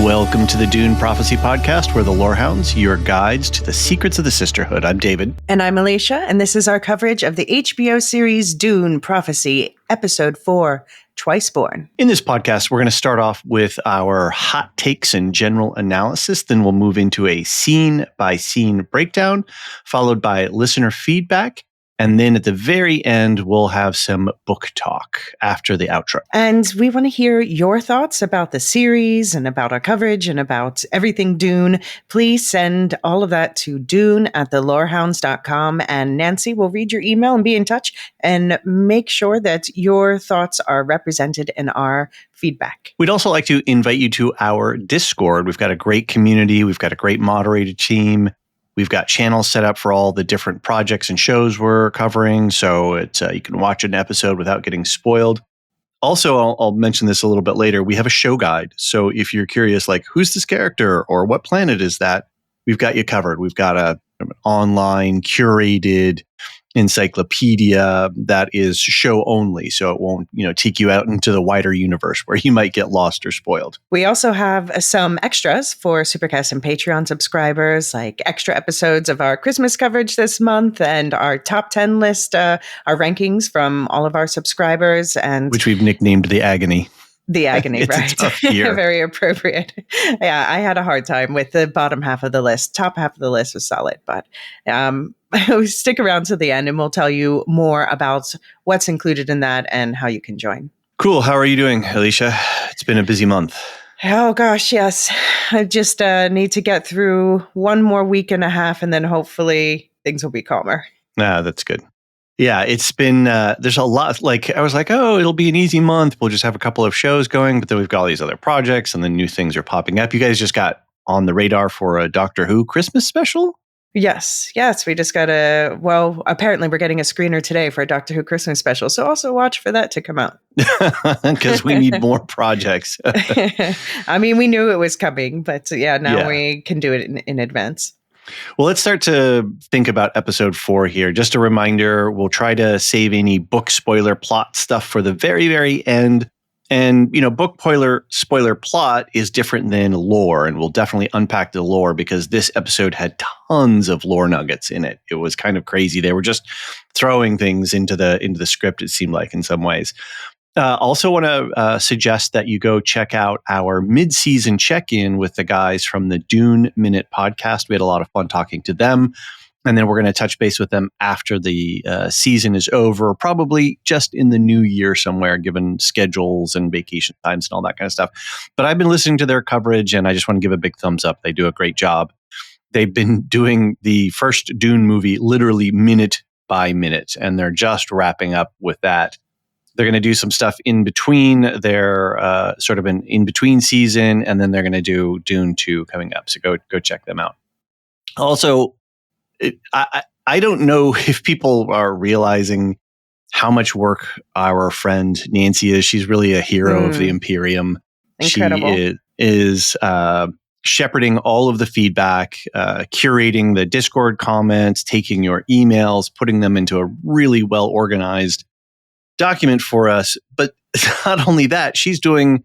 Welcome to the Dune Prophecy Podcast, where the Lorehounds, your guides to the secrets of the Sisterhood. I'm David. And I'm Elysia, and this is our coverage of the HBO series Dune Prophecy, Episode 4, Twice Born. In this podcast, we're going to start off with our hot takes and general analysis. Then we'll move into a scene-by-scene breakdown, followed by listener feedback. And then at the very end, we'll have some book talk after the outro. And we want to hear your thoughts about the series and about our coverage and about everything Dune. Please send all of that to dune@thelorehounds.com. And Nancy will read your email and be in touch and make sure that your thoughts are represented in our feedback. We'd also like to invite you to our Discord. We've got a great community. We've got a great moderated team. We've got channels set up for all the different projects and shows we're covering, so it's you can watch an episode without getting spoiled. Also, I'll mention this a little bit later. We have a show guide, so if you're curious, like who's this character or what planet is that, we've got you covered. We've got an online curated encyclopedia that is show only, so it won't take you out into the wider universe where you might get lost or spoiled. We also have some extras for Supercast and Patreon subscribers, like extra episodes of our Christmas coverage this month and our top 10 list, our rankings from all of our subscribers, and which we've nicknamed the Agony. The Agony, it's right? A tough year. Very appropriate. Yeah, I had a hard time with the bottom half of the list. Top half of the list was solid, but stick around to the end and we'll tell you more about what's included in that and how you can join. Cool. How are you doing, Elysia? It's been a busy month. Oh, gosh, yes. I just need to get through one more week and a half and then hopefully things will be calmer. That's good. Yeah, it's been, there's a lot, I was like, oh, it'll be an easy month. We'll just have a couple of shows going, but then we've got all these other projects and then new things are popping up. You guys just got on the radar for a Doctor Who Christmas special? Yes. We just got apparently we're getting a screener today for a Doctor Who Christmas special. So also watch for that to come out. Because we need more projects. I mean, we knew it was coming, but now we can do it in advance. Well, let's start to think about episode 4 here. Just a reminder, we'll try to save any book spoiler plot stuff for the very, very end. And, book spoiler plot is different than lore, and we'll definitely unpack the lore because this episode had tons of lore nuggets in it. It was kind of crazy. They were just throwing things into the script, it seemed like, in some ways. Also want to suggest that you go check out our mid-season check-in with the guys from the Dune Minute podcast. We had a lot of fun talking to them. And then we're going to touch base with them after the season is over, probably just in the new year somewhere, given schedules and vacation times and all that kind of stuff. But I've been listening to their coverage, and I just want to give a big thumbs up. They do a great job. They've been doing the first Dune movie literally minute by minute, and they're just wrapping up with that. They're going to do some stuff in between their sort of an in-between season, and then they're going to do Dune 2 coming up. So go check them out. Also, I don't know if people are realizing how much work our friend Nancy is. She's really a hero of the Imperium. Incredible. She is shepherding all of the feedback, curating the Discord comments, taking your emails, putting them into a really well-organized document for us. But not only that, she's doing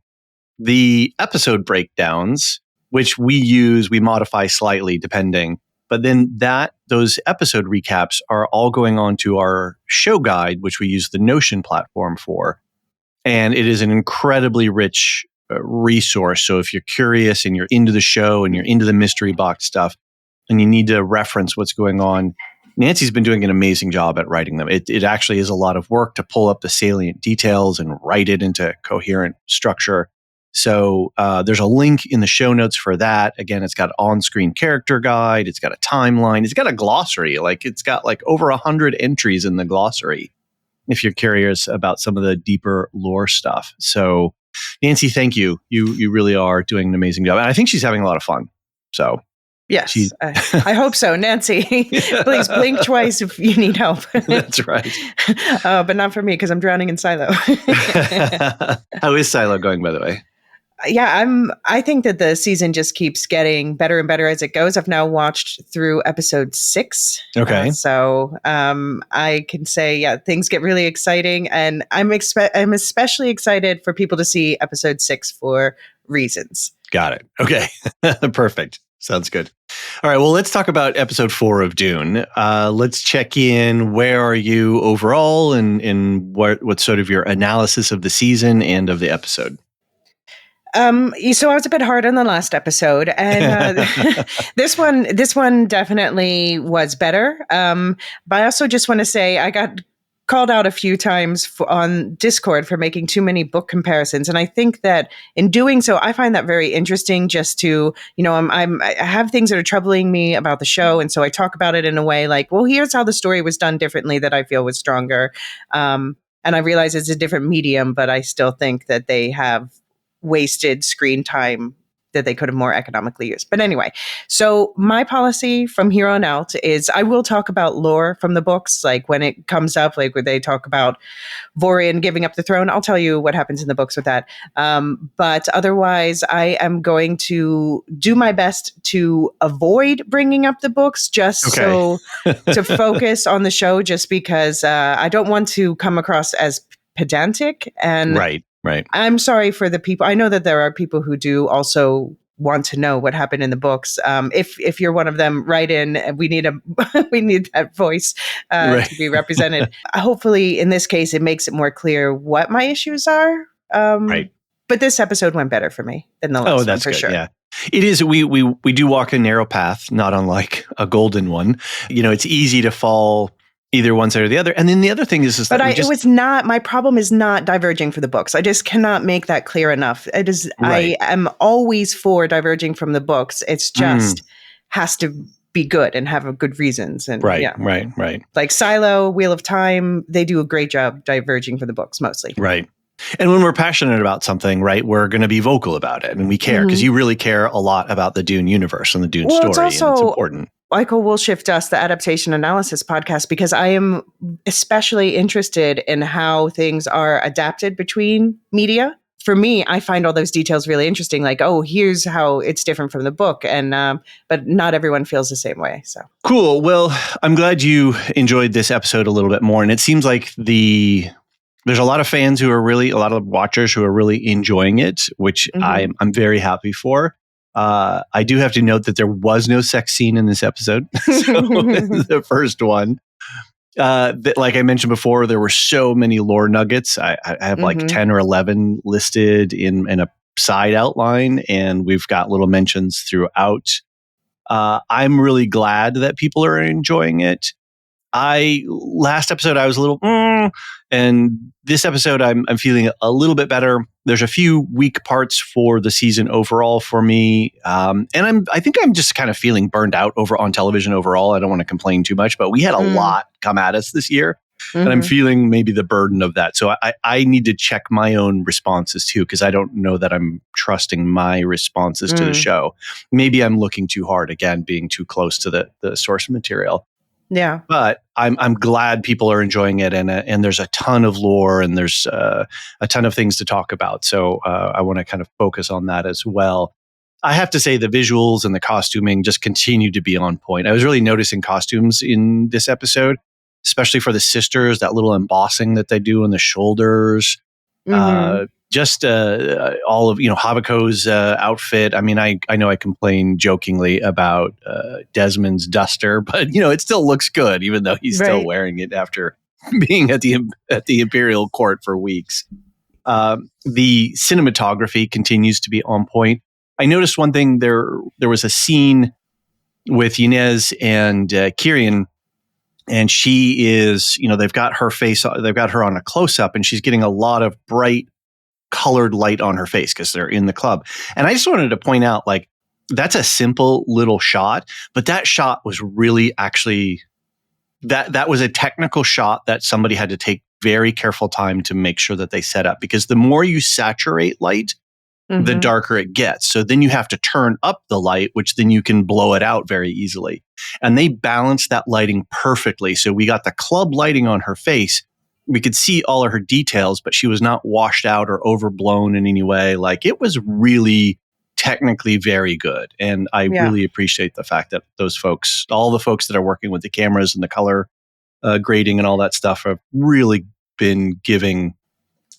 the episode breakdowns, which we modify slightly depending. But then those episode recaps are all going on to our show guide, which we use the Notion platform for. And it is an incredibly rich resource. So if you're curious and you're into the show and you're into the mystery box stuff and you need to reference what's going on, Nancy's been doing an amazing job at writing them. It actually is a lot of work to pull up the salient details and write it into coherent structure. So there's a link in the show notes for that. Again, it's got an on-screen character guide. It's got a timeline. It's got a glossary. It's got over 100 entries in the glossary if you're curious about some of the deeper lore stuff. So Nancy, thank you. You really are doing an amazing job. And I think she's having a lot of fun. So yes, I hope so. Nancy, please blink twice if you need help. That's right. But not for me because I'm drowning in Silo. How is Silo going, by the way? Yeah, I think that the season just keeps getting better and better as it goes. I've now watched through episode 6. Okay. So I can say, things get really exciting. And I'm especially excited for people to see episode 6 for reasons. Got it. Okay. Perfect. Sounds good. All right. Well, let's talk about episode 4 of Dune. Let's check in. Where are you overall, and what's sort of your analysis of the season and of the episode? So I was a bit hard on the last episode, and this one definitely was better. But I also just want to say I got called out a few times on Discord for making too many book comparisons, and I think that in doing so, I find that very interesting. Just to I have things that are troubling me about the show, and so I talk about it in a way like, well, here's how the story was done differently that I feel was stronger. And I realize it's a different medium, but I still think that they have wasted screen time that they could have more economically used. But anyway, so my policy from here on out is I will talk about lore from the books. Like when it comes up, like when they talk about Vorian giving up the throne, I'll tell you what happens in the books with that. But otherwise, I am going to do my best to avoid bringing up the books so to focus on the show, just because I don't want to come across as pedantic. And Right. I'm sorry for the people. I know that there are people who do also want to know what happened in the books. If you're one of them, write in. We need we need that voice to be represented. Hopefully, in this case, it makes it more clear what my issues are. Right. But this episode went better for me than the last one, that's for good. sure. Yeah. It is. We do walk a narrow path, not unlike a golden one. It's easy to fall either one side or the other. And then the other thing is that it was not, my problem is not diverging from the books. I just cannot make that clear enough. It is, right. I am always for diverging from the books. It's just has to be good and have a good reasons. And right. Like Silo, Wheel of Time, they do a great job diverging from the books mostly. Right. And when we're passionate about something, right, we're going to be vocal about it, and we care because you really care a lot about the Dune universe and the Dune story. It's also, and it's important. Michael will shift us the adaptation analysis podcast, because I am especially interested in how things are adapted between media. For me, I find all those details really interesting. Like, oh, here's how it's different from the book, and but not everyone feels the same way. So cool. Well, I'm glad you enjoyed this episode a little bit more, and it seems like there's a lot of fans who are really, a lot of watchers who are really enjoying it, which I'm very happy for. I do have to note that there was no sex scene in this episode. So the first one. Like I mentioned before, there were so many lore nuggets. I have like 10 or 11 listed in a side outline, and we've got little mentions throughout. I'm really glad that people are enjoying it. Last episode I was a little, and this episode I'm feeling a little bit better. There's a few weak parts for the season overall for me, and I think I'm just kind of feeling burned out over on television overall. I don't want to complain too much, but we had a lot come at us this year, and I'm feeling maybe the burden of that. So I need to check my own responses too, because I don't know that I'm trusting my responses to the show. Maybe I'm looking too hard again, being too close to the source material. Yeah, but I'm glad people are enjoying it, and there's a ton of lore, and there's a ton of things to talk about. So I want to kind of focus on that as well. I have to say the visuals and the costuming just continue to be on point. I was really noticing costumes in this episode, especially for the sisters, that little embossing that they do on the shoulders. Just all of Habako's outfit. I mean, I know I complain jokingly about Desmond's duster, but it still looks good, even though he's still wearing it after being at the Imperial Court for weeks. The cinematography continues to be on point. I noticed one thing. There was a scene with Inez and Kyrian. And she is, they've got her face, they've got her on a close up, and she's getting a lot of bright colored light on her face because they're in the club. And I just wanted to point out, like, that's a simple little shot, but that shot was really actually, that was a technical shot that somebody had to take very careful time to make sure that they set up, because the more you saturate light, the darker it gets. So then you have to turn up the light, which then you can blow it out very easily. And they balanced that lighting perfectly. So we got the club lighting on her face. We could see all of her details, but she was not washed out or overblown in any way. Like, it was really technically very good. And I really appreciate the fact that those folks, all the folks that are working with the cameras and the color grading and all that stuff, have really been giving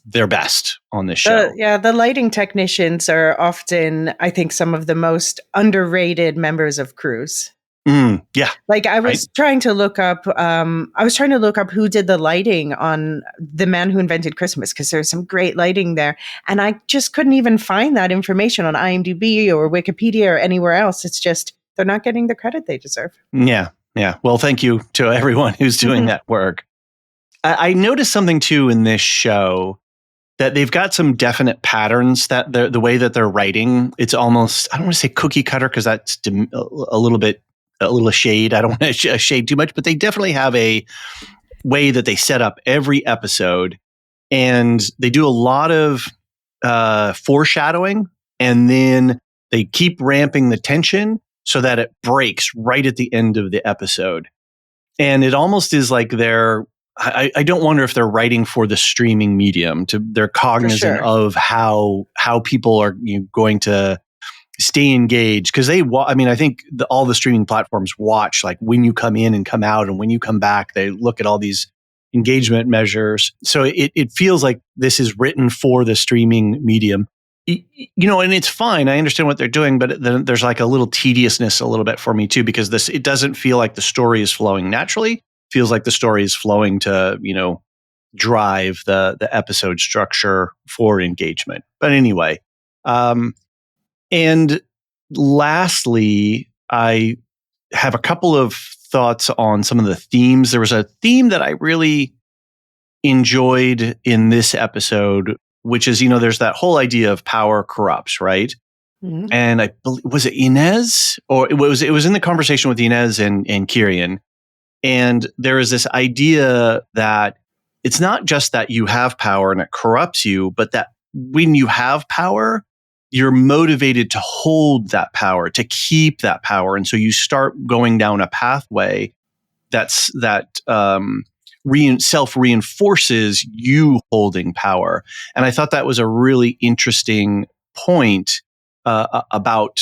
their best on this show. The lighting technicians are often, I think, some of the most underrated members of crews. Yeah. Like I was trying to look up who did the lighting on The Man Who Invented Christmas, because there's some great lighting there. And I just couldn't even find that information on IMDb or Wikipedia or anywhere else. It's just, they're not getting the credit they deserve. Yeah. Yeah. Well, thank you to everyone who's doing that work. I noticed something too in this show, that they've got some definite patterns, that the way that they're writing, it's almost, I don't want to say cookie cutter, because that's a little shade. I don't want to shade too much, but they definitely have a way that they set up every episode, and they do a lot of foreshadowing, and then they keep ramping the tension so that it breaks right at the end of the episode. And it almost is like I don't wonder if they're writing for the streaming medium. They're cognizant of how people are going to stay engaged, because I think all the streaming platforms watch, like, when you come in and come out, and when you come back, they look at all these engagement measures. So it feels like this is written for the streaming medium, and it's fine. I understand what they're doing, but then there's like a little tediousness a little bit for me too, because it doesn't feel like the story is flowing naturally. It feels like the story is flowing to, drive the episode structure for engagement. But anyway, and lastly, I have a couple of thoughts on some of the themes. There was a theme that I really enjoyed in this episode, which is, there's that whole idea of power corrupts, right? Mm-hmm. And I believe, was it Inez? Or it was in the conversation with Inez and Kirian. And there is this idea that it's not just that you have power and it corrupts you, but that when you have power, you're motivated to hold that power, to keep that power. And so you start going down a pathway that self-reinforces you holding power. And I thought that was a really interesting point about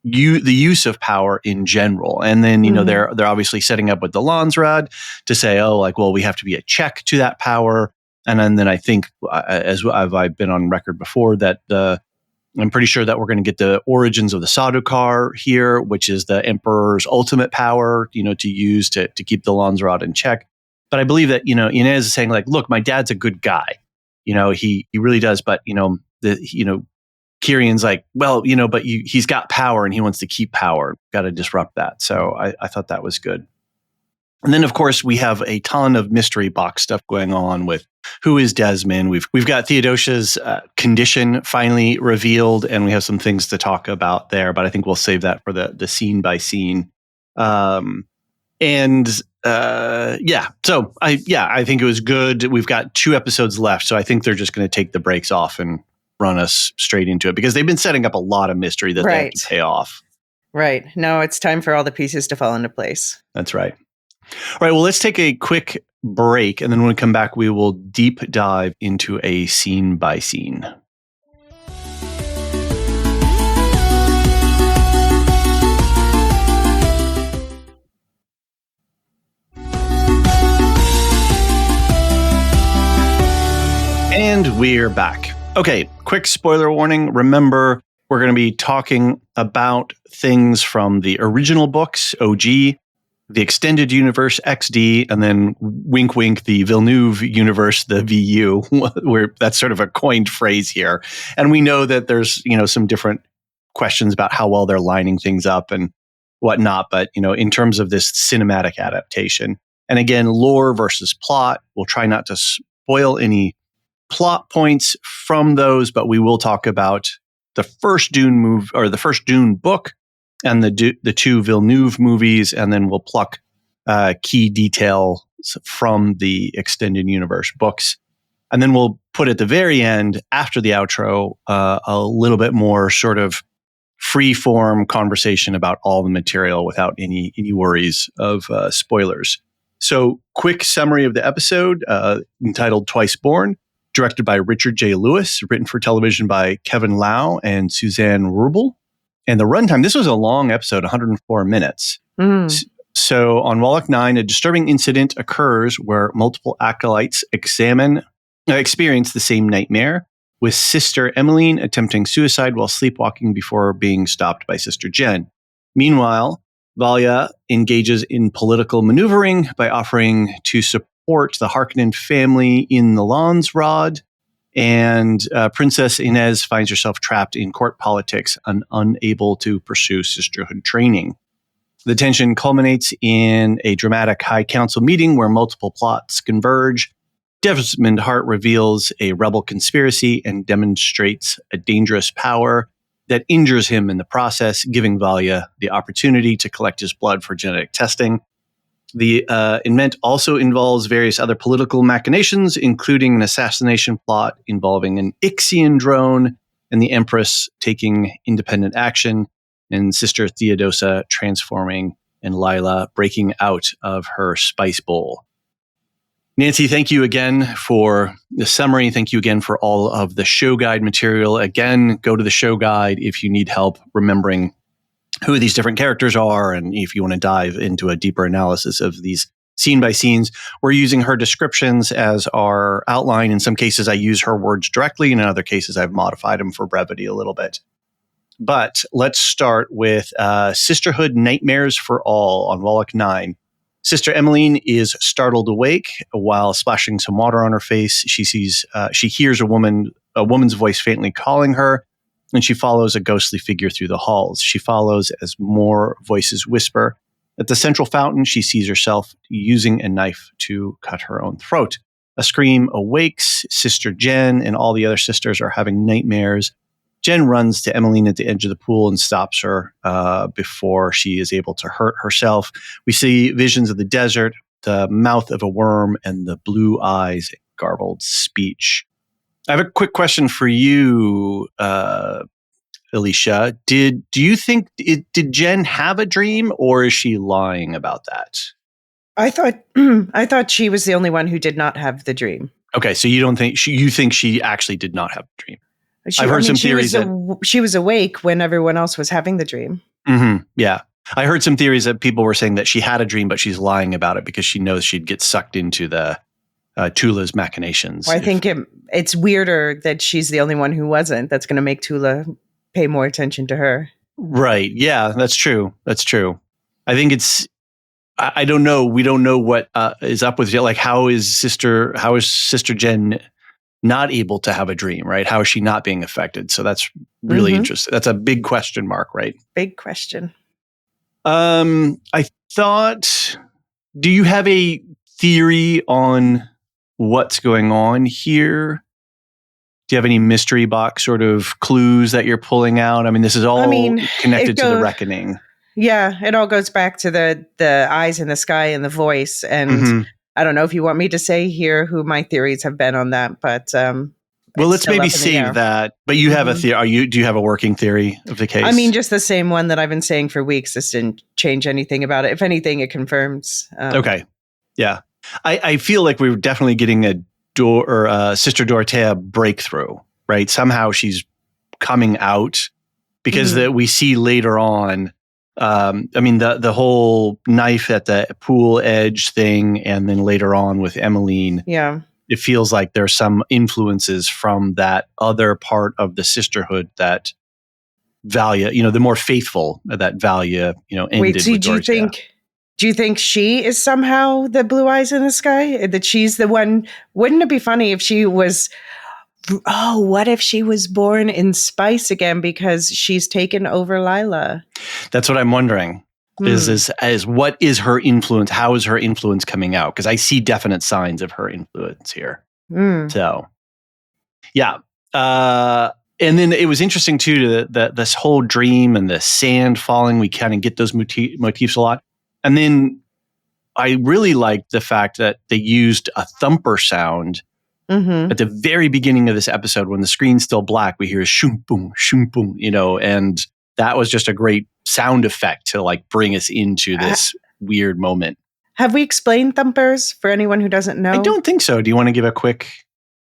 the use of power in general. And then, they're obviously setting up with the Landsrad to say, we have to be a check to that power. And then I think, as I've been on record before, that I'm pretty sure that we're going to get the origins of the Sardaukar here, which is the Emperor's ultimate power, to use to keep the Landsrad in check. But I believe that, Inez is saying, like, look, my dad's a good guy. He really does. But, Kirian's like, well, but he's got power and he wants to keep power. Got to disrupt that. So I thought that was good. And then, of course, we have a ton of mystery box stuff going on with who is Desmond. We've got Theodosa's condition finally revealed, and we have some things to talk about there. But I think we'll save that for the scene by scene. So I think it was good. We've got 2 episodes left, so I think they're just going to take the brakes off and run us straight into it, because they've been setting up a lot of mystery that they have to pay off. Right. No, it's time for all the pieces to fall into place. That's right. All right, well, let's take a quick break, and then when we come back, we will deep dive into a scene by scene. And we're back. Okay, quick spoiler warning. Remember, we're going to be talking about things from the original books, OG, the extended universe, XD, and then wink, wink, the Villeneuve universe, the VU, where that's sort of a coined phrase here. And we know that there's, some different questions about how well they're lining things up and whatnot. But, in terms of this cinematic adaptation, and again, lore versus plot, we'll try not to spoil any plot points from those, but we will talk about the first Dune book and the 2 Villeneuve movies, and then we'll pluck key details from the extended universe books. And then we'll put at the very end, after the outro, a little bit more sort of free-form conversation about all the material without any worries of spoilers. So, quick summary of the episode, entitled Twice Born, directed by Richard J. Lewis, written for television by Kevin Lau and Suzanne Rubel. And the runtime, this was a long episode, 104 minutes. So on Wallach 9, a disturbing incident occurs where multiple acolytes examine experienced the same nightmare, with Sister Emmeline attempting suicide while sleepwalking before being stopped by Sister Jen. Meanwhile, Valya engages in political maneuvering by offering to support the Harkonnen family in the Landsrad, and Princess Inez finds herself trapped in court politics and unable to pursue Sisterhood training. The tension culminates in a dramatic High Council meeting where multiple plots converge. Desmond Hart reveals a rebel conspiracy and demonstrates a dangerous power that injures him in the process, giving Valya the opportunity to collect his blood for genetic testing. The event also involves various other political machinations, including an assassination plot involving an Ixian drone and the Empress taking independent action, and Sister Theodosa transforming and Lila breaking out of her spice bowl. Nancy, thank you again for the summary. Thank you again for all of the show guide material. Again, go to the show guide if you need help remembering who these different characters are, and if you want to dive into a deeper analysis of these scene by scenes. We're using her descriptions as our outline. In some cases, I use her words directly, and in other cases, I've modified them for brevity a little bit. But let's start with Sisterhood Nightmares for All on Wallach 9. Sister Emmeline is startled awake while splashing some water on her face. She hears a woman's voice faintly calling her, and she follows a ghostly figure through the halls. She follows as more voices whisper. At the central fountain, she sees herself using a knife to cut her own throat. A scream awakes. Sister Jen and all the other sisters are having nightmares. Jen runs to Emmeline at the edge of the pool and stops her before she is able to hurt herself. We see visions of the desert, the mouth of a worm, and the blue eyes and garbled speech. I have a quick question for you, Elysia. Do you think did Jen have a dream, or is she lying about that? I thought she was the only one who did not have the dream. Okay, so you don't think you think she actually did not have a dream? I've heard some theories that she was awake when everyone else was having the dream. Mm-hmm, yeah. I heard some theories that people were saying that she had a dream, but she's lying about it because she knows she'd get sucked into the Tula's machinations. Well, I think it's weirder that she's the only one who wasn't. That's going to make Tula pay more attention to her. Right. Yeah, that's true. That's true. I think I don't know. We don't know what is up with, like, how is Sister Jen not able to have a dream, right? How is she not being affected? So that's really interesting. That's a big question mark, right? Big question. I thought, do you have a theory on what's going on here? Do you have any mystery box sort of clues that you're pulling out? I mean, this is all connected to the reckoning. Yeah, it all goes back to the eyes in the sky and the voice. And I don't know if you want me to say here who my theories have been on that, but well, let's maybe save that. But you have a theory. Do you have a working theory of the case? I mean, just the same one that I've been saying for weeks. This didn't change anything about it. If anything, it confirms. Okay, yeah, I feel like we're definitely getting a Sister Dorothea breakthrough, right? Somehow she's coming out because we see later on. I mean, the whole knife at the pool edge thing, and then later on with Emmeline. Yeah. It feels like there's some influences from that other part of the Sisterhood that Valya, the more faithful that Valya, ended with Dorothea. Do you think she is somehow the blue eyes in the sky? That she's the one? Wouldn't it be funny if she was... Oh, what if she was born in spice again because she's taken over Lila? That's what I'm wondering. Is what is her influence? How is her influence coming out? Because I see definite signs of her influence here. So, yeah. And then it was interesting too that this whole dream and the sand falling. We kind of get those motifs a lot. And then I really liked the fact that they used a thumper sound. At the very beginning of this episode, when the screen's still black, we hear shoom boom, and that was just a great sound effect to like bring us into this weird moment. Have we explained thumpers for anyone who doesn't know? I don't think so. Do you want to give a quick?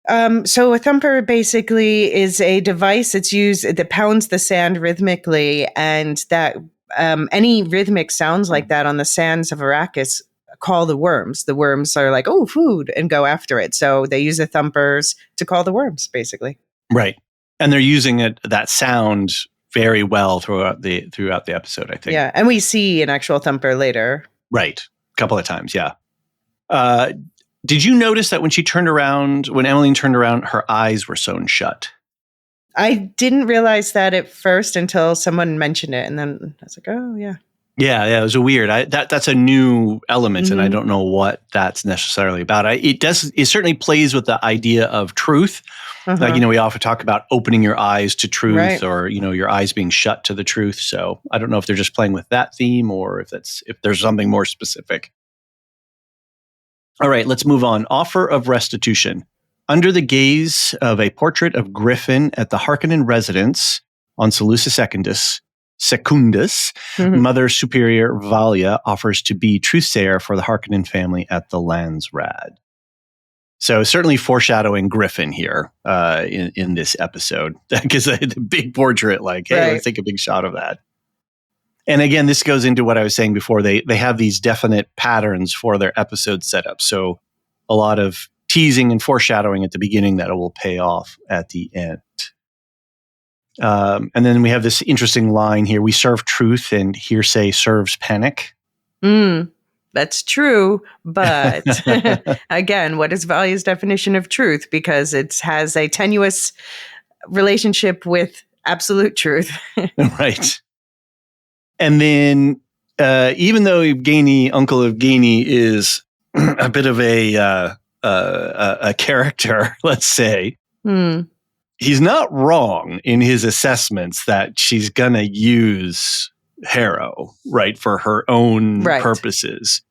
So a thumper basically is a device that's used that pounds the sand rhythmically, and that any rhythmic sounds like that on the sands of Arrakis call the worms. The worms are like, oh, food, and go after it. So they use the thumpers to call the worms, basically. Right. And they're using that sound very well throughout the episode, I think. Yeah. And we see an actual thumper later. Right. A couple of times, yeah. Did you notice that when Emmeline turned around, her eyes were sewn shut? I didn't realize that at first until someone mentioned it. And then I was like, oh, yeah. Yeah, it was a weird. That's a new element, and I don't know what that's necessarily about. It certainly plays with the idea of truth. Like, we often talk about opening your eyes to truth, right, or your eyes being shut to the truth. So I don't know if they're just playing with that theme or if there's something more specific. All right, let's move on. Offer of restitution. Under the gaze of a portrait of Griffin at the Harkonnen residence on Seleucus Secundus, Mother Superior Valia offers to be truthsayer for the Harkonnen family at the Landsrad. So certainly foreshadowing Griffin here in this episode, because the big portrait, like, hey, right, let's take a big shot of that. And again, this goes into what I was saying before. They have these definite patterns for their episode setup. So a lot of teasing and foreshadowing at the beginning that will pay off at the end. And then we have this interesting line here. We serve truth and hearsay serves panic. That's true. But again, what is Valia's definition of truth? Because it has a tenuous relationship with absolute truth. Right. And then even though Uncle Evgeny is a bit of a character, let's say, he's not wrong in his assessments that she's going to use Harrow, right, for her own purposes.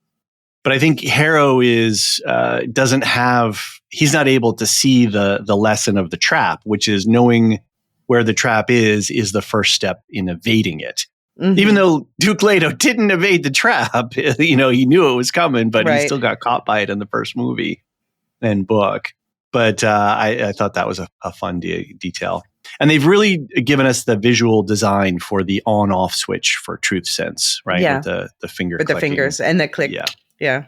But I think Harrow he's not able to see the lesson of the trap, which is knowing where the trap is the first step in evading it. Even though Duke Leto didn't evade the trap, he knew it was coming, but he still got caught by it in the first movie and book. But I thought that was a fun detail. And they've really given us the visual design for the on-off switch for truth sense, right? Yeah. With the finger with clicking. The fingers and the click. Yeah.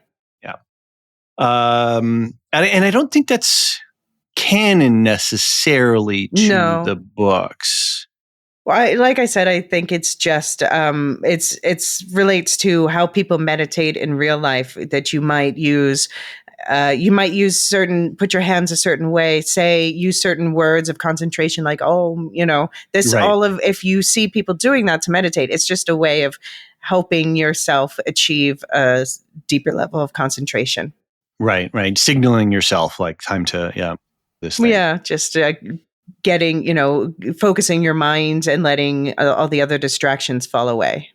And I don't think that's canon necessarily to the books. Well, like I said, I think it's just it's relates to how people meditate in real life, that you might use put your hands a certain way, use certain words of concentration, like, this, right. All of, if you see people doing that to meditate, it's just a way of helping yourself achieve a deeper level of concentration. Right. Signaling yourself like time to, this thing. Yeah. Just getting, focusing your mind and letting all the other distractions fall away.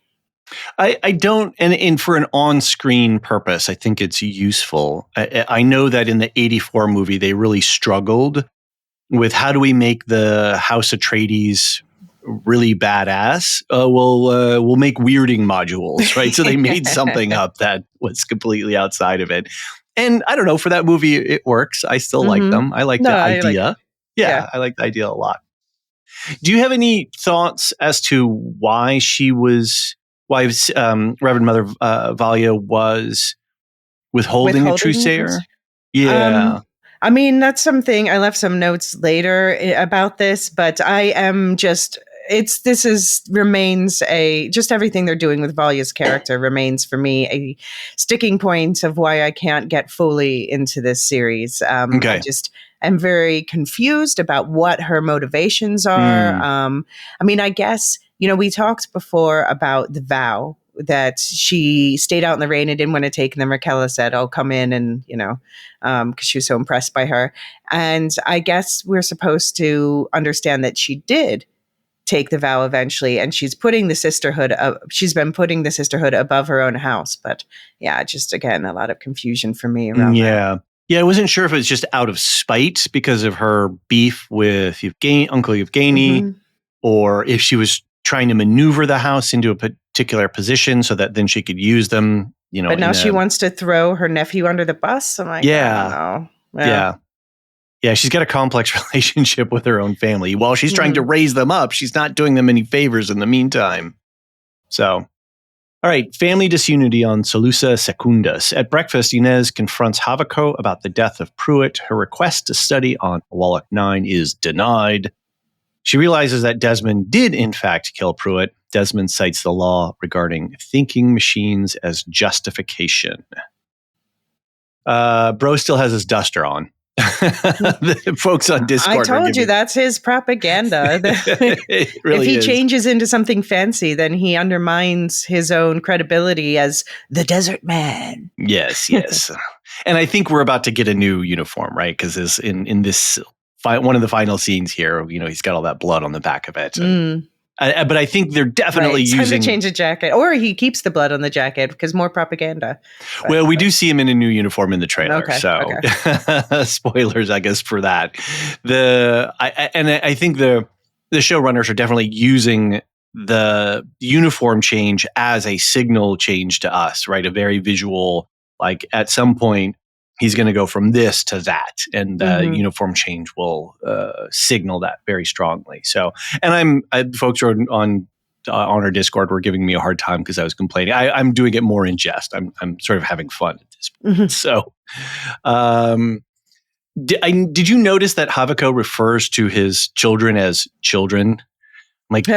I don't, and for an on-screen purpose, I think it's useful. I know that in the 84 movie, they really struggled with how do we make the House Atreides really badass? We'll make weirding modules, right? So they made something up that was completely outside of it. And I don't know, for that movie, it works. I still like them. I like the idea. I like the idea a lot. Do you have any thoughts as to why Reverend Mother Valia was withholding a truthsayer? Yeah. I mean, that's something, I left some notes later about this, but I am just, remains just everything they're doing with Valia's character remains for me a sticking point of why I can't get fully into this series. I just am very confused about what her motivations are. I mean, I guess, we talked before about the vow that she stayed out in the rain and didn't want to take. And then Raquel said, "I'll come in," and because she was so impressed by her. And I guess we're supposed to understand that she did take the vow eventually, and she's putting the sisterhood she's been putting the sisterhood above her own house. But just again, a lot of confusion for me around that. I wasn't sure if it was just out of spite because of her beef with Uncle Evgeny, or if she was trying to maneuver the house into a particular position so that then she could use them, But now she wants to throw her nephew under the bus. I'm like, I don't know. Yeah, she's got a complex relationship with her own family. While she's trying to raise them up, she's not doing them any favors in the meantime. So, All right, family disunity on Solusa Secundus. At breakfast, Inez confronts Havako about the death of Pruitt. Her request to study on Wallach 9 is denied. She realizes that Desmond did, in fact, kill Pruitt. Desmond cites the law regarding thinking machines as justification. Bro still has his duster on. The folks on Discord. I told you that's his propaganda. It really if he is. changes into something fancy, then he undermines his own credibility as the desert man. Yes. And I think we're about to get a new uniform, right? Because in this one of the final scenes here, he's got all that blood on the back of it. But I think they're definitely it's using. Time to change the jacket, or he keeps the blood on the jacket because more propaganda. Well, we do see him in a new uniform in the trailer, okay. Spoilers, I guess, for that. I think the showrunners are definitely using the uniform change as a signal change to us, right? A very visual, like at some point he's going to go from this to that, and the uniform change will signal that very strongly. So, and folks who are on our Discord were giving me a hard time because I was complaining. I'm doing it more in jest. I'm sort of having fun at this point. So, did you notice that Havako refers to his children as children? Like,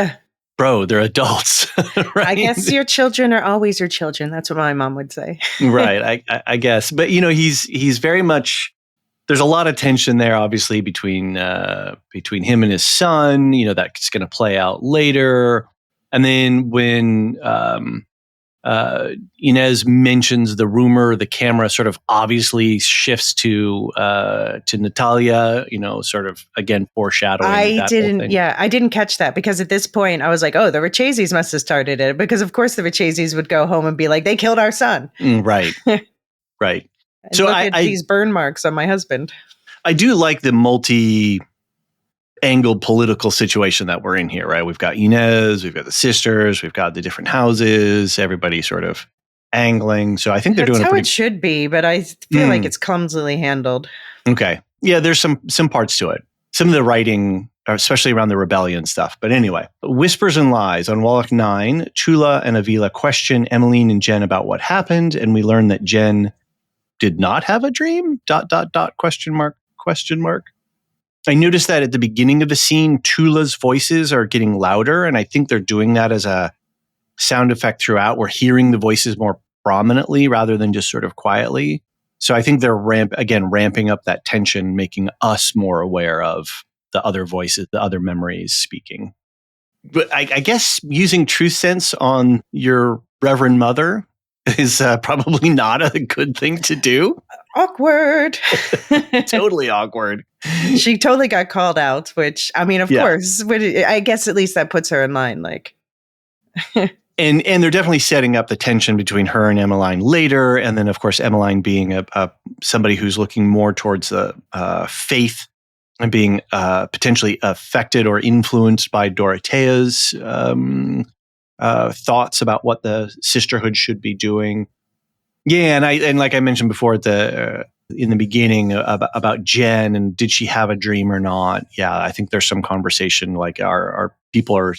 bro, they're adults. Right? I guess your children are always your children. That's what my mom would say. Right. I guess. But, he's very much, there's a lot of tension there, obviously, between him and his son, that's going to play out later. And then when Inez mentions the rumor, the camera sort of obviously shifts to Natalia, sort of again foreshadowing. I didn't catch that because at this point I was like, oh, the Richeses must have started it, because of course the Richeses would go home and be like, they killed our son. Right. Right. And so look at these burn marks on my husband. I do like the multi-angled political situation that we're in here, right? We've got Inez, we've got the sisters, we've got the different houses, everybody sort of angling. So I think they're doing how it should be, but I feel like it's clumsily handled. Okay. Yeah, there's some parts to it. Some of the writing, especially around the rebellion stuff. But anyway, Whispers and Lies on Wallach 9, Chula and Avila question Emmeline and Jen about what happened, and we learn that Jen did not have a dream? ... Question mark. I noticed that at the beginning of the scene, Tula's voices are getting louder, and I think they're doing that as a sound effect throughout. We're hearing the voices more prominently rather than just sort of quietly. So I think they're ramping up that tension, making us more aware of the other voices, the other memories speaking. But I guess using truth sense on your Reverend Mother is probably not a good thing to do. Awkward. Totally awkward. She totally got called out, which, I mean, of course, I guess at least that puts her in line. Like, and they're definitely setting up the tension between her and Emmeline later. And then, of course, Emmeline being somebody who's looking more towards the faith and being potentially affected or influenced by Dorothea's thoughts about what the Sisterhood should be doing. Yeah, and like I mentioned before in the beginning about Jen and did she have a dream or not? Yeah, I think there's some conversation like our people are,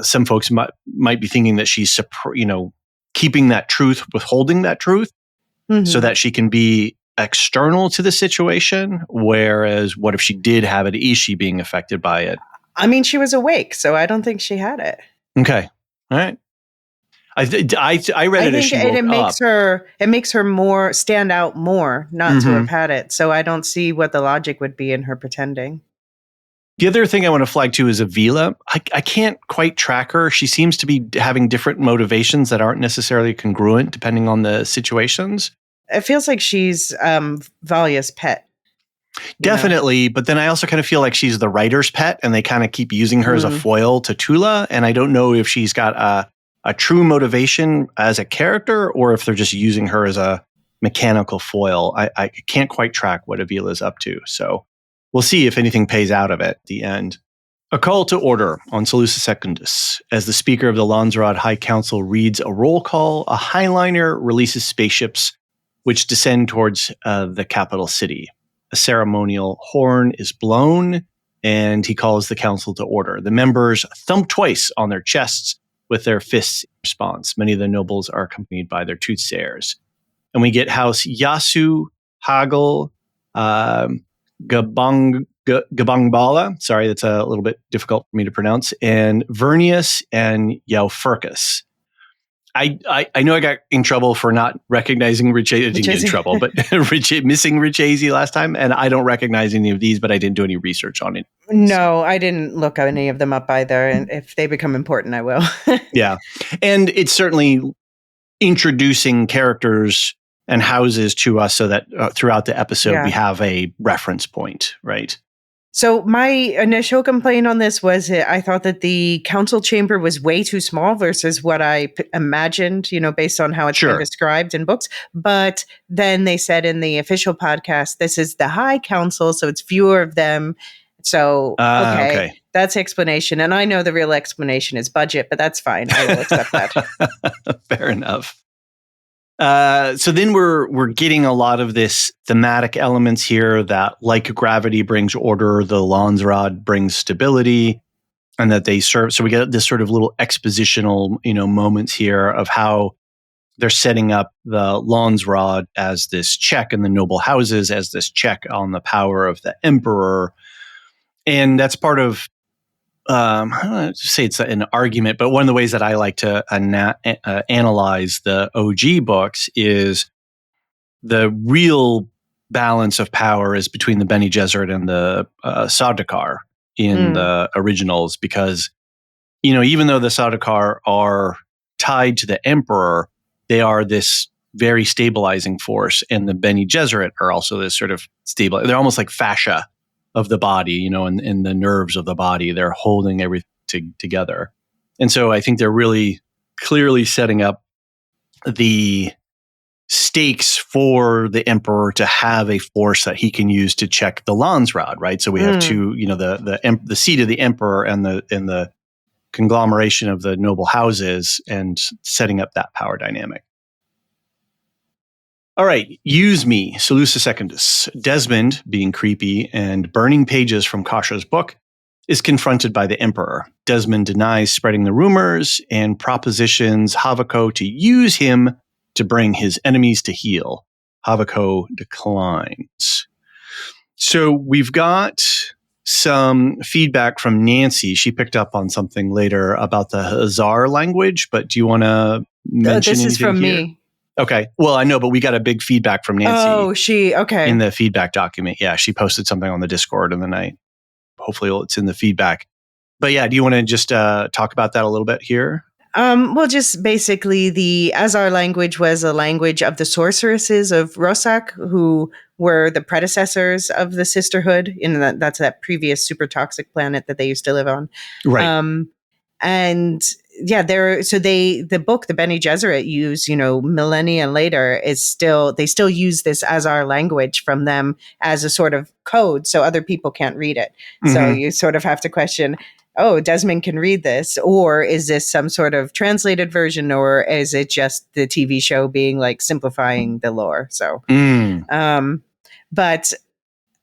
some folks might be thinking that she's keeping that truth, withholding that truth, so that she can be external to the situation. Whereas, what if she did have it? Is she being affected by it? I mean, she was awake, so I don't think she had it. Okay, all right. I read it as she woke up. It makes her more stand out more, not to have had it. So I don't see what the logic would be in her pretending. The other thing I want to flag too is Avila. I can't quite track her. She seems to be having different motivations that aren't necessarily congruent depending on the situations. It feels like she's Valia's pet. Definitely, but then I also kind of feel like she's the writer's pet, and they kind of keep using her as a foil to Tula. And I don't know if she's got a true motivation as a character, or if they're just using her as a mechanical foil. I can't quite track what Avila's up to. So we'll see if anything pays out of it at the end. A call to order on Solusa Secundus. As the speaker of the Landsrad High Council reads a roll call, a highliner releases spaceships which descend towards the capital city. A ceremonial horn is blown, and he calls the council to order. The members thump twice on their chests with their fists in response. Many of the nobles are accompanied by their soothsayers. And we get House Yasu, Hagel, Gabangbala. Sorry, that's a little bit difficult for me to pronounce. And Vernius and Yaufurcus. I know I got in trouble for not recognizing Richese. I didn't get in trouble, but missing Richese last time. And I don't recognize any of these, but I didn't do any research on it. No, I didn't look any of them up either. And if they become important, I will. Yeah. And it's certainly introducing characters and houses to us so that throughout the episode, we have a reference point, right? So my initial complaint on this was I thought that the council chamber was way too small versus what I imagined, based on how it's been described in books. But then they said in the official podcast, this is the High Council, so it's fewer of them. So, okay, that's explanation. And I know the real explanation is budget, but that's fine. I will accept that. Fair enough. So then we're getting a lot of this thematic elements here that, like gravity brings order, the Landsrad brings stability, and that they serve. So we get this sort of little expositional, moments here of how they're setting up the Landsrad as this check and the noble houses as this check on the power of the emperor. And that's part of, I don't know, say it's an argument, but one of the ways that I like to analyze the OG books is the real balance of power is between the Bene Gesserit and the Sardaukar in the originals, because, even though the Sardaukar are tied to the emperor, they are this very stabilizing force, and the Bene Gesserit are also this sort of stable. They're almost like fascia of the body, and the nerves of the body. They're holding everything together. And so I think they're really clearly setting up the stakes for the emperor to have a force that he can use to check the Landsrad, right? So we have two, the seat of the emperor and the conglomeration of the noble houses, and setting up that power dynamic. All right, use me, Salusa Secundus. Desmond, being creepy and burning pages from Kasha's book, is confronted by the Emperor. Desmond denies spreading the rumors and propositions Havako to use him to bring his enemies to heel. Havako declines. So we've got some feedback from Nancy. She picked up on something later about the Hazar language, but do you want to mention anything? This is from me. Okay. Well, I know, but we got a big feedback from Nancy. Okay. In the feedback document. Yeah, she posted something on the Discord, and then hopefully it's in the feedback. But yeah, do you want to just talk about that a little bit here? Well, just basically the Azar language was a language of the sorceresses of Rosak, who were the predecessors of the Sisterhood. That's that previous super toxic planet that they used to live on. Right. And yeah, the book, the Bene Gesserit use, millennia later they still use this Azar language from them as a sort of code, so other people can't read it. Mm-hmm. So you sort of have to question, Desmond can read this, or is this some sort of translated version, or is it just the TV show being like simplifying the lore? So, but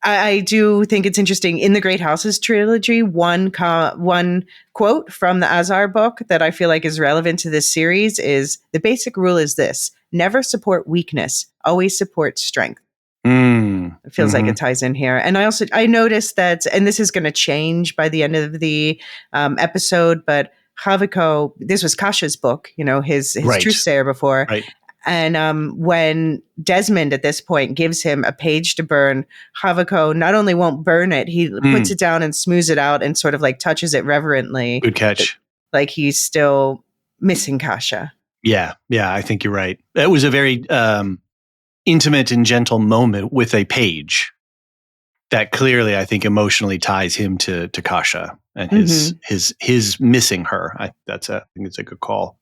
I do think it's interesting. In the Great Houses trilogy, one quote from the Azar book that I feel like is relevant to this series is, the basic rule is this: never support weakness, always support strength. It feels like it ties in here. And I noticed that, and this is going to change by the end of the episode, but Havako, this was Kasha's book, his truthsayer before. Right. And when Desmond at this point gives him a page to burn, Havako not only won't burn it, he puts it down and smooths it out and sort of like touches it reverently. Good catch. Like he's still missing Kasha. Yeah, I think you're right. It was a very intimate and gentle moment with a page that clearly, I think, emotionally ties him to Kasha and his missing her. I think it's a good call.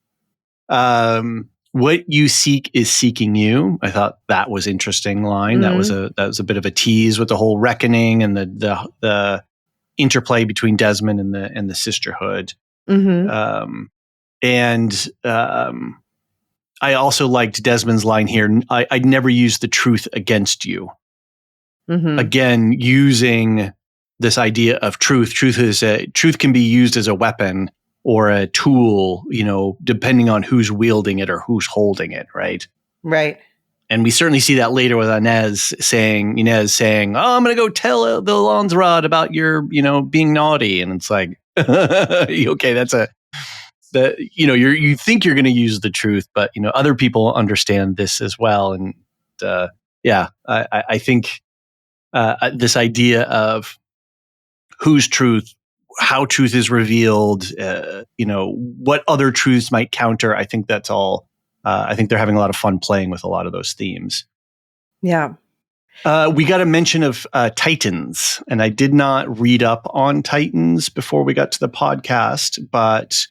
What you seek is seeking you. I thought that was interesting line. That was a bit of a tease with the whole reckoning and the interplay between Desmond and the Sisterhood. I also liked Desmond's line here. I'd never use the truth against you. Again, using this idea of truth. Truth can be used as a weapon, or a tool, depending on who's wielding it or who's holding it, right? Right. And we certainly see that later with Inez saying, "Oh, I'm going to go tell the Landsrad about your, being naughty." And it's like, okay, you think you're going to use the truth, but other people understand this as well. And I think this idea of whose truth, how truth is revealed, what other truths might counter. I think that's all. I think they're having a lot of fun playing with a lot of those themes. Yeah. We got a mention of Titans, and I did not read up on Titans before we got to the podcast, but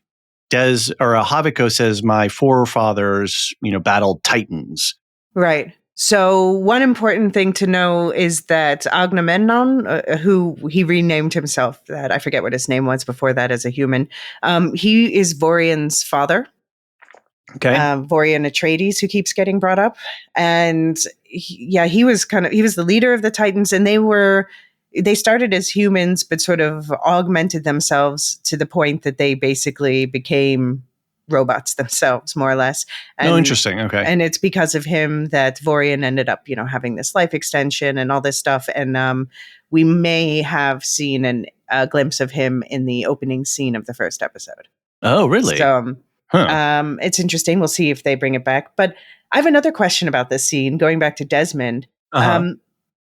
Haviko says my forefathers, battled Titans. Right. So one important thing to know is that Agamemnon, who he renamed himself, that I forget what his name was before that as a human, he is Vorian's father. Okay. Vorian Atreides, who keeps getting brought up. And he was the leader of the Titans, and they started as humans, but sort of augmented themselves to the point that they basically became robots themselves, more or less. And, interesting. Okay. And it's because of him that Vorian ended up, having this life extension and all this stuff. And we may have seen a glimpse of him in the opening scene of the first episode. Oh, really? So it's interesting. We'll see if they bring it back. But I have another question about this scene, going back to Desmond. Uh-huh.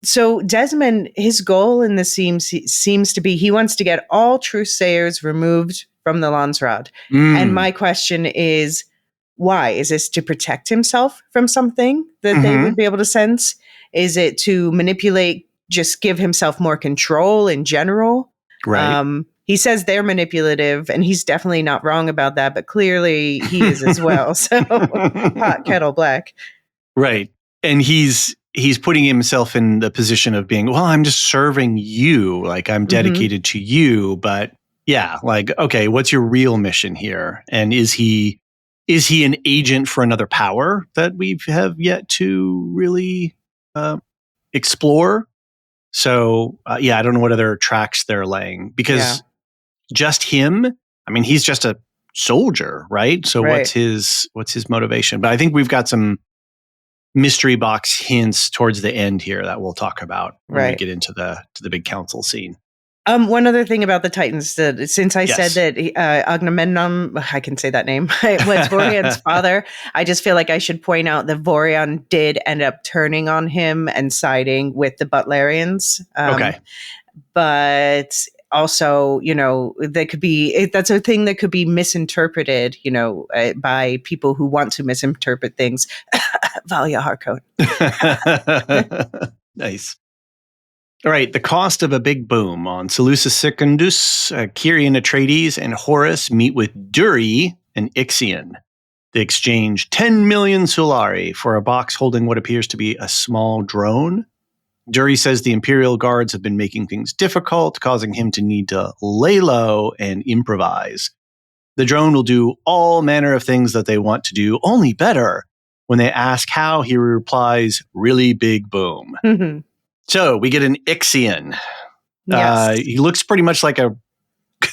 So Desmond, his goal in the scene seems to be he wants to get all truthsayers removed from the Landsrad. And my question is, why? Is this to protect himself from something that they would be able to sense? Is it to manipulate, just give himself more control in general? Right. He says they're manipulative, and he's definitely not wrong about that, but clearly he is as well. So pot kettle black. Right. And he's putting himself in the position of being, well, I'm just serving you. Like, I'm dedicated to you. But yeah, like, okay, what's your real mission here? And is he an agent for another power that we have yet to really explore? So I don't know what other tracks they're laying, because just him, I mean, he's just a soldier, right? So what's his motivation? But I think we've got some mystery box hints towards the end here that we'll talk about when we get into the big council scene. One other thing about the Titans, since I said that Agamemnon, I can say that name, was Vorian's father, I just feel like I should point out that Vorian did end up turning on him and siding with the Butlerians. Okay. But also, that's a thing that could be misinterpreted, by people who want to misinterpret things. Valia Harcourt. Nice. All right, the cost of a big boom. On Seleucus Secundus, Kyrian Atreides and Horus meet with Duri and Ixion. They exchange 10 million Solari for a box holding what appears to be a small drone. Duri says the Imperial Guards have been making things difficult, causing him to need to lay low and improvise. The drone will do all manner of things that they want to do, only better. When they ask how, he replies, really big boom. Mm-hmm. So we get an Ixion. Yes. He looks pretty much like a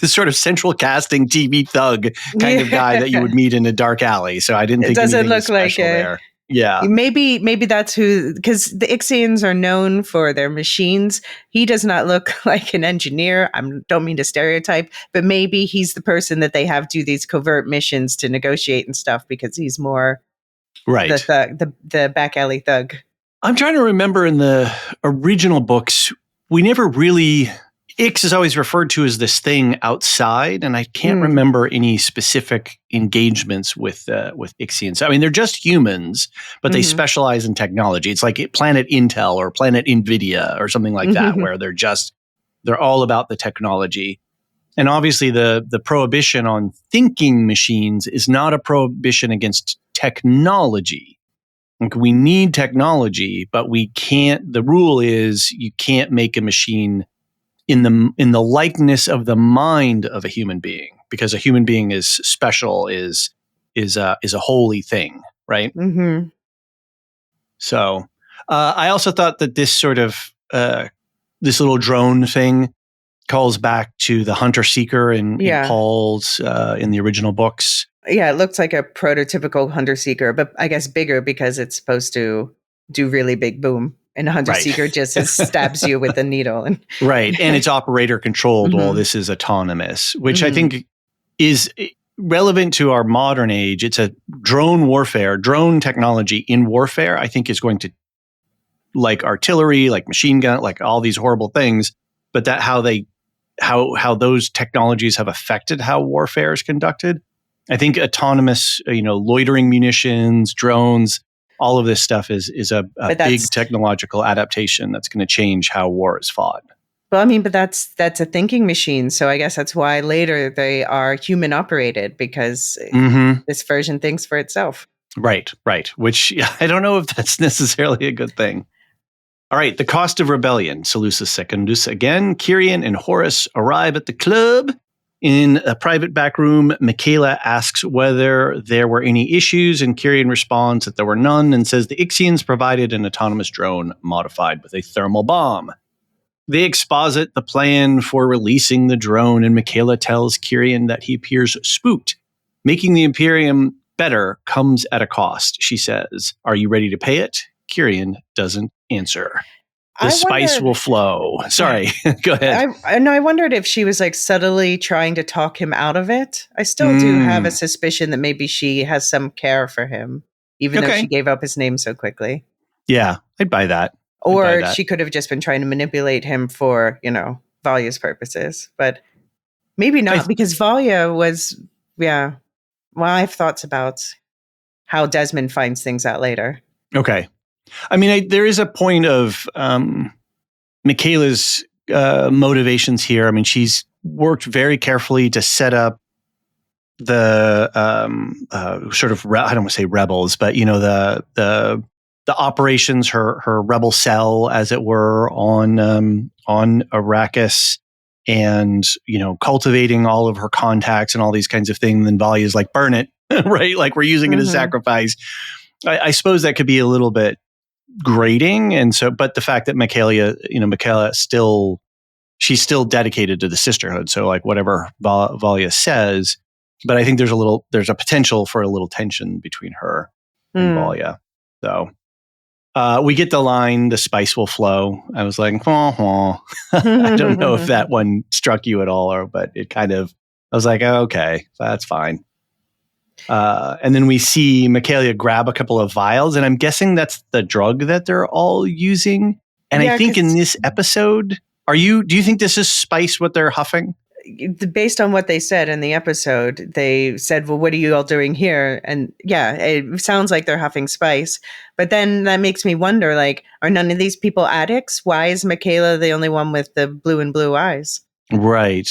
sort of central casting TV thug kind of guy that you would meet in a dark alley. So I didn't think anything was special there. Yeah. Maybe that's who, because the Ixions are known for their machines. He does not look like an engineer. I don't mean to stereotype, but maybe he's the person that they have do these covert missions to negotiate and stuff, because he's more the back alley thug. I'm trying to remember, in the original books, we never really, Ix is always referred to as this thing outside, and I can't remember any specific engagements with Ixians. I mean, they're just humans, but they specialize in technology. It's like Planet Intel or Planet Nvidia or something like that, where they're all about the technology. And obviously the prohibition on thinking machines is not a prohibition against technology. Like, we need technology, but we can't, the rule is you can't make a machine in the likeness of the mind of a human being, because a human being is special, is a holy thing, right? Mm-hmm. So I also thought that this sort of this little drone thing calls back to the hunter-seeker in Yeah. Paul's in the original books. Yeah, it looks like a prototypical hunter-seeker, but I guess bigger because it's supposed to do really big boom. And a hunter-seeker just stabs you with a needle. Right. And it's operator-controlled while Mhm. this is autonomous, which I Mhm. think is relevant to our modern age. It's a drone warfare. Drone technology in warfare, I think, is going to, like artillery, like machine gun, like all these horrible things, but that how those technologies have affected how warfare is conducted. I think autonomous, loitering munitions, drones, all of this stuff is a big technological adaptation that's going to change how war is fought. Well, I mean, but that's a thinking machine. So I guess that's why later they are human operated, because this version thinks for itself. Right. Which I don't know if that's necessarily a good thing. All right, the cost of rebellion. Salusa Secundus again. Kyrian and Horus arrive at the club. In a private back room, Michaela asks whether there were any issues, and Kyrian responds that there were none and says the Ixians provided an autonomous drone modified with a thermal bomb. They exposit the plan for releasing the drone, and Michaela tells Kyrian that he appears spooked. Making the Imperium better comes at a cost, she says. Are you ready to pay it? Kyrian doesn't answer. The spice will flow. Sorry, go ahead. I wondered if she was like subtly trying to talk him out of it. I still do have a suspicion that maybe she has some care for him, even though she gave up his name so quickly. Yeah, I'd buy that. Or she could have just been trying to manipulate him for, Valya's purposes. But maybe not, because Valya was, well, I have thoughts about how Desmond finds things out later. Okay. I mean, there is a point of Michaela's motivations here. I mean, she's worked very carefully to set up the sort of, I don't want to say rebels, but, the operations, her rebel cell, as it were, on Arrakis, and, cultivating all of her contacts and all these kinds of things. And then Valya's like, burn it, right? Like, we're using it as sacrifice. I suppose that could be a little bit grating. And so, but the fact that Michaela she's still dedicated to the Sisterhood. So like whatever Valya says, but I think there's a potential for a little tension between her and Valya. So we get the line, the spice will flow. I was like, I don't know if that one struck you at all, but it kind of, I was like, oh, okay, that's fine. And then we see Michaela grab a couple of vials, and I'm guessing that's the drug that they're all using. And I think in this episode, do you think this is spice, what they're huffing? Based on what they said in the episode, they said, well, what are you all doing here? And yeah, it sounds like they're huffing spice. But then that makes me wonder, like, are none of these people addicts? Why is Michaela the only one with the blue eyes? Right.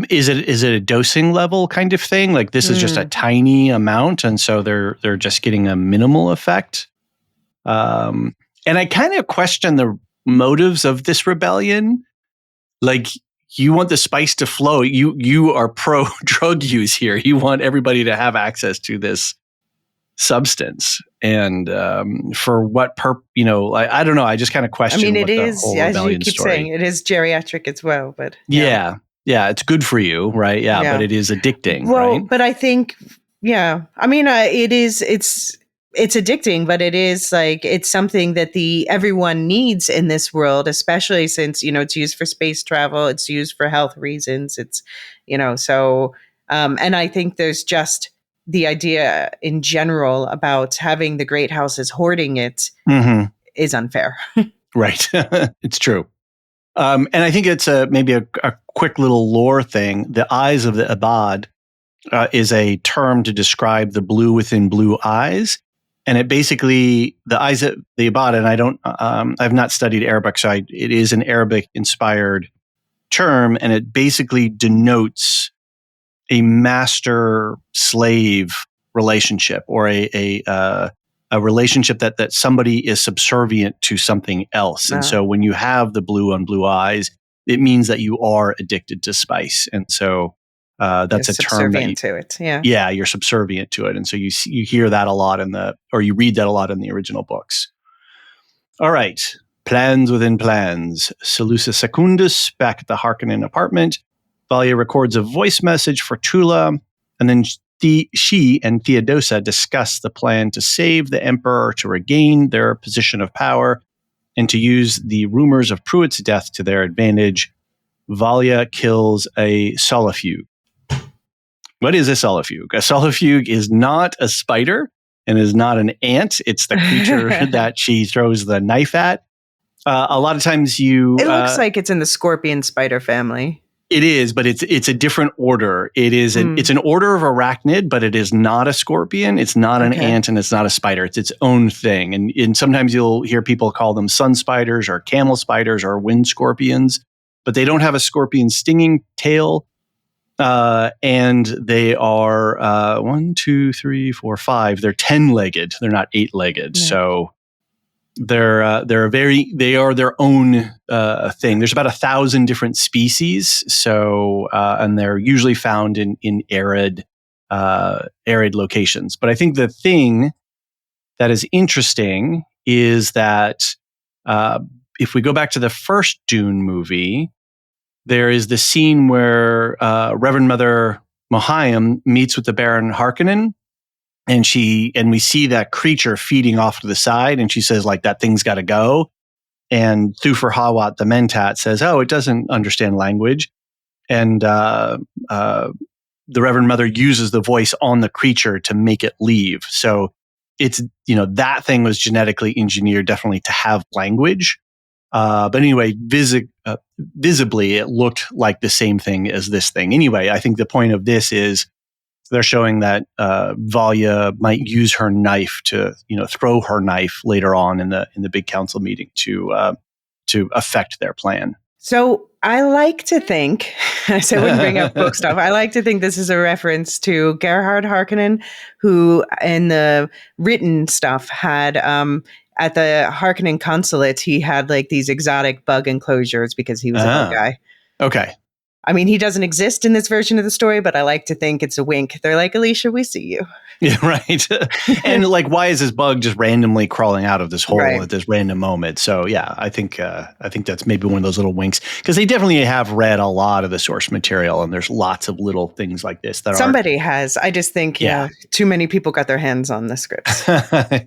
Is it a dosing level kind of thing? Like this is just a tiny amount, and so they're just getting a minimal effect. And I kind of question the motives of this rebellion. Like, you want the spice to flow. You are pro drug use here. You want everybody to have access to this substance, and for what purpose? I don't know. I just kind of question. I mean, it is, as you keep saying, it is geriatric as well. But yeah, it's good for you, right? Yeah, but it is addicting. Well, right? But I think, I mean, it is. It's addicting, but it is like, it's something that everyone needs in this world, especially since, it's used for space travel. It's used for health reasons. It's, so, and I think there's just the idea in general about having the great houses hoarding it is unfair. Right. It's true. And I think it's maybe a quick little lore thing. The eyes of the Abad is a term to describe the blue within blue eyes. And it basically, the eyes of the Abad, and I've not studied Arabic, so it is an Arabic inspired term, and it basically denotes a master slave relationship, or a relationship that somebody is subservient to something else. And so when you have the blue on blue eyes, it means that you are addicted to spice. And so that's a term that to it. Yeah. Yeah, you're subservient to it. And so you hear that a lot you read that a lot in the original books. All right. Plans within plans. Salusa Secundus back at the Harkonnen apartment. Valia records a voice message for Tula, and then she and Theodosa discuss the plan to save the Emperor, to regain their position of power, and to use the rumors of Pruitt's death to their advantage. Valia kills a solifuge. What is a solifuge? A solifuge is not a spider and is not an ant. It's the creature that she throws the knife at. A lot of times It looks like it's in the scorpion spider family. It is, but it's a different order. It's an order of arachnid, but it is not a scorpion. It's not an ant, and it's not a spider. It's its own thing. And sometimes you'll hear people call them sun spiders or camel spiders or wind scorpions, but they don't have a scorpion stinging tail. And they are 1, 2, 3, 4, 5. They're 10-legged. They're not 8-legged. Yeah. So they are their own thing. There's about 1,000 different species. So and they're usually found in arid locations. But I think the thing that is interesting is that if we go back to the first Dune movie, there is the scene where Reverend Mother Mohiam meets with the Baron Harkonnen, and we see that creature feeding off to the side, and she says, like, that thing's got to go. And Thufir Hawat, the Mentat, says, oh, it doesn't understand language. And the Reverend Mother uses the voice on the creature to make it leave. So it's, that thing was genetically engineered definitely to have language. But anyway, visibly, it looked like the same thing as this thing. Anyway, I think the point of this is they're showing that Valia might use her knife to, throw her knife later on in the big council meeting to affect their plan. So I like to think, so I wouldn't bring up book stuff. I like to think this is a reference to Gerhard Harkonnen, who in the written stuff had at the Harkonnen consulate, he had like these exotic bug enclosures because he was a bug guy. Okay. I mean, he doesn't exist in this version of the story, but I like to think it's a wink. They're like, Elysia, we see you. Yeah, right. And like, why is this bug just randomly crawling out of this hole at this random moment? So yeah, I think that's maybe one of those little winks, because they definitely have read a lot of the source material, and there's lots of little things like this that somebody has. I just think too many people got their hands on the scripts.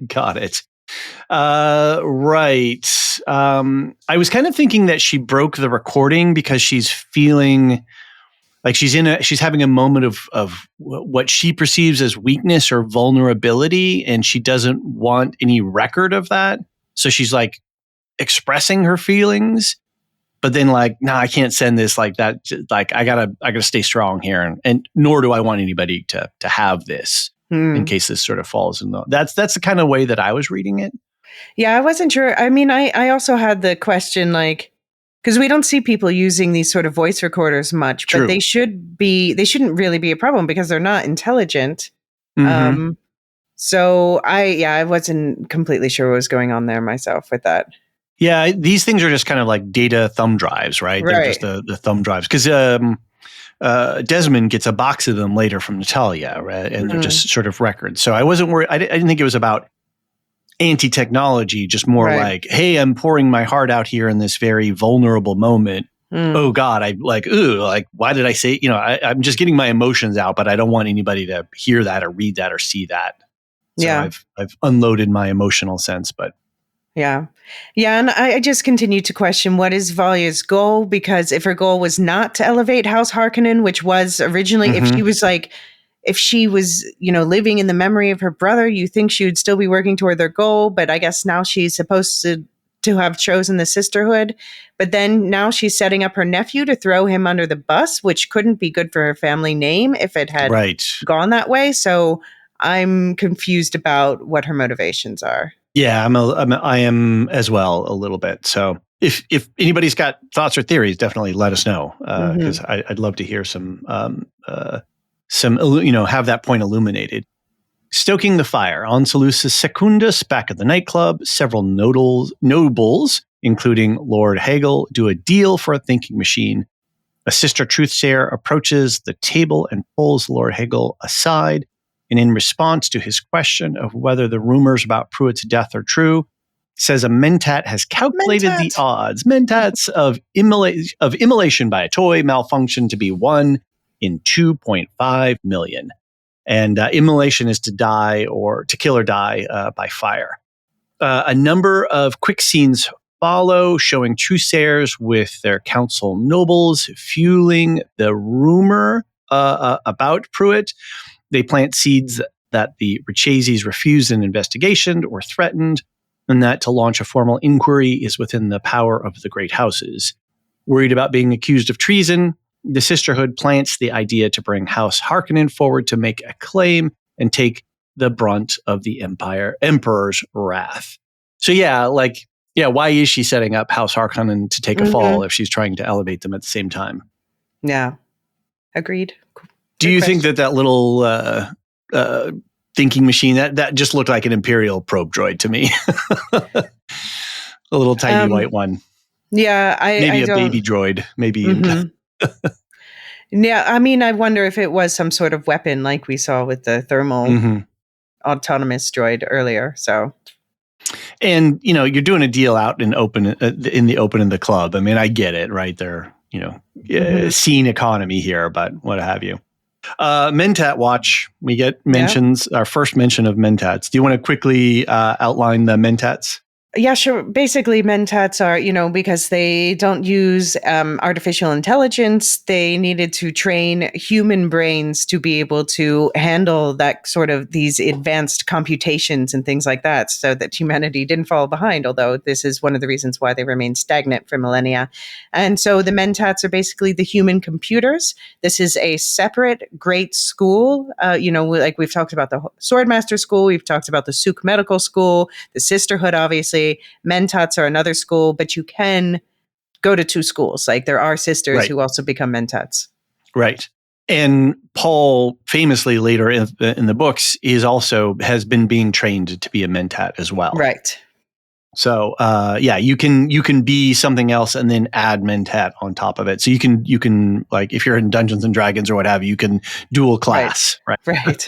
Got it. Right. I was kind of thinking that she broke the recording because she's feeling like she's having a moment of what she perceives as weakness or vulnerability, and she doesn't want any record of that. So she's like expressing her feelings, but then like, no, I can't send this like that. Like I gotta stay strong here, and nor do I want anybody to have this. In case this sort of falls in that's the kind of way that I was reading it. Yeah, I wasn't sure. I mean, I also had the question, like, because we don't see people using these sort of voice recorders much, but they shouldn't really be a problem because they're not intelligent. Mm-hmm. So I wasn't completely sure what was going on there myself with that. Yeah, these things are just kind of like data thumb drives, right? They're just the thumb drives. Because Desmond gets a box of them later from Natalia, right? And they're just sort of records. So I wasn't worried. I didn't think it was about anti-technology, just more like, hey, I'm pouring my heart out here in this very vulnerable moment. Oh God, why did I say, I'm just getting my emotions out, but I don't want anybody to hear that or read that or see that. So I've unloaded my emotional sense, but. Yeah. And I just continue to question, what is Valia's goal? Because if her goal was not to elevate House Harkonnen, which was originally, if she was, living in the memory of her brother, you think she would still be working toward their goal. But I guess now she's supposed to have chosen the Sisterhood. But then now she's setting up her nephew to throw him under the bus, which couldn't be good for her family name if it had gone that way. So I'm confused about what her motivations are. Yeah, I am as well a little bit. So if anybody's got thoughts or theories, definitely let us know, because I'd love to hear some have that point illuminated. Stoking the fire on Salusa Secundus back at the nightclub, several nobles, including Lord Hagel, do a deal for a thinking machine. A sister truthsayer approaches the table and pulls Lord Hagel aside. And in response to his question of whether the rumors about Pruitt's death are true, says a mentat has calculated the Mentat. odds. Mentats of immolation by a toy malfunction to be 1 in 2.5 million. And immolation is to die or to kill or die by fire. A number of quick scenes follow, showing truceaires with their council nobles, fueling the rumor about Pruitt. They plant seeds that the Richeses refused an investigation or threatened, and that to launch a formal inquiry is within the power of the great houses. Worried about being accused of treason, the Sisterhood plants the idea to bring House Harkonnen forward to make a claim and take the brunt of the Emperor's wrath. So why is she setting up House Harkonnen to take a fall if she's trying to elevate them at the same time? Yeah, agreed. Do you think that little thinking machine that just looked like an Imperial probe droid to me? A little tiny white one. Yeah, maybe a baby droid. Maybe. Yeah, I mean, I wonder if it was some sort of weapon like we saw with the thermal autonomous droid earlier. So, and you're doing a deal out in the open in the club. I mean, I get it, right? They're scene economy here, but what have you. Mentat watch. We get mentions. Our first mention of mentats. Do you want to quickly outline the mentats? Yeah, sure. Basically, mentats are, because they don't use artificial intelligence, they needed to train human brains to be able to handle that sort of these advanced computations and things like that, so that humanity didn't fall behind, although this is one of the reasons why they remain stagnant for millennia. And so the mentats are basically the human computers. This is a separate great school. Like we've talked about the Swordmaster School, we've talked about the Suk Medical School, the Sisterhood, obviously. Mentats are another school, but you can go to two schools. Like there are sisters who also become mentats. Right. And Paul famously later in the books has been being trained to be a mentat as well. Right. So you can be something else and then add mentat on top of it. So you can like if you're in Dungeons and Dragons or what have you, you can dual class. Right.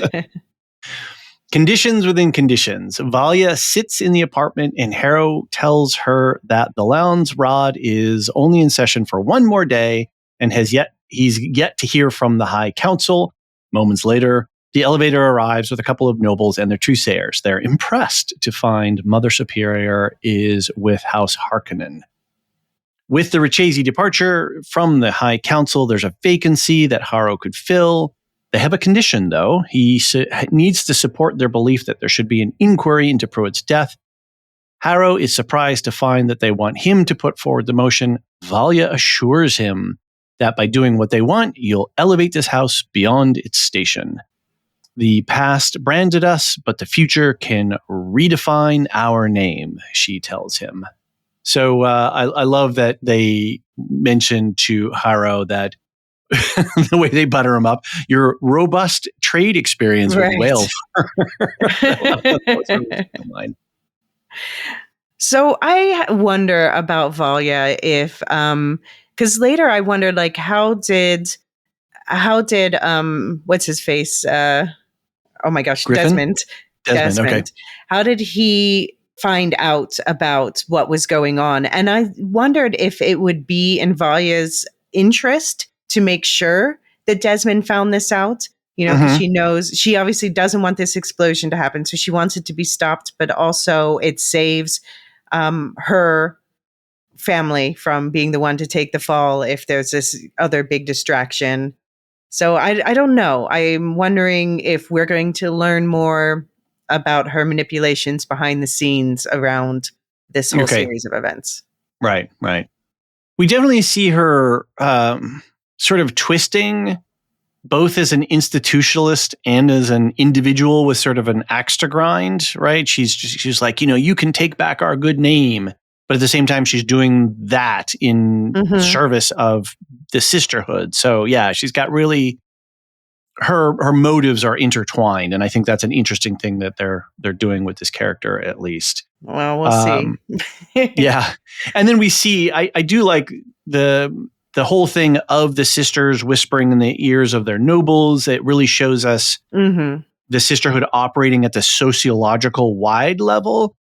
Conditions within conditions. Valia sits in the apartment and Harrow tells her that the Landsrad is only in session for one more day and he's yet to hear from the High Council. Moments later, the elevator arrives with a couple of nobles and their truceaires. They're impressed to find Mother Superior is with House Harkonnen. With the Richese departure from the High Council, there's a vacancy that Harrow could fill. They have a condition, though. He needs to support their belief that there should be an inquiry into Pruitt's death. Harrow is surprised to find that they want him to put forward the motion. Valia assures him that by doing what they want, you'll elevate this house beyond its station. The past branded us, but the future can redefine our name, she tells him. So I love that they mentioned to Harrow that the way they butter him up, your robust trade experience with whales. So I wonder about Valia if, because later I wondered, like, how did what's his face? Oh my gosh, Griffin? Desmond. Okay. How did he find out about what was going on? And I wondered if it would be in Valia's interest to make sure that Desmond found this out, because she knows, she obviously doesn't want this explosion to happen. So she wants it to be stopped, but also it saves her family from being the one to take the fall if there's this other big distraction. So I don't know. I'm wondering if we're going to learn more about her manipulations behind the scenes around this whole series of events. Right. We definitely see her sort of twisting both as an institutionalist and as an individual with sort of an axe to grind, right? She's like, you can take back our good name. But at the same time, she's doing that in service of the Sisterhood. So yeah, she's got really her motives are intertwined, and I think that's an interesting thing that they're doing with this character, at least. Well, we'll see. Yeah, and then we see. I do like the whole thing of the sisters whispering in the ears of their nobles. It really shows us the Sisterhood operating at the sociological wide level.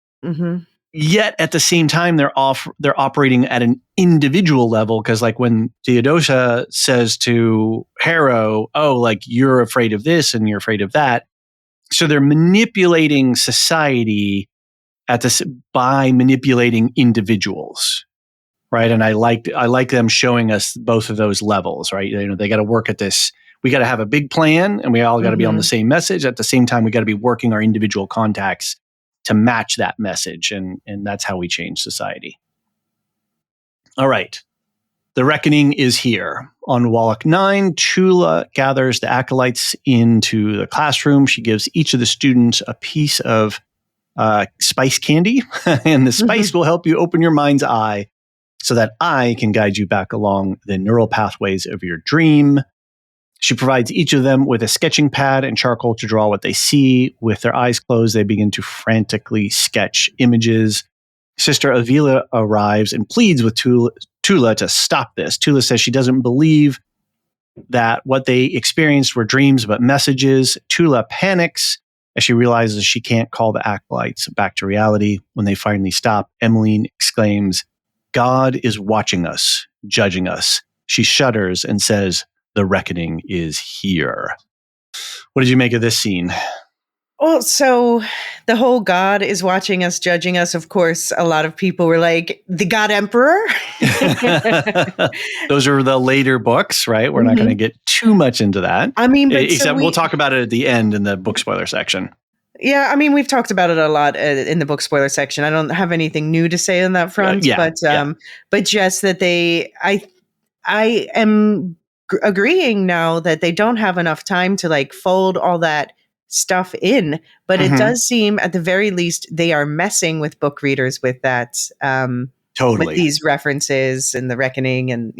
Yet at the same time, they're operating at an individual level, because like when Theodosa says to Harrow, "Oh, like you're afraid of this and you're afraid of that," so they're manipulating society by manipulating individuals, right? And I like them showing us both of those levels, right? They got to work at this. We got to have a big plan, and we all got to be on the same message. At the same time, we got to be working our individual contacts to match that message, and that's how we change society. All right. The reckoning is here. On Wallach 9, Tula gathers the acolytes into the classroom. She gives each of the students a piece of spice candy, and the spice will help you open your mind's eye so that I can guide you back along the neural pathways of your dream. She provides each of them with a sketching pad and charcoal to draw what they see. With their eyes closed, they begin to frantically sketch images. Sister Avila arrives and pleads with Tula to stop this. Tula says she doesn't believe that what they experienced were dreams but messages. Tula panics as she realizes she can't call the acolytes back to reality. When they finally stop, Emmeline exclaims, "God is watching us, judging us." She shudders and says, "The reckoning is here." What did you make of this scene? Well, so the whole God is watching us, judging us. Of course, a lot of people were like, the God Emperor. Those are the later books, right? We're not going to get too much into that. I mean, but except we'll talk about it at the end in the book spoiler section. Yeah, I mean, we've talked about it a lot in the book spoiler section. I don't have anything new to say on that front, but just that I am agreeing now that they don't have enough time to like fold all that stuff in, but it does seem at the very least they are messing with book readers with that, totally, with these references and the reckoning, and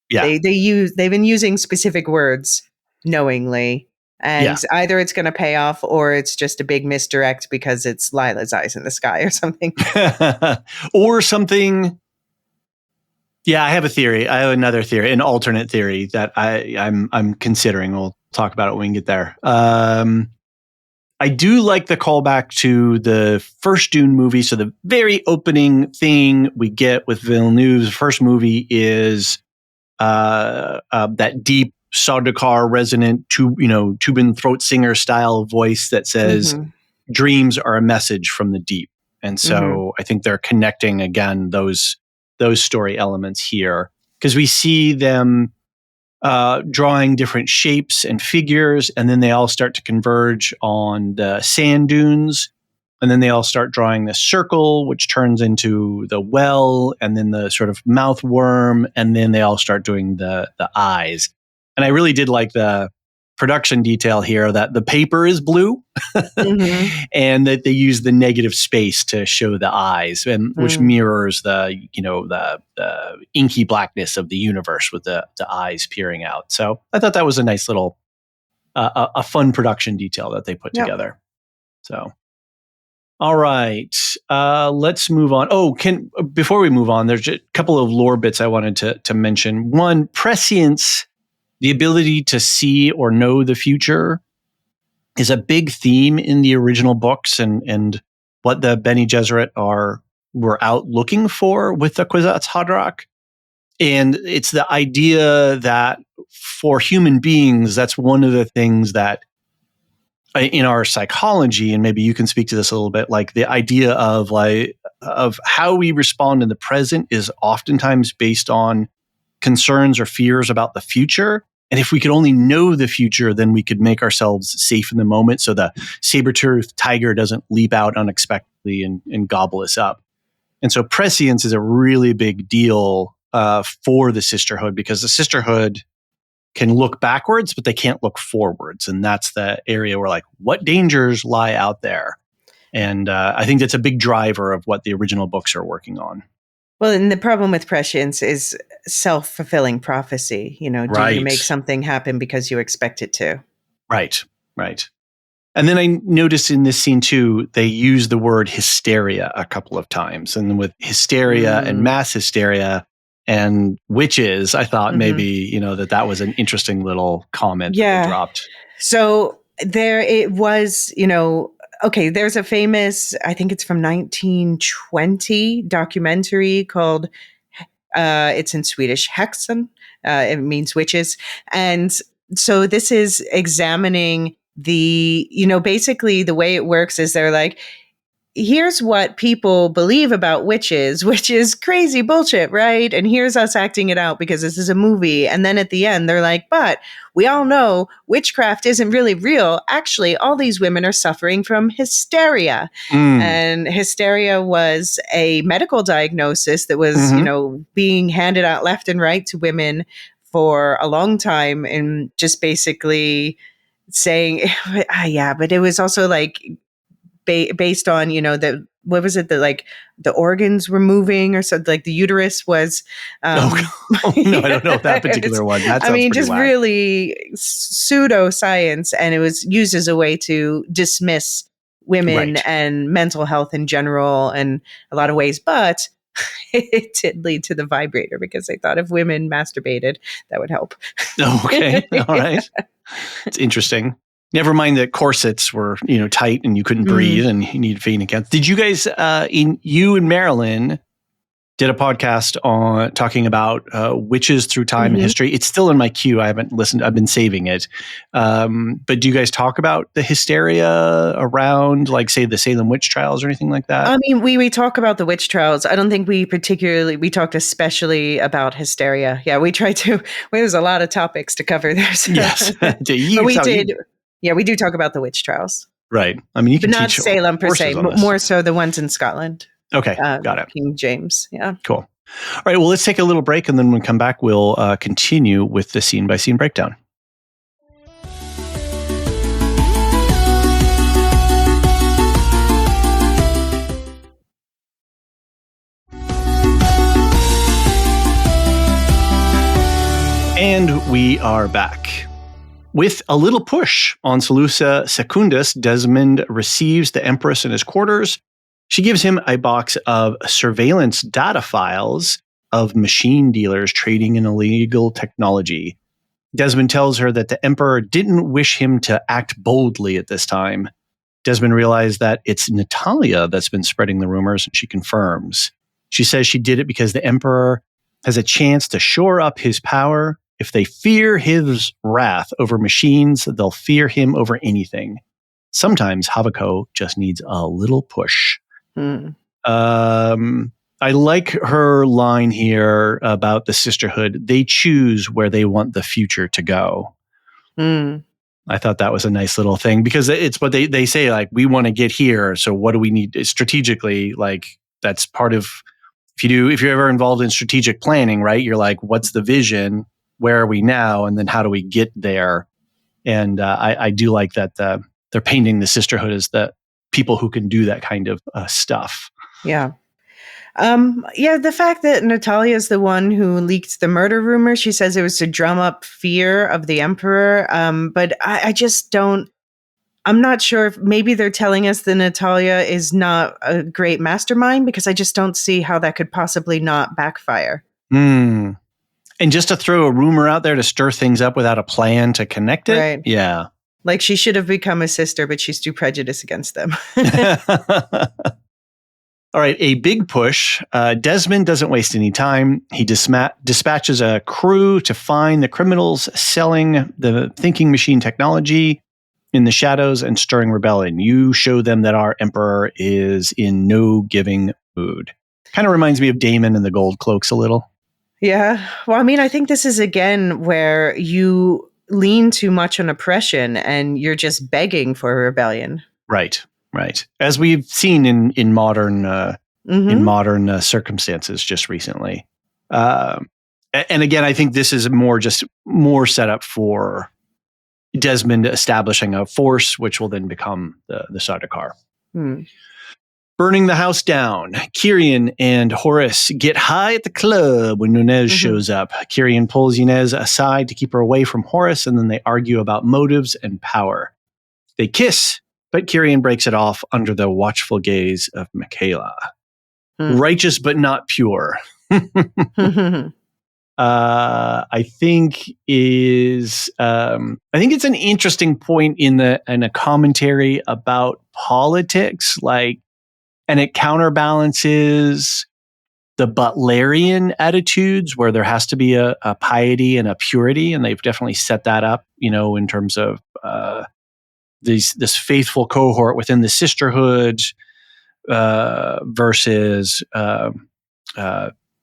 they've been using specific words knowingly. And either it's going to pay off or it's just a big misdirect because it's Lila's eyes in the sky or something. Or something. Yeah, I have a theory. I have another theory, an alternate theory that I'm considering. We'll talk about it when we get there. I do like the callback to the first Dune movie. So the very opening thing we get with Villeneuve's first movie is that deep Sardaukar resonant Tubin throat singer style voice that says dreams are a message from the deep. And so I think they're connecting again those story elements here, because we see them drawing different shapes and figures, and then they all start to converge on the sand dunes, and then they all start drawing the circle, which turns into the well, and then the sort of mouth worm, and then they all start doing the eyes. And I really did like the production detail here that the paper is blue and that they use the negative space to show the eyes, and which mirrors the inky blackness of the universe with the eyes peering out. So I thought that was a nice little a fun production detail that they put together. So all right, let's move on. Before we move on, there's a couple of lore bits I wanted to mention. One, prescience, the ability to see or know the future, is a big theme in the original books, and what the Bene Gesserit were out looking for with the Kwisatz Haderach. And it's the idea that for human beings, that's one of the things that in our psychology, and maybe you can speak to this a little bit, like the idea of how we respond in the present is oftentimes based on concerns or fears about the future. And if we could only know the future, then we could make ourselves safe in the moment so the saber-toothed tiger doesn't leap out unexpectedly and gobble us up. And so prescience is a really big deal for the Sisterhood, because the Sisterhood can look backwards, but they can't look forwards. And that's the area where, like, what dangers lie out there? And I think that's a big driver of what the original books are working on. Well, and the problem with prescience is self-fulfilling prophecy. Do you make something happen because you expect it to? Right. And then I noticed in this scene too, they use the word hysteria a couple of times. And with hysteria and mass hysteria and witches, I thought maybe, that was an interesting little comment that they dropped. So there it was, okay, there's a famous, I think it's from 1920 documentary called, it's in Swedish, Häxan. It means witches. And so this is examining basically the way it works is they're like, here's what people believe about witches, which is crazy bullshit, right? And here's us acting it out because this is a movie. And then at the end, they're like, but we all know witchcraft isn't really real. Actually, all these women are suffering from hysteria. And hysteria was a medical diagnosis that was, being handed out left and right to women for a long time, and just basically saying, yeah, but it was also like, based on the what was it that like the organs were moving or something, like the uterus was no, I don't know that particular one. That sounds just whack. Really pseudoscience, and it was used as a way to dismiss women and mental health in general in a lot of ways. But it did lead to the vibrator because they thought if women masturbated, that would help. Okay. All right. It's interesting. Never mind that corsets were, tight and you couldn't breathe and you needed feeding accounts. Did you guys, you and Marilyn did a podcast on talking about witches through time and history. It's still in my queue. I haven't listened. I've been saving it. But do you guys talk about the hysteria around, like, say, the Salem witch trials or anything like that? I mean, we talk about the witch trials. I don't think we talked especially about hysteria. Yeah, we tried to. There's a lot of topics to cover there. So. Yes. But we did. Yeah, we do talk about the witch trials. Right. I mean, you can but not teach Salem per se, more so the ones in Scotland. Okay, got it. King James, yeah. Cool. All right, well, let's take a little break, and then when we come back, we'll continue with the scene-by-scene breakdown. And we are back. With a little push on Seleucia Secundus, Desmond receives the Empress in his quarters. She gives him a box of surveillance data files of machine dealers trading in illegal technology. Desmond tells her that the Emperor didn't wish him to act boldly at this time. Desmond realized that it's Natalia that's been spreading the rumors, and she confirms. She says she did it because the Emperor has a chance to shore up his power. If they fear his wrath over machines, they'll fear him over anything. Sometimes Havako just needs a little push. I like her line here about the Sisterhood. They choose where they want the future to go. I thought that was a nice little thing, because it's what they say, like, we want to get here. So what do we need strategically? Like, that's part of, if you're ever involved in strategic planning, right? You're like, what's the vision? Where are we now? And then how do we get there? And I do like that they're painting the Sisterhood as the people who can do that kind of stuff. Yeah. The fact that Natalia is the one who leaked the murder rumor, she says it was to drum up fear of the Emperor. But I just don't, I'm not sure if maybe they're telling us that Natalia is not a great mastermind, because I just don't see how that could possibly not backfire. And just to throw a rumor out there to stir things up without a plan to connect it? Right. Yeah. Like, she should have become a sister, but she's too prejudiced against them. All right, a big push. Desmond doesn't waste any time. He dispatches a crew to find the criminals selling the thinking machine technology in the shadows and stirring rebellion. You show them that our Emperor is in no giving mood. Kind of reminds me of Damon and the Gold Cloaks a little. Yeah. Well, I mean, I think this is, again, where you lean too much on oppression and you're just begging for a rebellion. Right. As we've seen in modern circumstances just recently. And again, I think this is more set up for Desmond establishing a force, which will then become the Sardaukar. Burning the house down, Kyrian and Horace get high at the club when Nunez shows up. Kyrian pulls Inez aside to keep her away from Horace, and then they argue about motives and power. They kiss, but Kyrian breaks it off under the watchful gaze of Michaela. Righteous but not pure. I think is I think it's an interesting point in a commentary about politics, like, and it counterbalances the Butlerian attitudes where there has to be a piety and a purity, and they've definitely set that up, in terms of this faithful cohort within the Sisterhood versus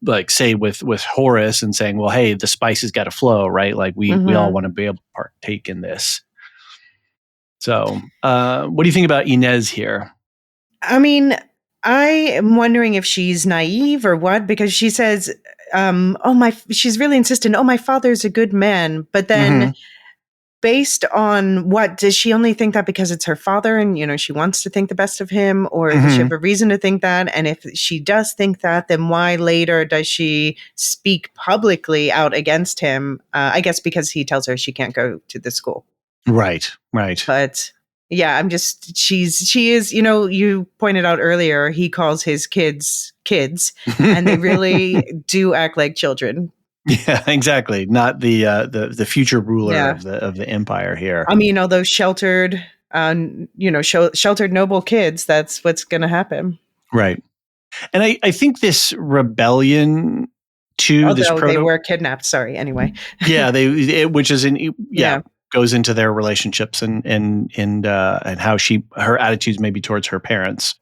like, say, with Horus and saying, well, hey, the spice has got to flow, right? Like we all want to be able to partake in this. So what do you think about Inez here? I mean, I am wondering if she's naive or what, because she says, she's really insistent. Oh, my father's a good man. But then based on what, does she only think that because it's her father and, she wants to think the best of him, or does she have a reason to think that? And if she does think that, then why later does she speak publicly out against him? I guess because he tells her she can't go to the school. Right. But yeah, she is, you pointed out earlier, he calls his kids, and they really do act like children. Yeah, exactly. Not the future ruler of the empire here. I mean, all those sheltered, sheltered noble kids, that's what's going to happen. Right. And I think this rebellion to this they were kidnapped. Sorry. Anyway. Yeah, which is goes into their relationships and how her attitudes maybe towards her parents.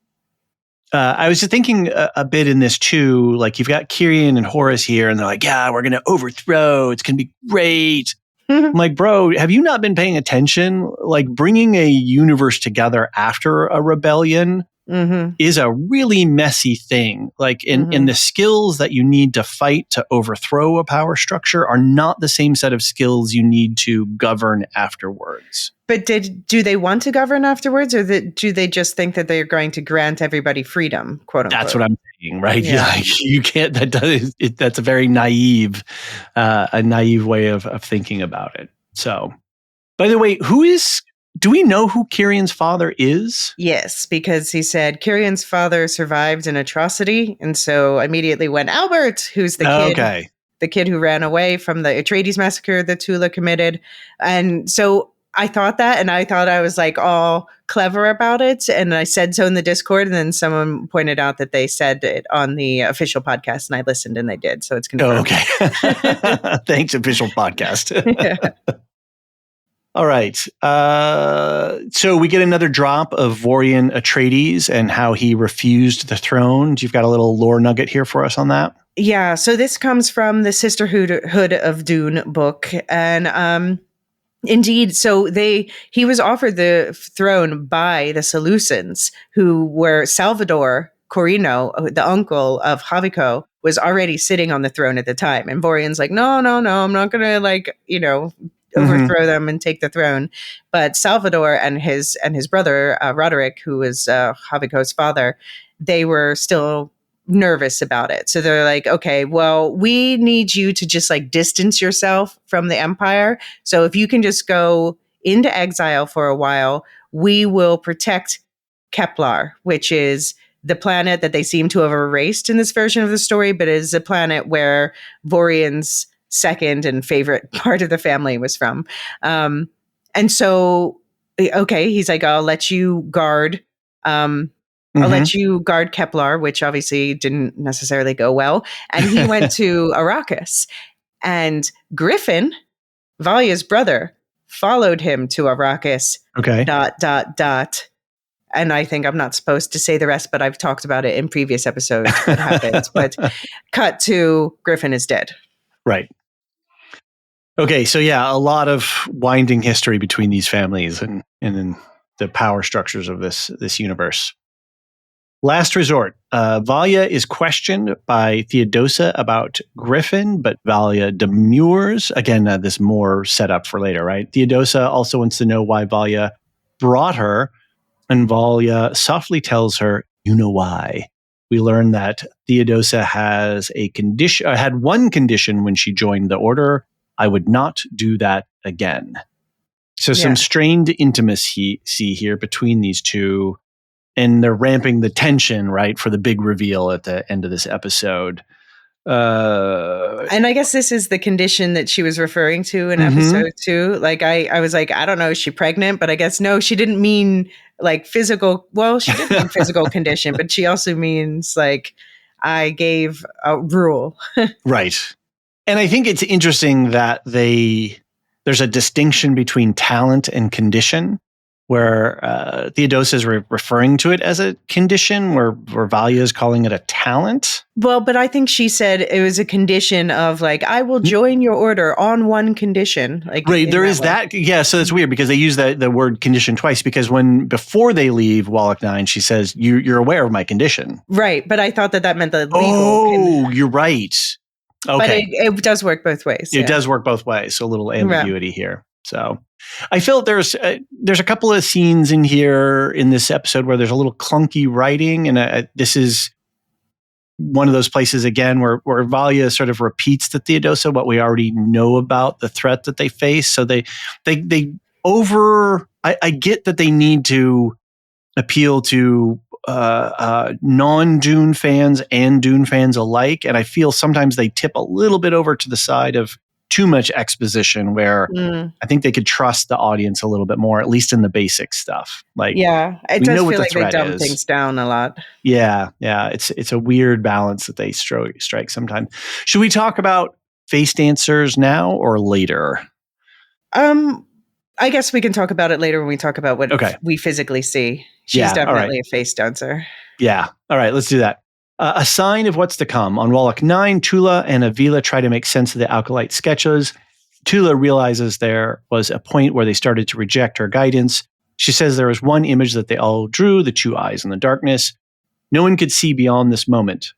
I was just thinking a bit in this too, like you've got Kyrian and Horus here, and they're like, yeah, we're going to overthrow. It's going to be great. I'm like, bro, have you not been paying attention? Like, bringing a universe together after a rebellion is a really messy thing. Like, in the skills that you need to fight to overthrow a power structure are not the same set of skills you need to govern afterwards. But do they want to govern afterwards, or do they just think that they're going to grant everybody freedom, quote unquote? That's what I'm saying, right? Yeah. Like, you can't. That's a very naive way of thinking about it. So, by the way, do we know who Kyrian's father is? Yes, because he said Kyrian's father survived an atrocity, and so immediately went Albert, who's the kid. Okay. The kid who ran away from the Atreides massacre that Tula committed. And so I thought that, and I thought I was like all clever about it. And I said so in the Discord, and then someone pointed out that they said it on the official podcast, and I listened and they did. So it's confirmed. Oh, okay. Thanks, official podcast. Yeah. All right. So we get another drop of Vorian Atreides and how he refused the throne. You've got a little lore nugget here for us on that? Yeah. So this comes from the Sisterhood of Dune book. And indeed, so he was offered the throne by the Seleucians, who were Salvador Corino, the uncle of Javico, was already sitting on the throne at the time. And Vorian's like, no, I'm not going to overthrow them and take the throne. But Salvador and his brother, Roderick, who was Javico's father, they were still nervous about it. So they're like, okay, well, we need you to just distance yourself from the empire. So if you can just go into exile for a while, we will protect Kepler, which is the planet that they seem to have erased in this version of the story, but is a planet where Vorian's second and favorite part of the family was from. And so, okay, he's like, I'll let you guard I'll let you guard Kepler, which obviously didn't necessarily go well. And he went to Arrakis. And Griffin, Valya's brother, followed him to Arrakis. Okay. ... And I think I'm not supposed to say the rest, but I've talked about it in previous episodes what happens. But cut to Griffin is dead. Right. Okay, so yeah, a lot of winding history between these families and in the power structures of this universe. Last resort. Valya is questioned by Theodosa about Griffin, but Valya demurs. Again, this more set up for later, right? Theodosa also wants to know why Valya brought her, and Valya softly tells her, you know why. We learn that Theodosa has had one condition when she joined the order. I would not do that again. So some strained intimacy here between these two. And they're ramping the tension, right, for the big reveal at the end of this episode. And I guess this is the condition that she was referring to in episode 2. Like, I was like, I don't know, is she pregnant? But I guess no, she didn't mean like physical. Well, she did mean physical condition, but she also means like I gave a rule. Right. And I think it's interesting that there's a distinction between talent and condition, where Theodosa is referring to it as a condition, where Valia is calling it a talent. Well, but I think she said it was a condition of like, I will join your order on one condition. Like, right, there is that. Yeah, so that's weird because they use the word condition twice, because before they leave Wallach 9, she says, you're aware of my condition. Right, but I thought that meant the legal. Oh, you're right. Okay. But it does work both ways. It does work both ways. So a little ambiguity here. So I feel there's a couple of scenes in here in this episode where there's a little clunky writing. And this is one of those places, again, where Valia sort of repeats to Theodosa what we already know about the threat that they face. So I get that they need to appeal to non-Dune fans and Dune fans alike. And I feel sometimes they tip a little bit over to the side of too much exposition, where I think they could trust the audience a little bit more, at least in the basic stuff. Like, yeah, it does feel like they dumb things down a lot. Yeah. It's a weird balance that they strike sometimes. Should we talk about face dancers now or later? I guess we can talk about it later when we talk about what we physically see. She's definitely a face dancer. Yeah. All right, let's do that. A sign of what's to come. On Wallach 9, Tula and Avila try to make sense of the acolyte sketches. Tula realizes there was a point where they started to reject her guidance. She says there was one image that they all drew, the two eyes in the darkness. No one could see beyond this moment.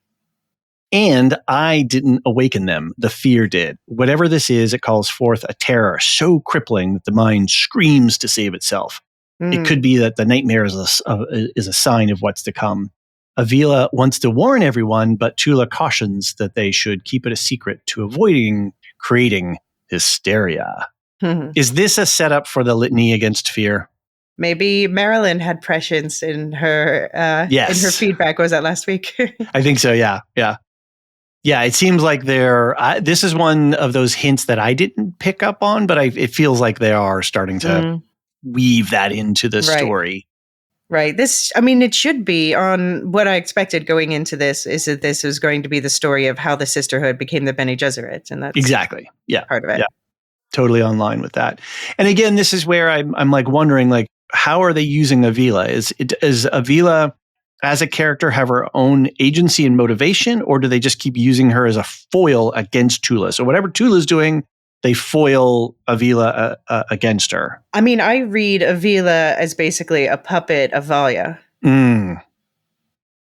And I didn't awaken them. The fear did. Whatever this is, it calls forth a terror so crippling that the mind screams to save itself. It could be that the nightmare is a sign of what's to come. Avila wants to warn everyone, but Tula cautions that they should keep it a secret to avoiding creating hysteria. Is this a setup for the litany against fear? Maybe Marilyn had prescience in her in her feedback. Was that last week? I think so, yeah. Yeah, it seems like this is one of those hints that I didn't pick up on, but it feels like they are starting to weave that into the story. Right. It should be on what I expected going into this, is that this was going to be the story of how the Sisterhood became the Bene Gesserit. And that's exactly. Yeah. part of it. Yeah. Totally online with that. And again, this is where I'm like wondering, like, how are they using Avila? Is Avila as a character have her own agency and motivation, or do they just keep using her as a foil against Tula? So whatever Tula's doing, they foil Avila against her. I read Avila as basically a puppet of Valia. And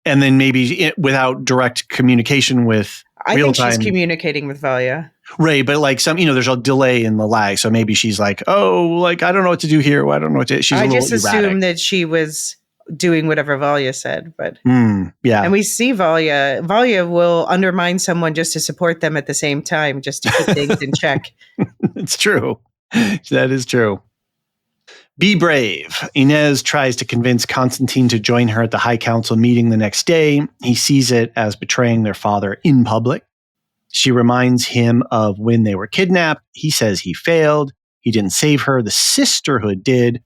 then maybe without direct communication with I think she's communicating with Valia. Right, but like there's a delay in the lag. So maybe she's like, oh, like, I don't know what to do here. I don't know what to do. She's a little erratic. I just assumed that she was doing whatever Valia said, but yeah. And we see Valia will undermine someone just to support them at the same time, just to keep things in check. It's true. That is true. Be brave. Inez tries to convince Constantine to join her at the High Council meeting the next day. He sees it as betraying their father in public. She reminds him of when they were kidnapped. He says he failed. He didn't save her. The Sisterhood did.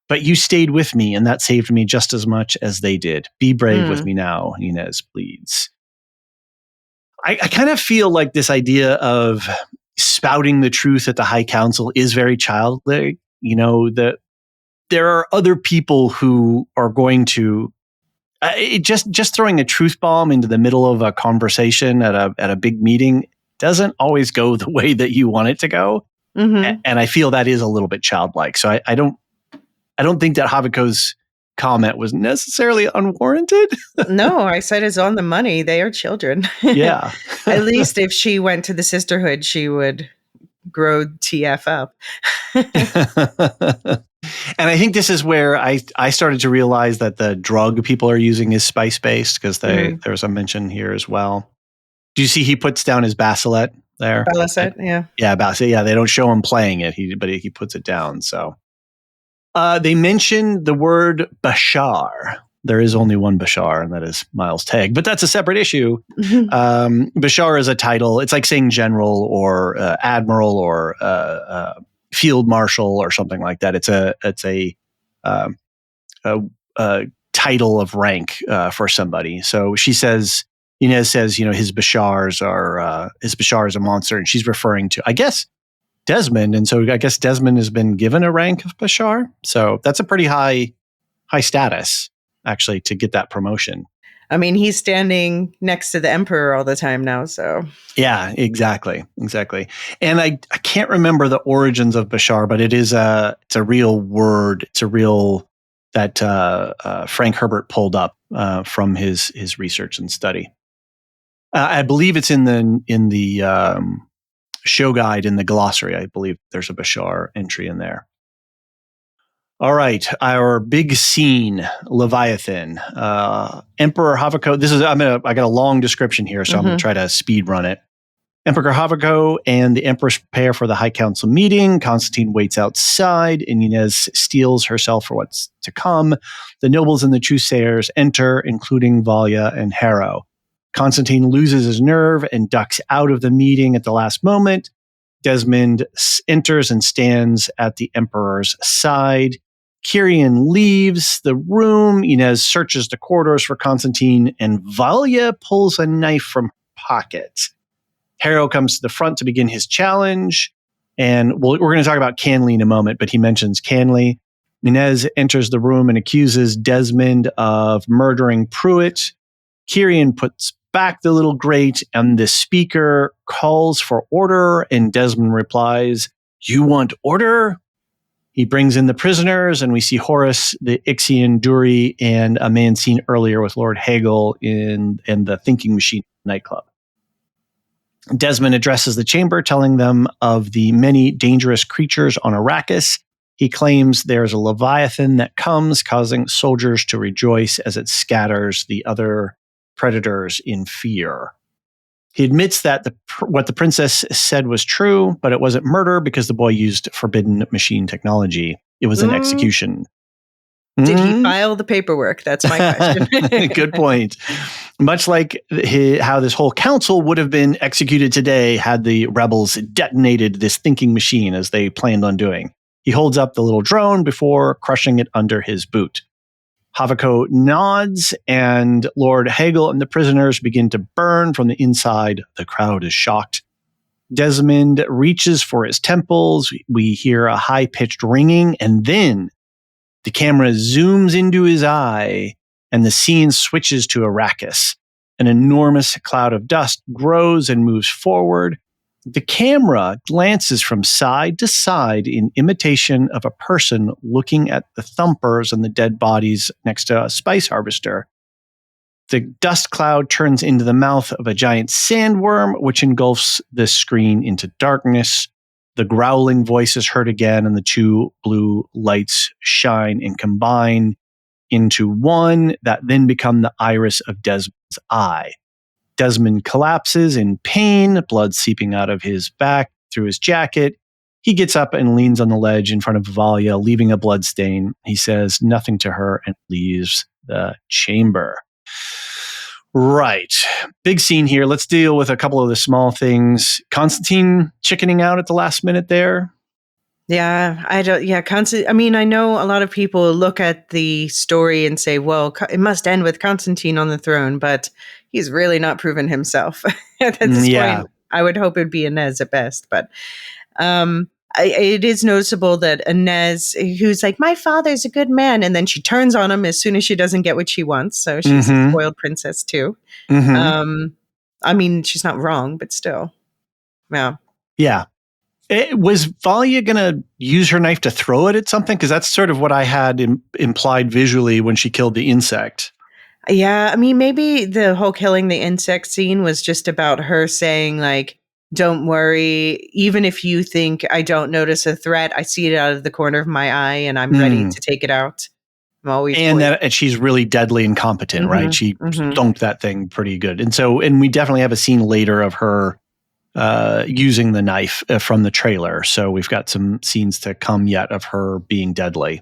But you stayed with me, and that saved me just as much as they did. Be brave with me now, Inez pleads. I kind of feel like this idea of spouting the truth at the High Council is very childlike. That there are other people who are going to just throwing a truth bomb into the middle of a conversation at a big meeting doesn't always go the way that you want it to go. And I feel that is a little bit childlike. So I don't think that Haviko's comment was necessarily unwarranted. No, I said it's on the money. They are children. Yeah. At least if she went to the Sisterhood, she would grow TF up. And I think this is where I started to realize that the drug people are using is spice-based, because there's a mention here as well. Do you see he puts down his basilet there? Basilet, yeah. Yeah, basilet. Yeah, they don't show him playing it, but he puts it down, so... they mention the word Bashar, there is only one Bashar, and that is Miles Tagg. But that's a separate issue. Bashar is a title. It's like saying general or admiral or field marshal or something like that. It's a title of rank for somebody. So she says, Inez says, his Bashar is a monster, and she's referring to, I guess, Desmond. And so I guess Desmond has been given a rank of Bashar. So that's a pretty high status, actually, to get that promotion. I mean, he's standing next to the Emperor all the time now, so. Yeah, exactly. And I can't remember the origins of Bashar, but it's a real word. It's a real that Frank Herbert pulled up from his research and study. I believe it's in the show guide in the glossary. I believe there's a Bashar entry in there. All right, our big scene, Leviathan, Emperor Havako. I got a long description here, so I'm going to try to speed run it. Emperor Havako and the Empress prepare for the High Council meeting. Constantine waits outside, and Inez steels herself for what's to come. The nobles and the Trussayers enter, including Valia and Harrow. Constantine loses his nerve and ducks out of the meeting at the last moment. Desmond enters and stands at the Emperor's side. Kyrian leaves the room. Inez searches the corridors for Constantine, and Valia pulls a knife from her pocket. Harrow comes to the front to begin his challenge, and we're going to talk about Canley in a moment, but he mentions Canley. Inez enters the room and accuses Desmond of murdering Pruitt. Kyrian puts back the little grate, and the speaker calls for order, and Desmond replies, "You want order?" He brings in the prisoners, and we see Horace, the Ixian Dury, and a man seen earlier with Lord Hagel in the Thinking Machine nightclub. Desmond addresses the chamber, telling them of the many dangerous creatures on Arrakis. He claims there's a Leviathan that comes, causing soldiers to rejoice as it scatters the other predators in fear. He admits that what the princess said was true, but it wasn't murder because the boy used forbidden machine technology. It was an execution. Did he file the paperwork? That's my question. Good point. Much like how this whole council would have been executed today had the rebels detonated this thinking machine as they planned on doing. He holds up the little drone before crushing it under his boot. Havako nods, and Lord Hagel and the prisoners begin to burn from the inside. The crowd is shocked. Desmond reaches for his temples. We hear a high-pitched ringing, and then the camera zooms into his eye, and the scene switches to Arrakis. An enormous cloud of dust grows and moves forward. The camera glances from side to side in imitation of a person looking at the thumpers and the dead bodies next to a spice harvester. The dust cloud turns into the mouth of a giant sandworm, which engulfs the screen into darkness. The growling voice is heard again, and the two blue lights shine and combine into one that then become the iris of Desmond's eye. Desmond collapses in pain, blood seeping out of his back through his jacket. He gets up and leans on the ledge in front of Valia, leaving a blood stain. He says nothing to her and leaves the chamber. Right. Big scene here. Let's deal with a couple of the small things. Constantine chickening out at the last minute there. Yeah, I don't. Yeah, I mean, I know a lot of people look at the story and say, well, it must end with Constantine on the throne, but he's really not proven himself at this point. I would hope it'd be Inez at best, but it is noticeable that Inez, who's like, my father's a good man, and then she turns on him as soon as she doesn't get what she wants. So she's a spoiled princess too. I mean, she's not wrong, but still, yeah. Yeah. Was Valia going to use her knife to throw it at something? Because that's sort of what I had implied visually when she killed the insect. Yeah, I mean, maybe the whole killing the insect scene was just about her saying, like, don't worry, even if you think I don't notice a threat, I see it out of the corner of my eye and I'm ready to take it out. I'm always and she's really deadly and competent, right? She stomped that thing pretty good. And we definitely have a scene later of her using the knife from the trailer. So we've got some scenes to come yet of her being deadly.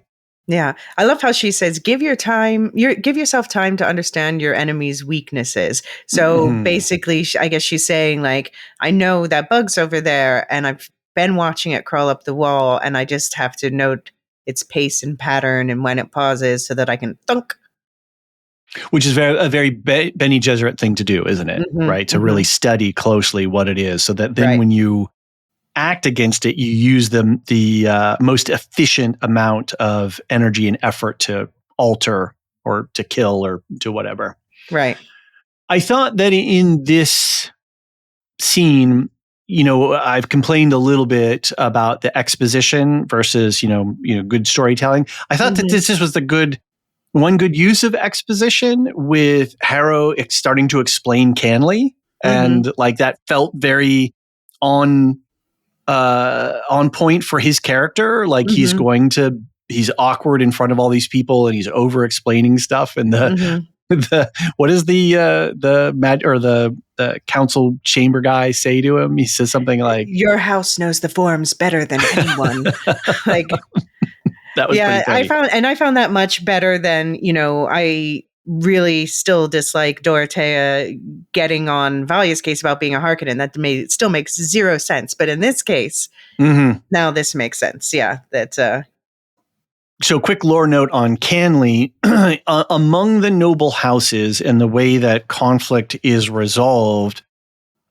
Yeah. I love how she says, give yourself time to understand your enemy's weaknesses. So basically, I guess she's saying, like, I know that bug's over there and I've been watching it crawl up the wall, and I just have to note its pace and pattern and when it pauses so that I can thunk. Which is a very Bene Gesserit thing to do, isn't it? Right? To really study closely what it is, so that then when you act against it, you use the most efficient amount of energy and effort to alter or to kill or to whatever. Right. I thought that in this scene, I've complained a little bit about the exposition versus, good storytelling. I thought that this was one good use of exposition, with Harrow starting to explain Canley, and like that felt very on point for his character. Like he's awkward in front of all these people and he's over explaining stuff. And what is the council chamber guy say to him? He says something like, "Your house knows the forms better than anyone." Like, that was pretty funny. I found that much better than, I really still dislike Dorothea getting on Valia's case about being a Harkonnen. That still makes zero sense. But in this case, now this makes sense. Yeah. So quick lore note on Canley. Among the noble houses and the way that conflict is resolved,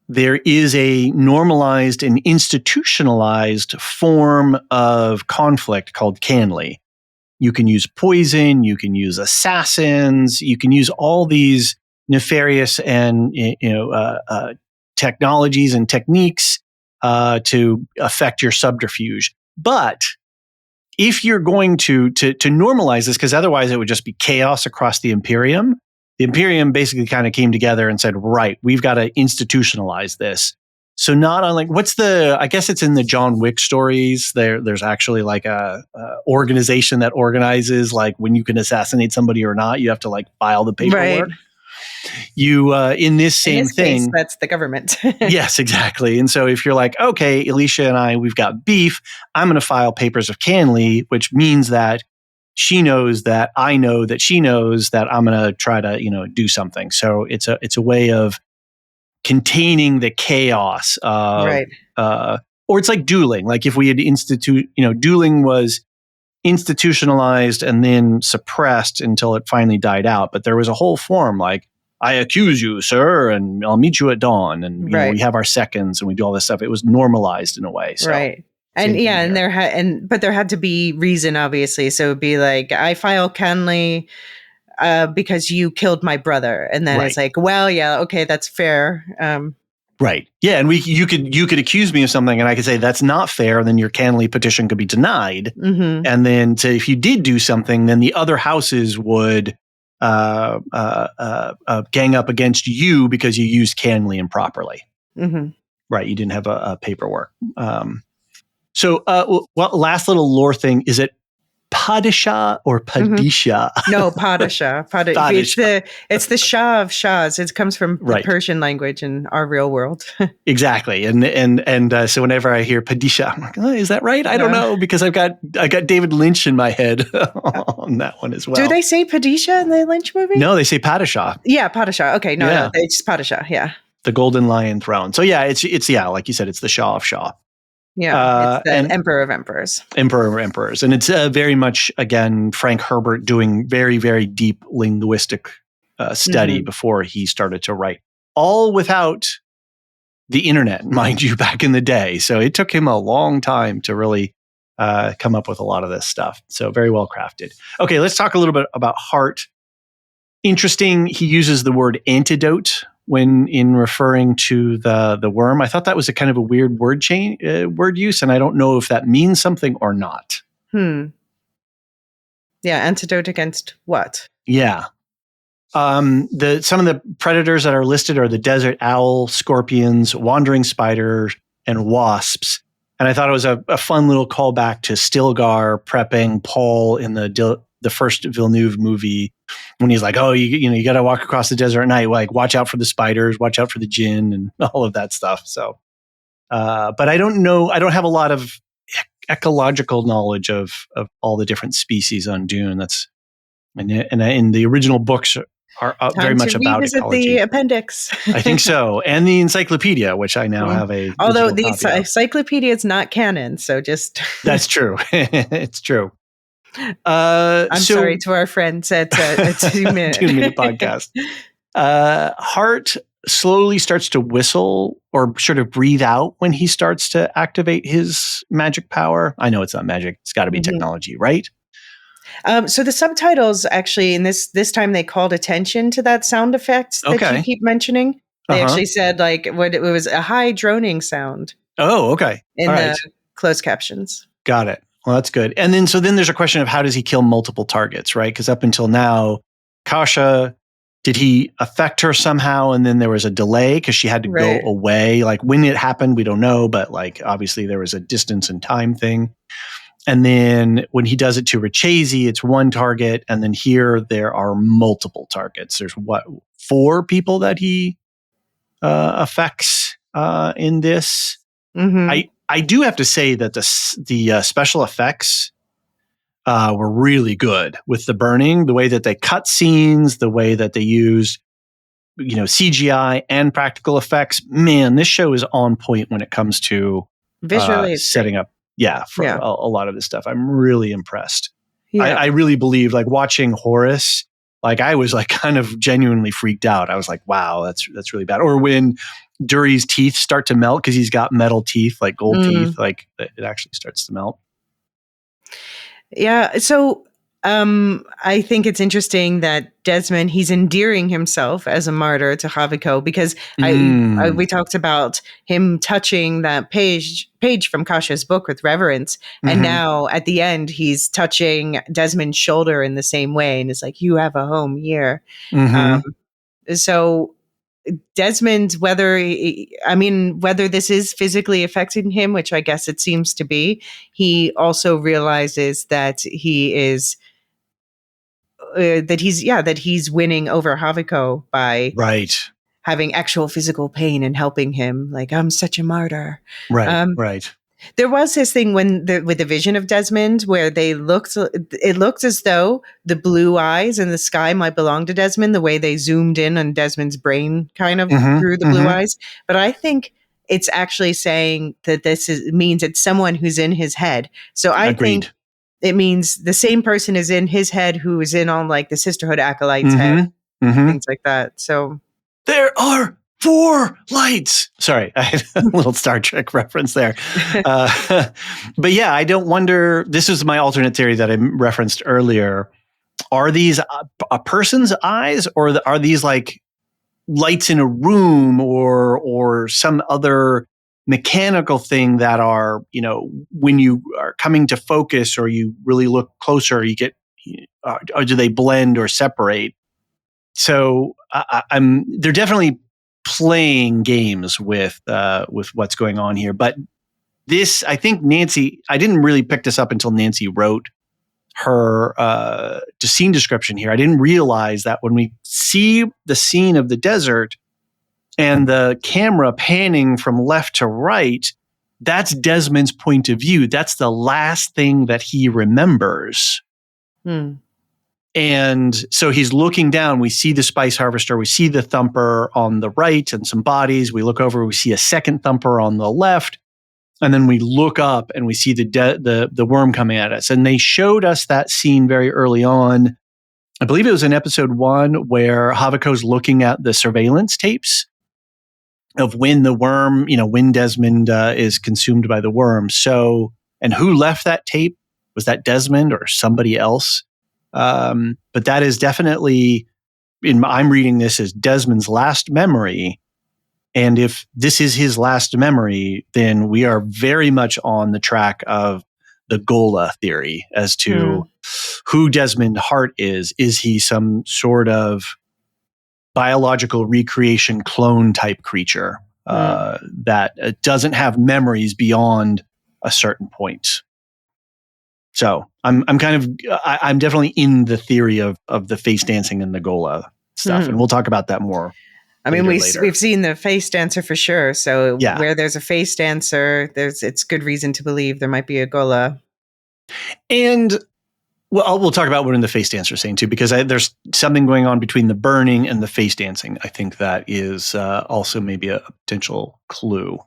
there is a normalized and institutionalized form of conflict called Canley. You can use poison, you can use assassins, you can use all these nefarious and technologies and techniques to affect your subterfuge. But if you're going to normalize this, because otherwise it would just be chaos across the Imperium. The Imperium basically kind of came together and said, right, we've got to institutionalize this. So not unlike, I guess it's in the John Wick stories. There's actually like a organization that organizes like when you can assassinate somebody or not. You have to like file the paperwork. Right. You in this thing, case, that's the government. Yes, exactly. And so if you're like, okay, Elysia and we've got beef, I'm going to file papers of Canley, which means that she knows that I know that she knows that I'm going to try to do something. So it's a way of containing the chaos of, right. Or it's like dueling. Like if we had dueling was institutionalized and then suppressed until it finally died out. But there was a whole form like, I accuse you, sir, and I'll meet you at dawn. And we have our seconds and we do all this stuff. It was normalized in a way. So, right. And yeah, and but there had to be reason, obviously. So it'd be like, I file Canley because you killed my brother. And then it's like, well, yeah, okay, that's fair. Right. Yeah. And you could accuse me of something and I could say that's not fair. And then your Canley petition could be denied. And then if you did do something, then the other houses would gang up against you because you used Canley improperly. Right. You didn't have a paperwork. So last little lore thing, is it Padishah or Padisha? No, Padishah. It's the Shah of Shahs. It comes from the Persian language in our real world. Exactly. And so whenever I hear Padishah, I'm like, oh, is that right? I don't know, because I got David Lynch in my head on that one as well. Do they say Padishah in the Lynch movie? No, they say Padishah. Yeah, Padishah. Okay, no, it's Padishah. Yeah. The Golden Lion Throne. So yeah, it's like you said, it's the Shah of Shah. Yeah, it's the Emperor of Emperors. Emperor of Emperors. And it's very much, again, Frank Herbert doing very, very deep linguistic study before he started to write. All without the internet, mind you, back in the day. So it took him a long time to really come up with a lot of this stuff. So very well crafted. Okay, let's talk a little bit about Hart. Interesting, he uses the word antidote when in referring to the worm. I thought that was a kind of a weird word use, and I don't know if that means something or not. Yeah, antidote against what? Yeah. Some of the predators that are listed are the desert owl, scorpions, wandering spiders, and wasps. And I thought it was a fun little callback to Stilgar prepping Paul in the first Villeneuve movie, when he's like, oh, you got to walk across the desert at night. Like, watch out for the spiders, watch out for the jinn, and all of that stuff. So, but I don't know. I don't have a lot of ecological knowledge of all the different species on Dune. And in the original books are very Time to much about revisit the ecology. appendix. I think so. And the encyclopedia, which I now have a Although digital the copy of. encyclopedia is not canon, so just That's true. It's true. I'm sorry to our friends at 2 Minute. 2 Minute Podcast. Hart slowly starts to whistle or sort of breathe out when he starts to activate his magic power. I know it's not magic. It's got to be technology, right? So the subtitles actually, in this time, they called attention to that sound effect that you keep mentioning. They actually said like it was a high droning sound. Oh, okay. In the closed captions. Got it. Well, that's good. And then there's a question of how does he kill multiple targets, right? Because up until now, Kasha, did he affect her somehow? And then there was a delay because she had to go away. Like when it happened, we don't know, but like obviously there was a distance and time thing. And then when he does it to Richese, it's one target. And then here there are multiple targets. There's 4 people that he affects in this. Mm-hmm. I do have to say that the special effects were really good with the burning, the way that they cut scenes, the way that they use, CGI and practical effects. Man, this show is on point when it comes to visually setting up. For a lot of this stuff. I'm really impressed. Yeah. I really believe, like watching Horus, like I was like kind of genuinely freaked out. I was like, wow, that's really bad. Or when Dury's teeth start to melt because he's got metal teeth, like gold teeth, like it actually starts to melt. Yeah. So I think it's interesting that Desmond, he's endearing himself as a martyr to Haviko because we talked about him touching that page from Kasha's book with reverence. And now at the end, he's touching Desmond's shoulder in the same way. And it's like, you have a home here. So Desmond, whether this is physically affecting him, which I guess it seems to be, he also realizes that he is that he's winning over Haviko by having actual physical pain and helping him. Like, I'm such a martyr. Right. There was this thing with the vision of Desmond where it looked as though the blue eyes in the sky might belong to Desmond, the way they zoomed in on Desmond's brain kind of through the blue eyes. But I think it's actually saying that means it's someone who's in his head. So I think it means the same person is in his head who is in on like the Sisterhood acolytes' head, things like that. So there are 4 lights. Sorry, I had a little Star Trek reference there. But yeah, I don't wonder. This is my alternate theory that I referenced earlier. Are these a person's eyes, or are these like lights in a room, or some other mechanical thing that are, when you are coming to focus or you really look closer, you get, or do they blend or separate? So they're definitely playing games with what's going on here. But this, I think Nancy, I didn't really pick this up until Nancy wrote her scene description here. I didn't realize that when we see the scene of the desert and the camera panning from left to right, that's Desmond's point of view. That's the last thing that he remembers. And so he's looking down. We see the spice harvester. We see the thumper on the right and some bodies. We look over. We see a second thumper on the left. And then we look up and we see the worm coming at us. And they showed us that scene very early on. I believe it was in episode 1 where Haviko's looking at the surveillance tapes of when the worm, when Desmond is consumed by the worm. So, and who left that tape? Was that Desmond or somebody else? But that is definitely, I'm reading this as Desmond's last memory. And if this is his last memory, then we are very much on the track of the Gola theory as to who Desmond Hart is. Is he some sort of biological recreation clone type creature that doesn't have memories beyond a certain point? So I'm definitely in the theory of the face dancing and the Gola stuff, and we'll talk about that more. I mean, later. we've seen the face dancer for sure. So Yeah. where there's a face dancer, it's good reason to believe there might be a Gola. And we'll talk about what in the face dancer saying too, because there's something going on between the burning and the face dancing. I think that is also maybe a potential clue.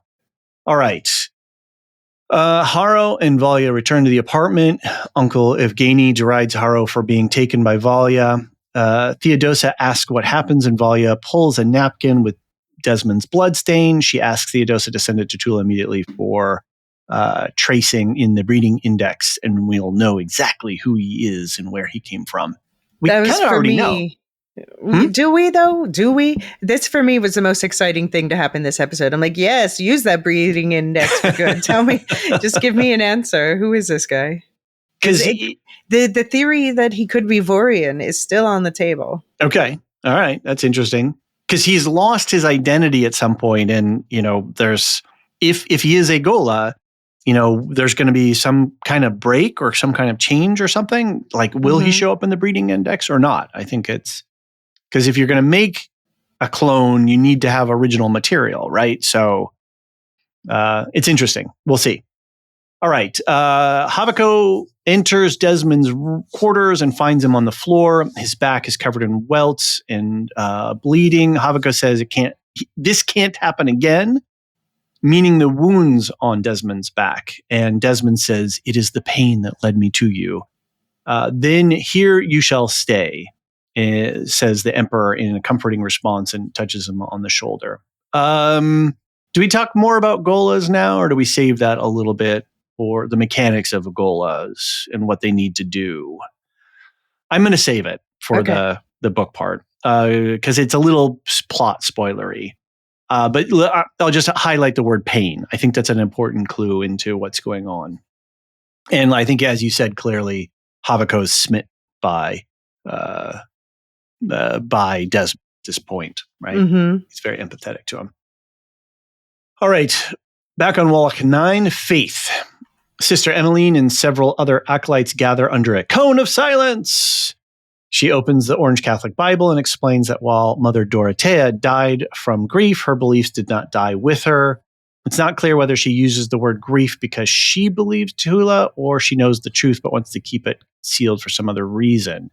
All right. Haro and Valya return to the apartment. Uncle Evgeny derides Haro for being taken by Valya. Theodosa asks what happens, and Valya pulls a napkin with Desmond's bloodstain. She asks Theodosa to send it to Tula immediately for tracing in the breeding index, and we'll know exactly who he is and where he came from. We kind of already know. Do we though? Do we? This for me was the most exciting thing to happen this episode. I'm like, yes, use that breeding index for good. Tell me, just give me an answer. Who is this guy? Because the theory that he could be Vorian is still on the table. Okay, all right, that's interesting. Because he's lost his identity at some point, and there's if he is a Gola, there's going to be some kind of break or some kind of change or something. Like, will he show up in the breeding index or not? I think it's. Because if you're going to make a clone, you need to have original material, right? So it's interesting. We'll see. All right. Havoko enters Desmond's quarters and finds him on the floor. His back is covered in welts and bleeding. Havoko says this can't happen again, meaning the wounds on Desmond's back. And Desmond says, it is the pain that led me to you. Then here you shall stay. Says the Emperor in a comforting response and touches him on the shoulder. Do we talk more about Golas now, or do we save that a little bit for the mechanics of Golas and what they need to do? I'm going to save it for the book part because it's a little plot spoilery. But I'll just highlight the word pain. I think that's an important clue into what's going on. And I think, as you said clearly, Havoko's smitten by Desmond at this point, right? Mm-hmm. He's very empathetic to him. All right, back on Wallach 9, Faith. Sister Emmeline and several other acolytes gather under a cone of silence. She opens the Orange Catholic Bible and explains that while Mother Dorothea died from grief, her beliefs did not die with her. It's not clear whether she uses the word grief because she believes Tula or she knows the truth but wants to keep it sealed for some other reason.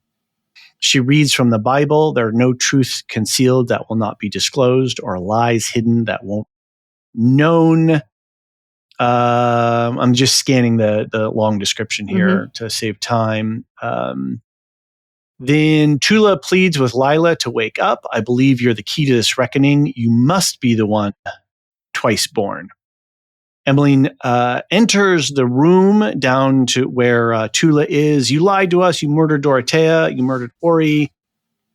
She reads from the Bible, there are no truths concealed that will not be disclosed or lies hidden that won't be known. I'm just scanning the long description here to save time. Then Tula pleads with Lila to wake up. I believe you're the key to this reckoning. You must be the one twice born. Emmeline enters the room down to where Tula is. You lied to us. You murdered Dorothea. You murdered Ori.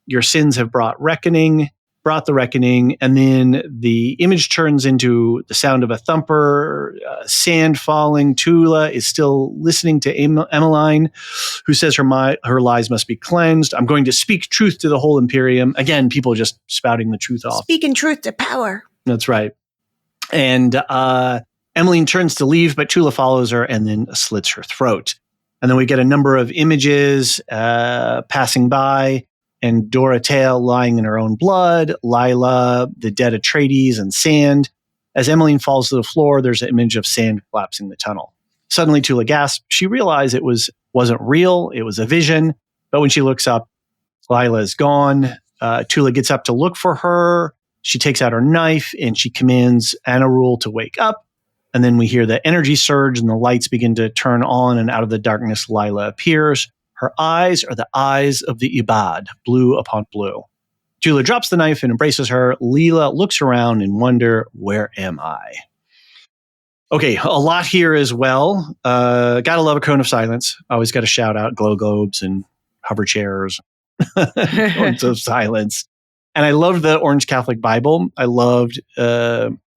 Your sins have brought the reckoning. And then the image turns into the sound of a thumper, sand falling. Tula is still listening to Emmeline, who says her lies must be cleansed. I'm going to speak truth to the whole Imperium. Again, people just spouting the truth off. Speaking truth to power. That's right. And Emmeline turns to leave, but Tula follows her and then slits her throat. And then we get a number of images passing by, and Dorothea lying in her own blood, Lila, the dead Atreides, and sand. As Emmeline falls to the floor, there's an image of sand collapsing the tunnel. Suddenly, Tula gasps. She realized it wasn't real. It was a vision. But when she looks up, Lila is gone. Tula gets up to look for her. She takes out her knife and she commands Anarul to wake up. And then we hear the energy surge and the lights begin to turn on, and out of the darkness, Lila appears. Her eyes are the eyes of the Ibad, blue upon blue. Tula drops the knife and embraces her. Leela looks around in wonder, where am I? Okay, a lot here as well. Gotta love a cone of silence. Always got to shout out glow globes and hover chairs. Cones of silence. And I loved the Orange Catholic Bible. I loved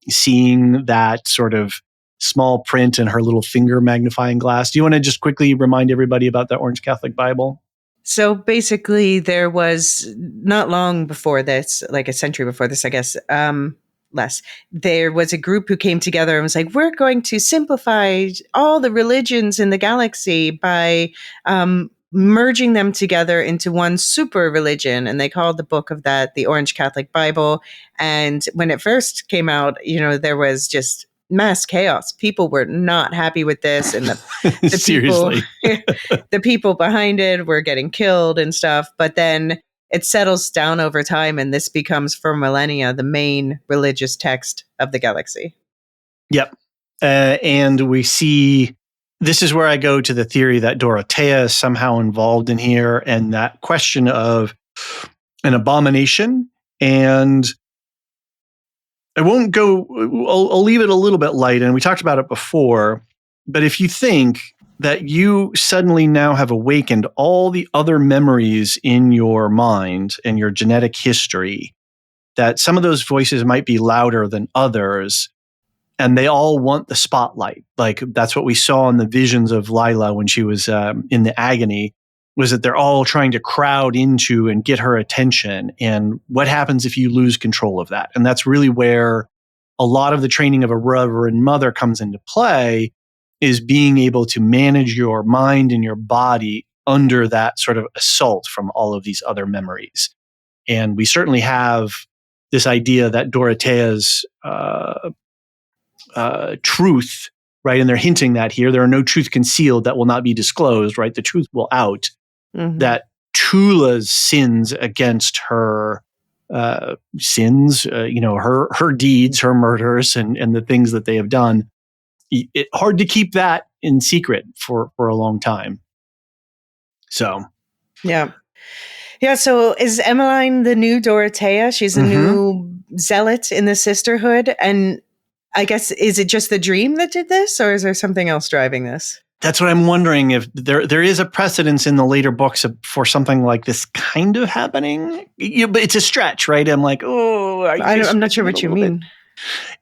seeing that sort of small print and her little finger magnifying glass. Do you want to just quickly remind everybody about the Orange Catholic Bible? So basically, there was not long before this, like a century before this, I guess, less. There was a group who came together and was like, we're going to simplify all the religions in the galaxy by merging them together into one super religion. And they called the book of that the Orange Catholic Bible. And when it first came out, there was just mass chaos. People were not happy with this. And the Seriously. the people behind it were getting killed and stuff. But then it settles down over time. And this becomes for millennia the main religious text of the galaxy. Yep. And we see, this is where I go to the theory that Dorothea is somehow involved in here, and that question of an abomination. And I won't go, I'll leave it a little bit light, and we talked about it before, but if you think that you suddenly now have awakened all the other memories in your mind and your genetic history, that some of those voices might be louder than others, and they all want the spotlight. Like that's what we saw in the visions of Lila when she was in the agony, was that they're all trying to crowd into and get her attention. And what happens if you lose control of that? And that's really where a lot of the training of a Reverend Mother comes into play, is being able to manage your mind and your body under that sort of assault from all of these other memories. And we certainly have this idea that Dorothea's truth, right? And they're hinting that here, there are no truth concealed that will not be disclosed, right? The truth will out. Mm-hmm. That Tula's sins against her sins, her deeds, her murders, and the things that they have done. It's hard to keep that in secret for a long time. So, yeah. So is Emmeline the new Dorothea? She's a new zealot in the Sisterhood, and I guess, is it just the dream that did this, or is there something else driving this? That's what I'm wondering, if there is a precedence in the later books for something like this kind of happening. But it's a stretch, right? I'm like, I'm not sure what you mean.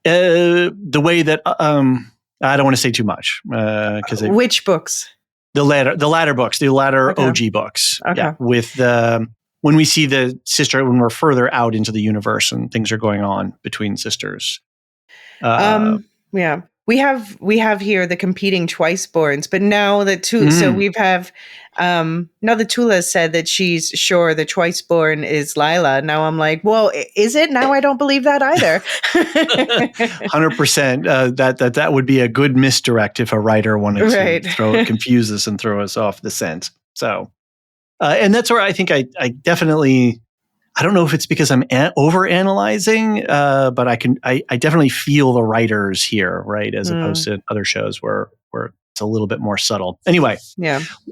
The way that I don't want to say too much because which books? The latter books, the latter okay. OG books. Okay. Yeah, with when we see the sister, when we're further out into the universe and things are going on between sisters. Yeah, we have here the competing twice-borns, but now that so we have now that Tula has said that she's sure the twice-born is Lila. Now I'm like, well, is it? Now I don't believe that either. 100%. That would be a good misdirect if a writer wanted to confuse us and throw us off the scent. So, and that's where I think I definitely. I don't know if it's because I'm overanalyzing, but I definitely feel the writers here, right? As opposed to other shows where it's a little bit more subtle. Anyway,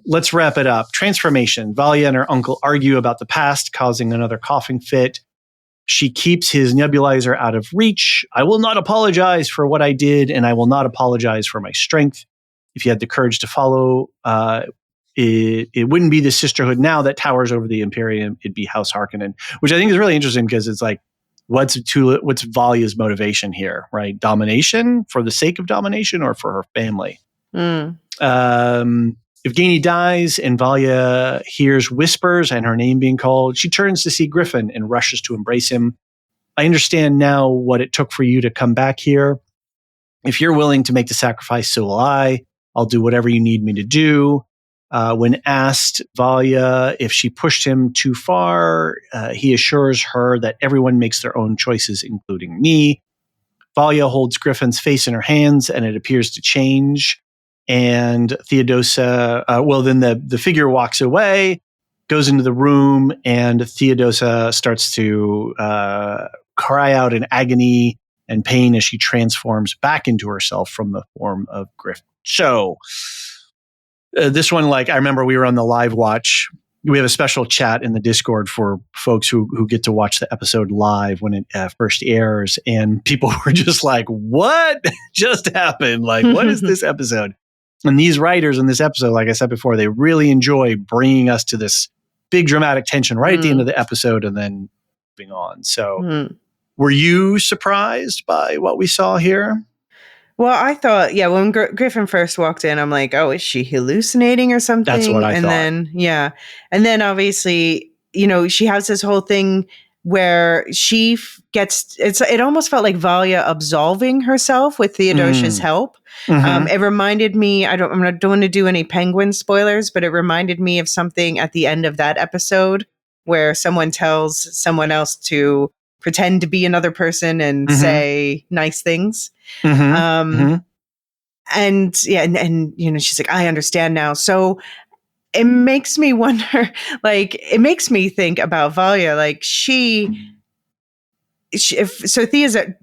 let's wrap it up. Transformation. Valia and her uncle argue about the past, causing another coughing fit. She keeps his nebulizer out of reach. I will not apologize for what I did, and I will not apologize for my strength. If you had the courage to follow, it wouldn't be the Sisterhood now that towers over the Imperium. It'd be House Harkonnen, which I think is really interesting because it's like, what's Valia's motivation here, right? Domination for the sake of domination, or for her family? If Gainey dies and Valia hears whispers and her name being called, she turns to see Griffin and rushes to embrace him. I understand now what it took for you to come back here. If you're willing to make the sacrifice, so will I. I'll do whatever you need me to do. When asked Valia if she pushed him too far, he assures her that everyone makes their own choices, including me. Valia holds Griffin's face in her hands, and it appears to change. And Theodosa, then the figure walks away, goes into the room, and Theodosa starts to cry out in agony and pain as she transforms back into herself from the form of Griffin. So, this one, I remember we were on the live watch. We have a special chat in the Discord for folks who get to watch the episode live when it first airs. And people were just like, what just happened? What is this episode? And these writers in this episode, like I said before, they really enjoy bringing us to this big dramatic tension right at the end of the episode and then moving on. So were you surprised by what we saw here? Well, I thought, when Griffin first walked in, I'm like, oh, is she hallucinating or something? That's what I thought. And then obviously, she has this whole thing where she gets, it almost felt like Valia absolving herself with Theodosia's help. Mm-hmm. It reminded me, I don't want to do any Penguin spoilers, but it reminded me of something at the end of that episode where someone tells someone else to pretend to be another person and say nice things. And yeah, and you know, she's like, I understand now. So it makes me wonder, like, it makes me think about Valia. Like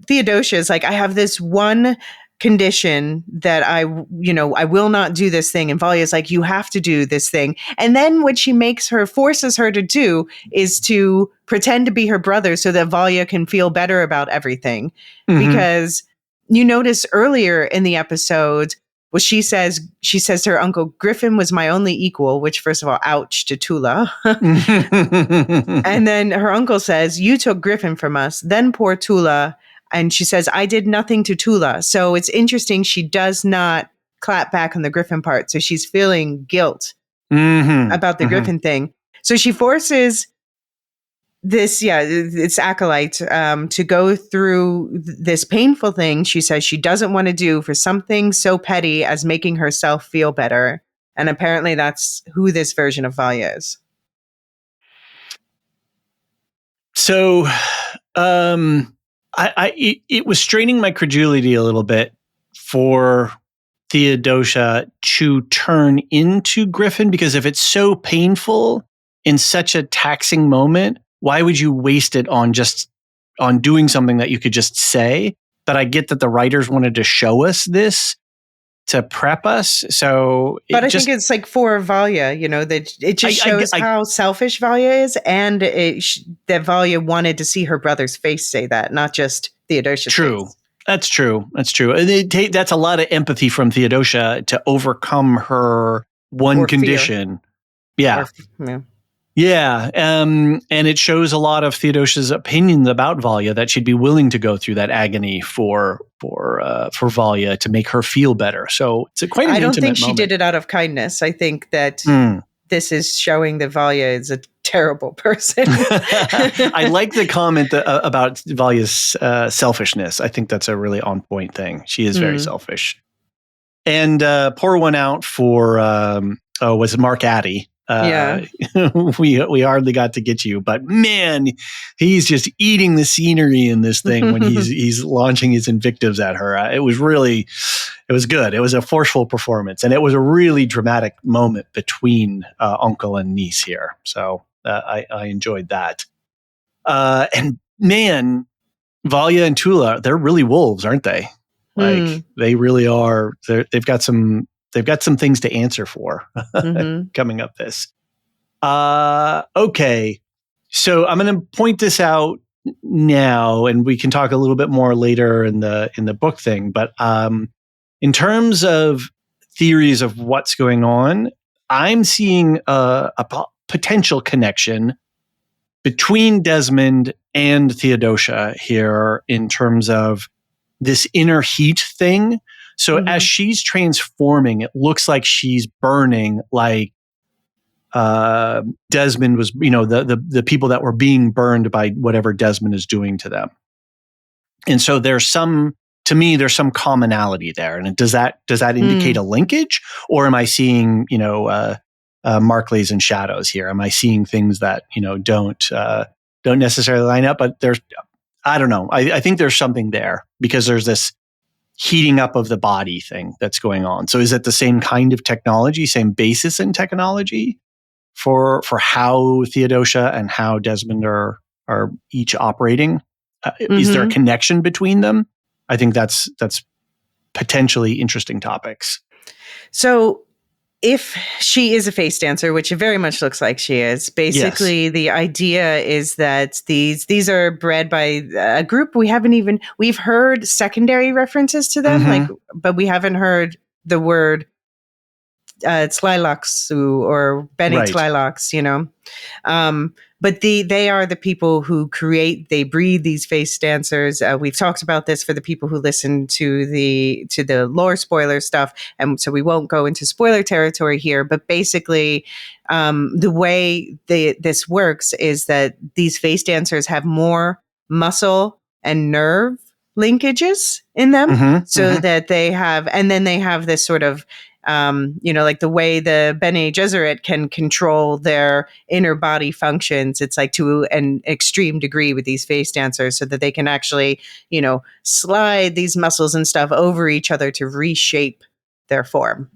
Theodosia is like, I have this one condition that I will not do this thing. And Valia is like, you have to do this thing. And then what she forces her to do is to pretend to be her brother so that Valia can feel better about everything. Because you notice earlier in the episode, well, she says to her uncle, Griffin was my only equal, which first of all, ouch to Tula. And then her uncle says, you took Griffin from us, then poor Tula. And she says, I did nothing to Tula. So it's interesting. She does not clap back on the Griffin part. So she's feeling guilt about the Griffin thing. So she forces it's acolyte to go through this painful thing she says she doesn't want to do for something so petty as making herself feel better. And apparently that's who this version of Valia is. So it was straining my credulity a little bit for Theodosia to turn into Griffin, because if it's so painful in such a taxing moment, why would you waste it on doing something that you could just say? But I get that the writers wanted to show us this to prep us. So, but I think it's like for Valia, you know, that it just shows how selfish Valia is, and that Valia wanted to see her brother's face say that, not just Theodosia's face. That's true. That's a lot of empathy from Theodosia to overcome her one condition. Yeah. Yeah. And it shows a lot of Theodosia's opinions about Valia, that she'd be willing to go through that agony for Valia to make her feel better. So it's quite an intimate moment. I don't think she did it out of kindness. I think that this is showing that Valia is a terrible person. I like the comment about Valia's selfishness. I think that's a really on point thing. She is very selfish. And pour one out for was Mark Addy. We hardly got to get you, but man, he's just eating the scenery in this thing when he's launching his invectives at her. It was good. It was a forceful performance, and it was a really dramatic moment between uncle and niece here. So I enjoyed that. And man, Valia and Tula, they're really wolves, aren't they? Like they really are. They've got some things to answer for coming up this. Okay. So I'm going to point this out now, and we can talk a little bit more later in the book thing. But in terms of theories of what's going on, I'm seeing a potential connection between Desmond and Theodosia here in terms of this inner heat thing. So as she's transforming, it looks like she's burning like Desmond was, the people that were being burned by whatever Desmond is doing to them. And so there's some commonality there. And does that indicate a linkage, or am I seeing, Markleys and shadows here? Am I seeing things that, don't necessarily line up, but I don't know. I think there's something there because there's this heating up of the body thing that's going on. So is it the same kind of technology, same basis in technology for how Theodosia and how Desmond are each operating? Is there a connection between them? I think that's potentially interesting topics. So if she is a face dancer, which it very much looks like she is, basically the idea is that these are bred by a group we've heard secondary references to them, but we haven't heard the word Tlilaxu or Bene Right. Tlilax, but they are the people who they breed these face dancers. We've talked about this for the people who listen to the lore spoiler stuff, and so we won't go into spoiler territory here. But basically, the way this works is that these face dancers have more muscle and nerve linkages in them, so that they have, and then they have this sort of like the way the Bene Gesserit can control their inner body functions. It's like to an extreme degree with these face dancers, so that they can actually, slide these muscles and stuff over each other to reshape their form.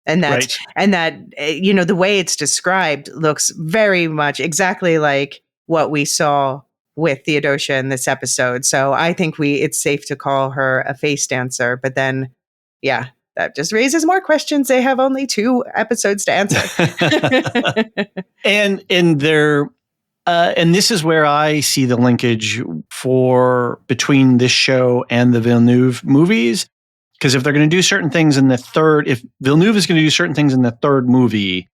And that, the way it's described looks very much exactly like what we saw with Theodosa in this episode. So I think it's safe to call her a face dancer. But then, yeah, that just raises more questions. They have only 2 episodes to answer. and this is where I see the linkage between this show and the Villeneuve movies. Because if they're going to do certain things if Villeneuve is going to do certain things in the 3rd movie,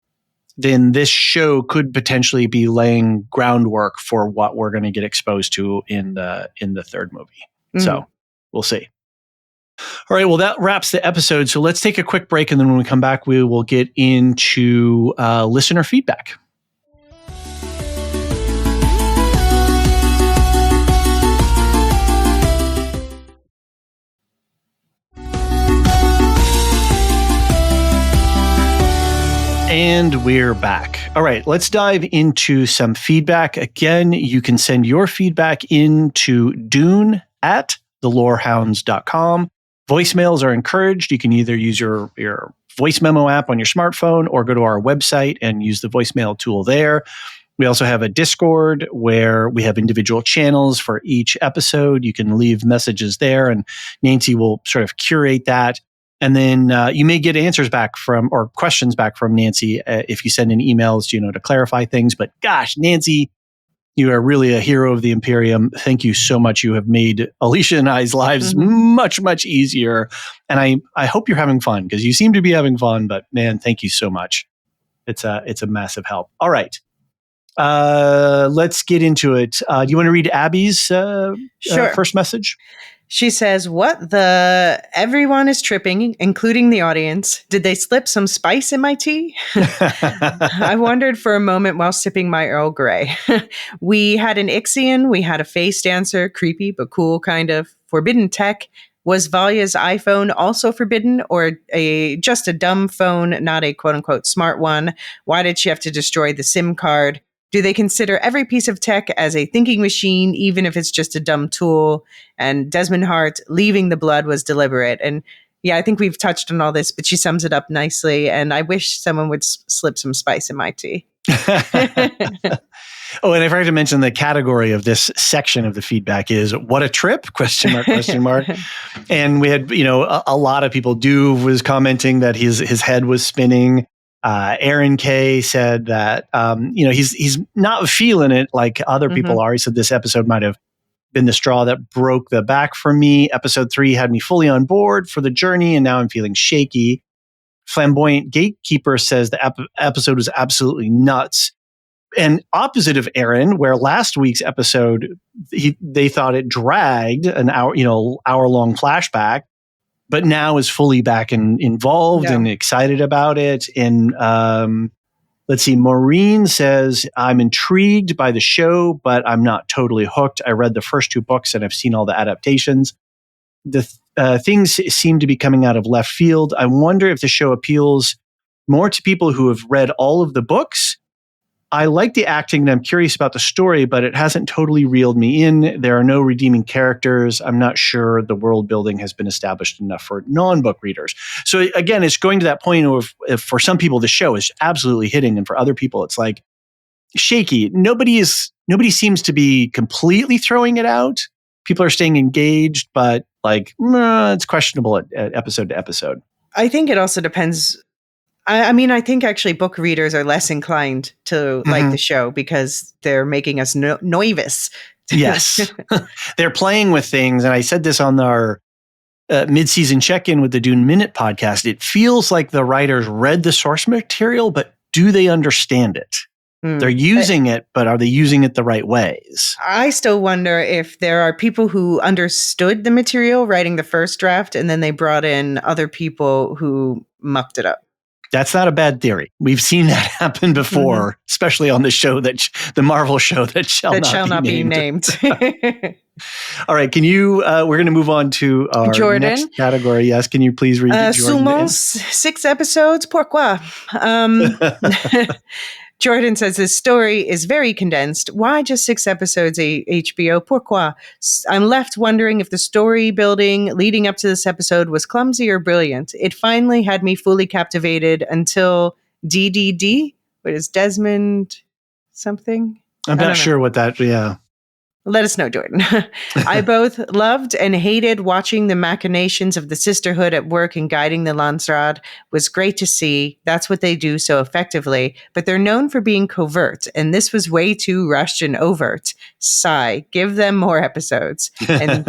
then this show could potentially be laying groundwork for what we're going to get exposed to in the 3rd movie. So we'll see. All right. Well, that wraps the episode. So let's take a quick break. And then when we come back, we will get into listener feedback. And we're back. All right, let's dive into some feedback. Again, you can send your feedback into dune@thelorehounds.com. Voicemails are encouraged. You can either use your voice memo app on your smartphone or go to our website and use the voicemail tool there. We also have a Discord where we have individual channels for each episode. You can leave messages there, and Nancy will sort of curate that. And then you may get answers back or questions back from Nancy if you send in emails, to clarify things. But gosh, Nancy, you are really a hero of the Imperium. Thank you so much. You have made Elysia and I's lives much, much easier. And I hope you're having fun, because you seem to be having fun. But man, thank you so much. It's a massive help. All right. Let's get into it. Do you want to read Abby's first message? She says, everyone is tripping, including the audience. Did they slip some spice in my tea? I wondered for a moment while sipping my Earl Grey. We had an Ixion. We had a face dancer, creepy but cool kind of. Forbidden tech. Was Valya's iPhone also forbidden, or just a dumb phone, not a quote-unquote smart one? Why did she have to destroy the SIM card? Do they consider every piece of tech as a thinking machine, even if it's just a dumb tool? And Desmond Hart, leaving the blood was deliberate. And yeah, I think we've touched on all this, but she sums it up nicely. And I wish someone would slip some spice in my tea. Oh, and I forgot to mention the category of this section of the feedback is "What a trip?" ? And we had, a lot of people. Was commenting that his head was spinning. Aaron K said that he's not feeling it like other people are. He said this episode might have been the straw that broke the back for me. Episode 3 had me fully on board for the journey, and now I'm feeling shaky. Flamboyant Gatekeeper says the episode was absolutely nuts. And opposite of Aaron, where last week's episode, they thought it dragged an hour-long flashback, but now is fully back and involved and excited about it. And let's see, Maureen says, I'm intrigued by the show, but I'm not totally hooked. I read the first 2 books and I've seen all the adaptations. The things seem to be coming out of left field. I wonder if the show appeals more to people who have read all of the books. I like the acting and I'm curious about the story, but it hasn't totally reeled me in. There are no redeeming characters. I'm not sure the world building has been established enough for non-book readers. So again, it's going to that point of if for some people the show is absolutely hitting, and for other people it's like shaky. Nobody seems to be completely throwing it out. People are staying engaged, but it's questionable at episode to episode. I think it also depends. I think actually book readers are less inclined to like the show because they're making us nervous. Yes. They're playing with things. And I said this on our mid-season check-in with the Dune Minute podcast, it feels like the writers read the source material, but do they understand it? They're using it, but are they using it the right ways? I still wonder if there are people who understood the material writing the first draft, and then they brought in other people who mucked it up. That's not a bad theory. We've seen that happen before, especially on the show the Marvel show that shall not be named. All right, can you? We're going to move on to our Jordan. next category. Yes, can you please read it, Jordan? Sumons, 6 episodes. Pourquoi? Jordan says this story is very condensed. Why just 6 episodes, HBO? Pourquoi? I'm left wondering if the story building leading up to this episode was clumsy or brilliant. It finally had me fully captivated until DDD. What is Desmond something? I'm not sure what that, Let us know, Jordan. I both loved and hated watching the machinations of the Sisterhood at work and guiding the Landsrad. Was great to see. That's what they do so effectively. But they're known for being covert, and this was way too rushed and overt. Sigh. Give them more episodes. And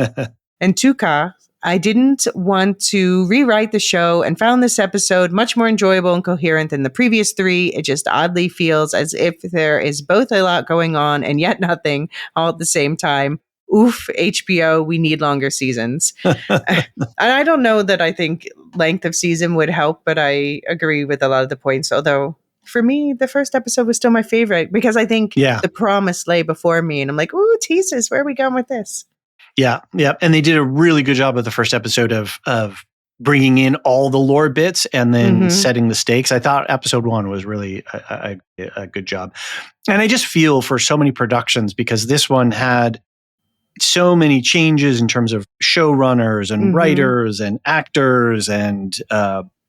Tuka, I didn't want to rewrite the show and found this episode much more enjoyable and coherent than the previous 3. It just oddly feels as if there is both a lot going on and yet nothing all at the same time. Oof, HBO, we need longer seasons. And I don't know that I think length of season would help, but I agree with a lot of the points. Although for me, the first episode was still my favorite because I think the promise lay before me. And I'm like, ooh, teases, where are we going with this? Yeah. And they did a really good job of the first episode of bringing in all the lore bits and then setting the stakes. I thought episode 1 was really a good job. And I just feel for so many productions, because this one had so many changes in terms of showrunners and writers and actors and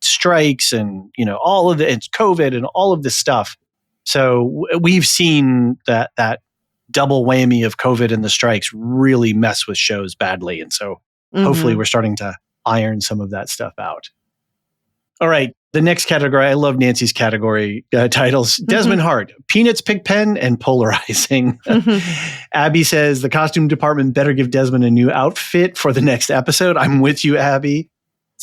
strikes and, all of it's COVID and all of this stuff. So we've seen that double whammy of COVID and the strikes really mess with shows badly. And so hopefully we're starting to iron some of that stuff out. All right. The next category, I love Nancy's category titles. Desmond Hart, Peanuts, Pigpen, and Polarizing. Abby says the costume department better give Desmond a new outfit for the next episode. I'm with you, Abby.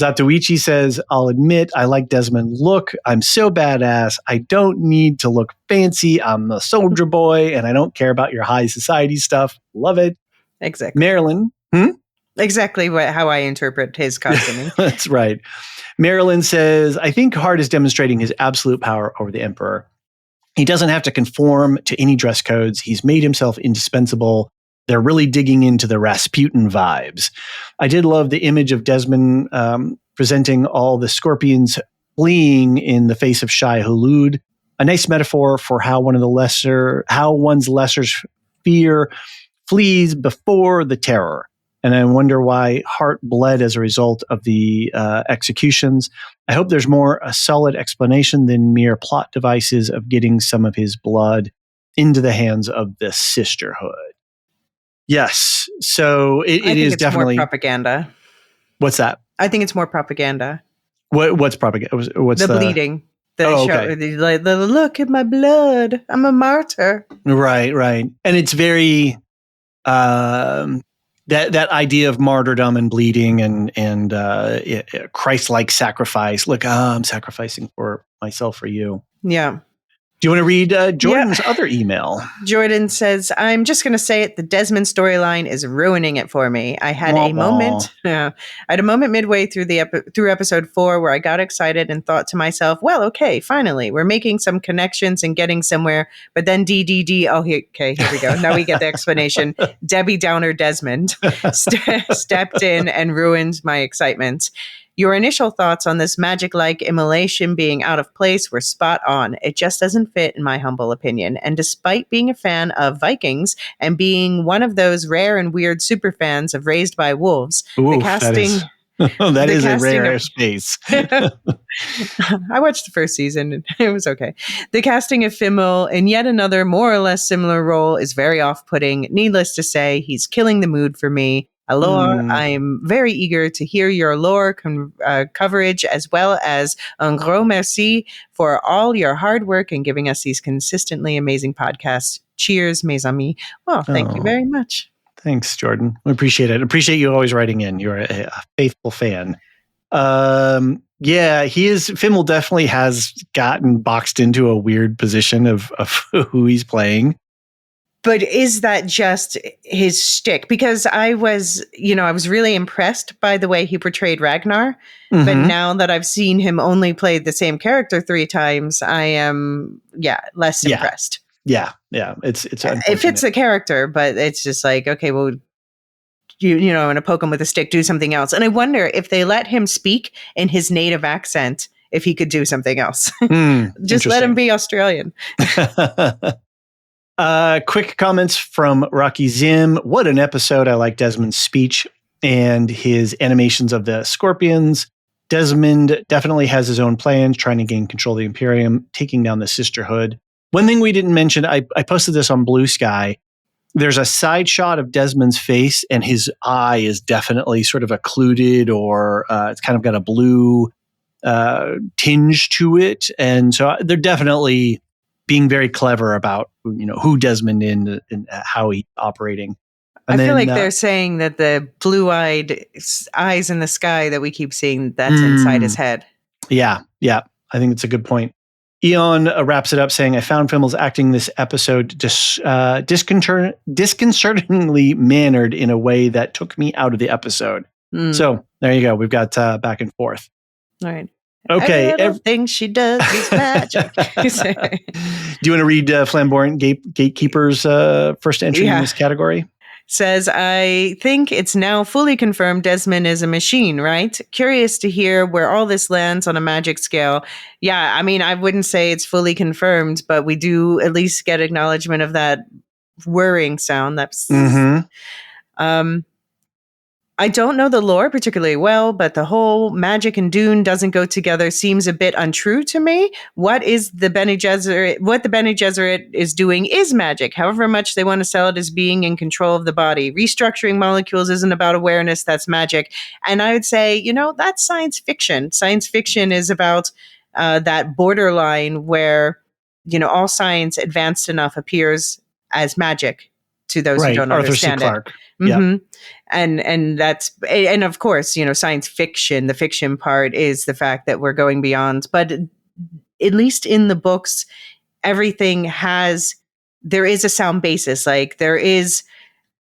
Zatoichi says, I'll admit I like Desmond's look. I'm so badass. I don't need to look fancy. I'm a soldier boy, and I don't care about your high society stuff. Love it. Exactly. Marilyn. Exactly how I interpret his costuming. That's right. Marilyn says, I think Hart is demonstrating his absolute power over the Emperor. He doesn't have to conform to any dress codes. He's made himself indispensable. They're really digging into the Rasputin vibes. I did love the image of Desmond presenting all the scorpions fleeing in the face of Shai Hulud. A nice metaphor for how one's lesser fear flees before the terror. And I wonder why Hart bled as a result of the executions. I hope there's a solid explanation than mere plot devices of getting some of his blood into the hands of the Sisterhood. Yes. So it is definitely more propaganda. What's that? I think it's more propaganda. What's propaganda? What's the bleeding? The look at my blood. I'm a martyr. Right. And it's very that idea of martyrdom and bleeding and Christ-like sacrifice. Look, I'm sacrificing for myself for you. Yeah. Do you want to read Jordan's other email? Jordan says, I'm just going to say it. The Desmond storyline is ruining it for me. I had a moment midway through episode 4 where I got excited and thought to myself, well, okay, finally, we're making some connections and getting somewhere. But then DDD, here we go. Now we get the explanation. Debbie Downer Desmond stepped in and ruined my excitement. Your initial thoughts on this magic-like immolation being out of place were spot on. It just doesn't fit, in my humble opinion. And despite being a fan of Vikings and being one of those rare and weird superfans of Raised by Wolves, the casting... That is a rare space. I watched the first season and it was okay. The casting of Fimmel in yet another more or less similar role is very off-putting. Needless to say, he's killing the mood for me. Alor, I'm very eager to hear your lore coverage, as well as un gros merci for all your hard work and giving us these consistently amazing podcasts. Cheers, mes amis. Well, thank you very much. Thanks, Jordan. We appreciate it. Appreciate you always writing in. You're a faithful fan. Yeah, Fimmel definitely has gotten boxed into a weird position of who he's playing. But is that just his shtick? Because I was really impressed by the way he portrayed Ragnar. Mm-hmm. But now that I've seen him only play the same character 3 times, I am, less impressed. Yeah. It's it fits the character, but it's just like, okay, well, you know, and a poke him with a stick, do something else. And I wonder if they let him speak in his native accent, if he could do something else. Just let him be Australian. Quick comments from Rocky Zim. What an episode. I like Desmond's speech and his animations of the scorpions. Desmond definitely has his own plans, trying to gain control of the Imperium, taking down the Sisterhood. One thing we didn't mention, I posted this on Blue Sky. There's a side shot of Desmond's face, and his eye is definitely sort of occluded, or it's kind of got a blue tinge to it. And so they're definitely being very clever about, you know, who Desmond is and how he's operating. And I feel like they're saying that the blue-eyed eyes in the sky that we keep seeing, that's inside his head. Yeah. I think it's a good point. Eon wraps it up saying, I found Fimmel's acting this episode disconcertingly mannered in a way that took me out of the episode. So there you go. We've got back and forth. All right. Okay. Everything she does is magic. Do you want to read Flamboyant Gatekeeper's first entry in this category? Says, I think it's now fully confirmed Desmond is a machine, right? Curious to hear where all this lands on a magic scale. Yeah, I mean, I wouldn't say it's fully confirmed, but we do at least get acknowledgement of that whirring sound. That's I don't know the lore particularly well, but the whole magic and Dune doesn't go together seems a bit untrue to me. What the Bene Gesserit is doing is magic, however much they want to sell it as being in control of the body. Restructuring molecules isn't about awareness, that's magic. And I would say, you know, that's science fiction. Science fiction is about that borderline where, you know, all science advanced enough appears as magic to those who don't understand Arthur C. Clarke. it. Mm-hmm. And that's, and of course, you know, science fiction, the fiction part is the fact that we're going beyond, but at least in the books, everything there is a sound basis. Like there is,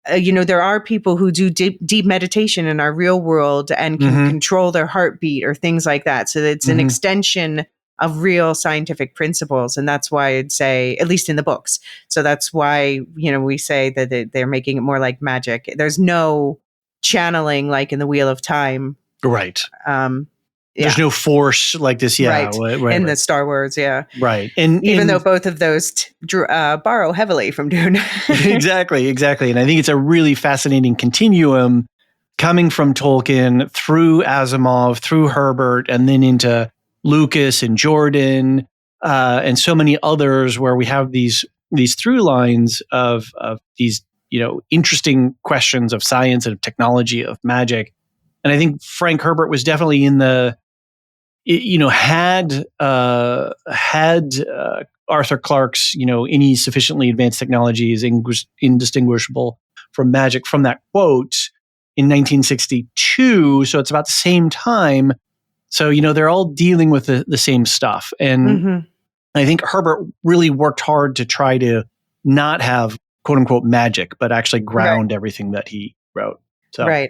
there are people who do deep meditation in our real world and can control their heartbeat or things like that. So it's an extension of real scientific principles. And that's why I'd say, at least in the books. So that's why, you know, we say that they're making it more like magic. There's no channeling like in the Wheel of Time. Right. There's no force like this. Yeah. Right. In the Star Wars. Yeah. Right. And even though both of those borrow heavily from Dune. Exactly. And I think it's a really fascinating continuum coming from Tolkien through Asimov, through Herbert, and then into Lucas and Jordan, and so many others, where we have these through lines of these, you know, interesting questions of science and of technology, of magic. And I think Frank Herbert was definitely in the, you know, had Arthur Clarke's, you know, any sufficiently advanced technology is indistinguishable from magic, from that quote in 1962. So it's about the same time. So, you know, they're all dealing with the same stuff. And I think Herbert really worked hard to try to not have quote unquote magic, but actually ground everything that he wrote. So. Right.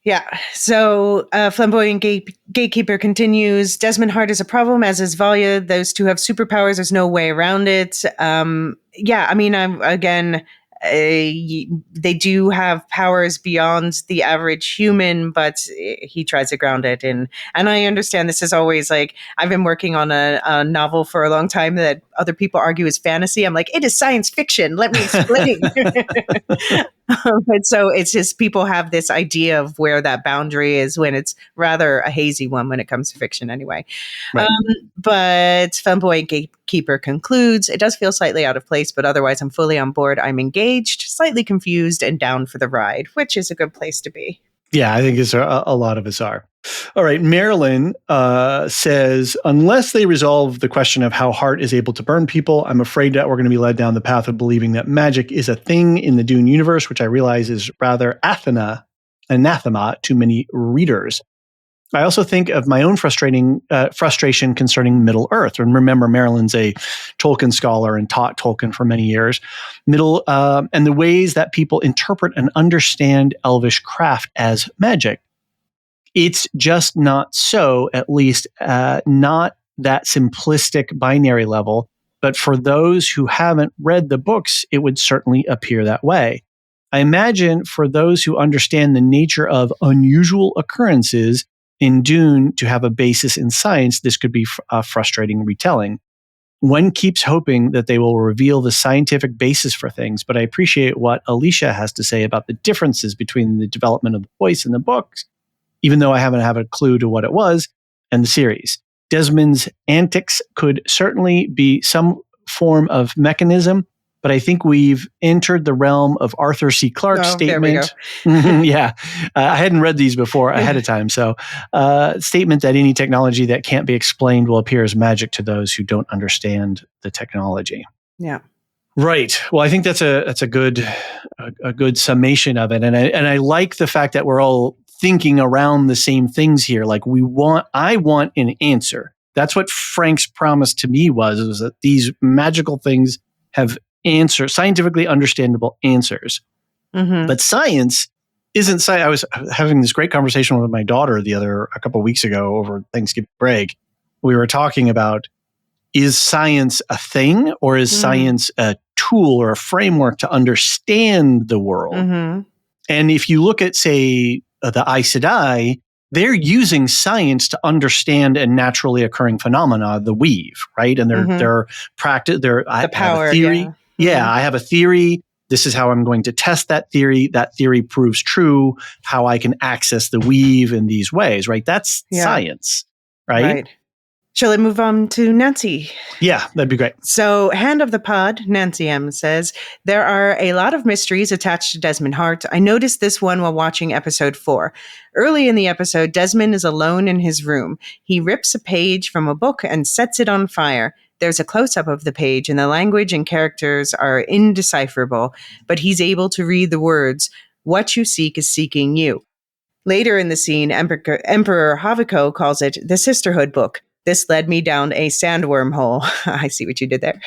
Yeah. So Flamboyant Gatekeeper continues. Desmond Hart is a problem, as is Valya. Those two have superpowers. There's no way around it. Yeah. I mean, again, they do have powers beyond the average human, but he tries to ground it in. And I understand this is always like, I've been working on a novel for a long time that other people argue is fantasy. I'm like, it is science fiction. Let me explain. And so it's just people have this idea of where that boundary is when it's rather a hazy one when it comes to fiction anyway. Right. But Flamboyant Gatekeeper concludes, it does feel slightly out of place, but otherwise I'm fully on board. I'm engaged, slightly confused, and down for the ride, which is a good place to be. Yeah, I think a lot of us are. All right. Marilyn says, unless they resolve the question of how Hart is able to burn people, I'm afraid that we're going to be led down the path of believing that magic is a thing in the Dune universe, which I realize is rather anathema to many readers. I also think of my own frustration concerning Middle Earth. And remember, Marilyn's a Tolkien scholar and taught Tolkien for many years. And the ways that people interpret and understand elvish craft as magic. It's just not so, at least not that simplistic binary level. But for those who haven't read the books, it would certainly appear that way. I imagine for those who understand the nature of unusual occurrences in Dune to have a basis in science, this could be a frustrating retelling. One keeps hoping that they will reveal the scientific basis for things, but I appreciate what Elysia has to say about the differences between the development of the voice in the books, even though I haven't had a clue to what it was, and the series. Desmond's antics could certainly be some form of mechanism, but I think we've entered the realm of Arthur C. Clarke's statement. Yeah, I hadn't read these before ahead of time. So statement that any technology that can't be explained will appear as magic to those who don't understand the technology. Yeah. Right. Well, I think that's a good summation of it. And I like the fact that we're all thinking around the same things here. Like I want an answer. That's what Frank's promise to me was that these magical things have scientifically understandable answers. Mm-hmm. But science isn't science. I was having this great conversation with my daughter a couple of weeks ago over Thanksgiving break. We were talking about, is science a thing, or is science a tool or a framework to understand the world? Mm-hmm. And if you look at, say, the Aes Sedai, they're using science to understand a naturally occurring phenomena, the weave, right? And they're practice. The power, have a theory. Yeah, I have a theory. This is how I'm going to test that theory. That theory proves true. How I can access the weave in these ways, right? That's science, right? Shall I move on to Nancy? Yeah, that'd be great. So, hand of the pod, Nancy M. says, there are a lot of mysteries attached to Desmond Hart. I noticed this one while watching episode 4. Early in the episode, Desmond is alone in his room. He rips a page from a book and sets it on fire. There's a close-up of the page, and the language and characters are indecipherable, but he's able to read the words, "What you seek is seeking you." Later in the scene, Emperor Haviko calls it the Sisterhood book. This led me down a sandworm hole. I see what you did there.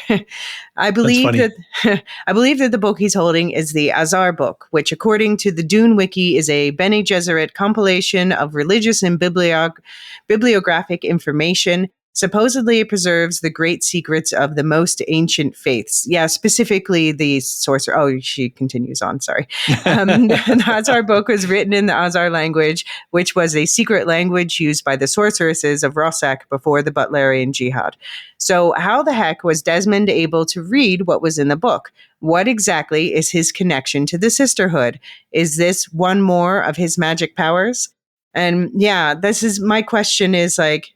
I believe that the book he's holding is the Azar book, which, according to the Dune Wiki, is a Bene Gesserit compilation of religious and bibliographic information. Supposedly, it preserves the great secrets of the most ancient faiths. Yeah, specifically the sorcerer. Oh, she continues on. Sorry. The Azar book was written in the Azar language, which was a secret language used by the sorceresses of Rossack before the Butlerian Jihad. So how the heck was Desmond able to read what was in the book? What exactly is his connection to the Sisterhood? Is this one more of his magic powers? And yeah, this is my question is like,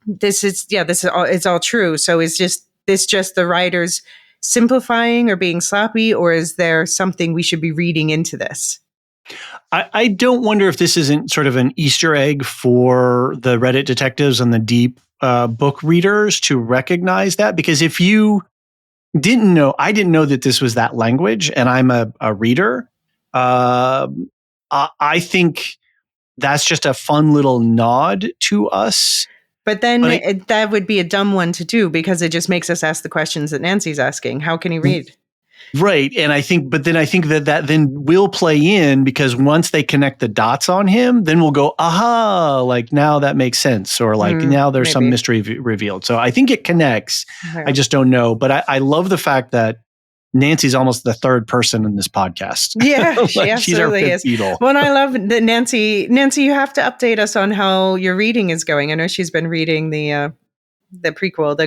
this is all, it's all true. So is this just the writers simplifying or being sloppy, or is there something we should be reading into this? I don't wonder if this isn't sort of an Easter egg for the Reddit detectives and the deep book readers to recognize that, because if you didn't know, I didn't know that this was that language, and I'm a reader. I think that's just a fun little nod to us. But then that would be a dumb one to do, because it just makes us ask the questions that Nancy's asking. How can he read? Right. And I think that then will play in, because once they connect the dots on him, then we'll go, aha, like now that makes sense. Or like now there's some mystery revealed. So I think it connects. Yeah. I just don't know. But I love the fact that Nancy's almost the third person in this podcast. Yeah, she absolutely is. Beetle. Well, and I love that Nancy, you have to update us on how your reading is going. I know she's been reading the prequel, the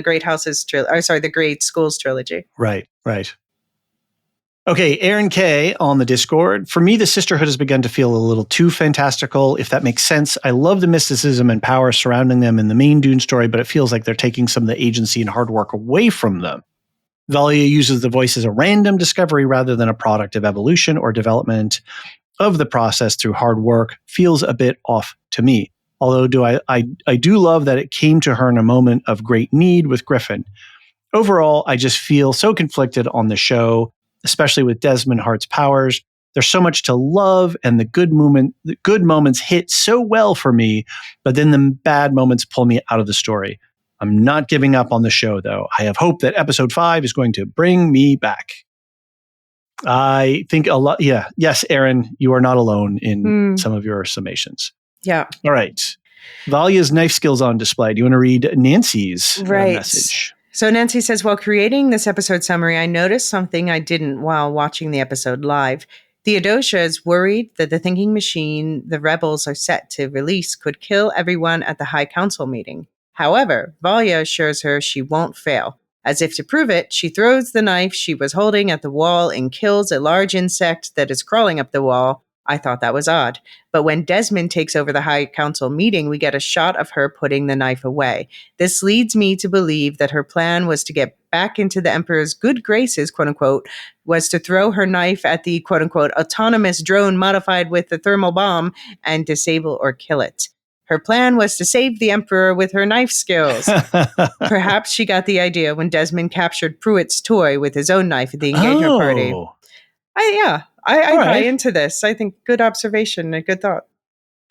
the Great Schools trilogy. Right. Okay, Aaron K. on the Discord. For me, the Sisterhood has begun to feel a little too fantastical, if that makes sense. I love the mysticism and power surrounding them in the main Dune story, but it feels like they're taking some of the agency and hard work away from them. Valia uses the voice as a random discovery rather than a product of evolution or development of the process through hard work. Feels a bit off to me. although I do love that it came to her in a moment of great need with Griffin. Overall, I just feel so conflicted on the show, especially with Desmond Hart's powers. There's so much to love, and the good moments hit so well for me, but then the bad moments pull me out of the story. I'm not giving up on the show, though. I have hope that episode 5 is going to bring me back. I think a lot. Yeah. Yes, Aaron, you are not alone in some of your summations. Yeah. All right. Valia's knife skills on display. Do you want to read Nancy's message? So Nancy says, while creating this episode summary, I noticed something I didn't while watching the episode live. Theodosa is worried that the thinking machine the rebels are set to release could kill everyone at the High Council meeting. However, Valia assures her she won't fail. As if to prove it, she throws the knife she was holding at the wall and kills a large insect that is crawling up the wall. I thought that was odd. But when Desmond takes over the High Council meeting, we get a shot of her putting the knife away. This leads me to believe that her plan was to get back into the Emperor's good graces, quote unquote, was to throw her knife at the quote unquote autonomous drone modified with the thermal bomb and disable or kill it. Her plan was to save the Emperor with her knife skills. Perhaps she got the idea when Desmond captured Pruitt's toy with his own knife at the engagement party. I buy into this. I think good observation, a good thought.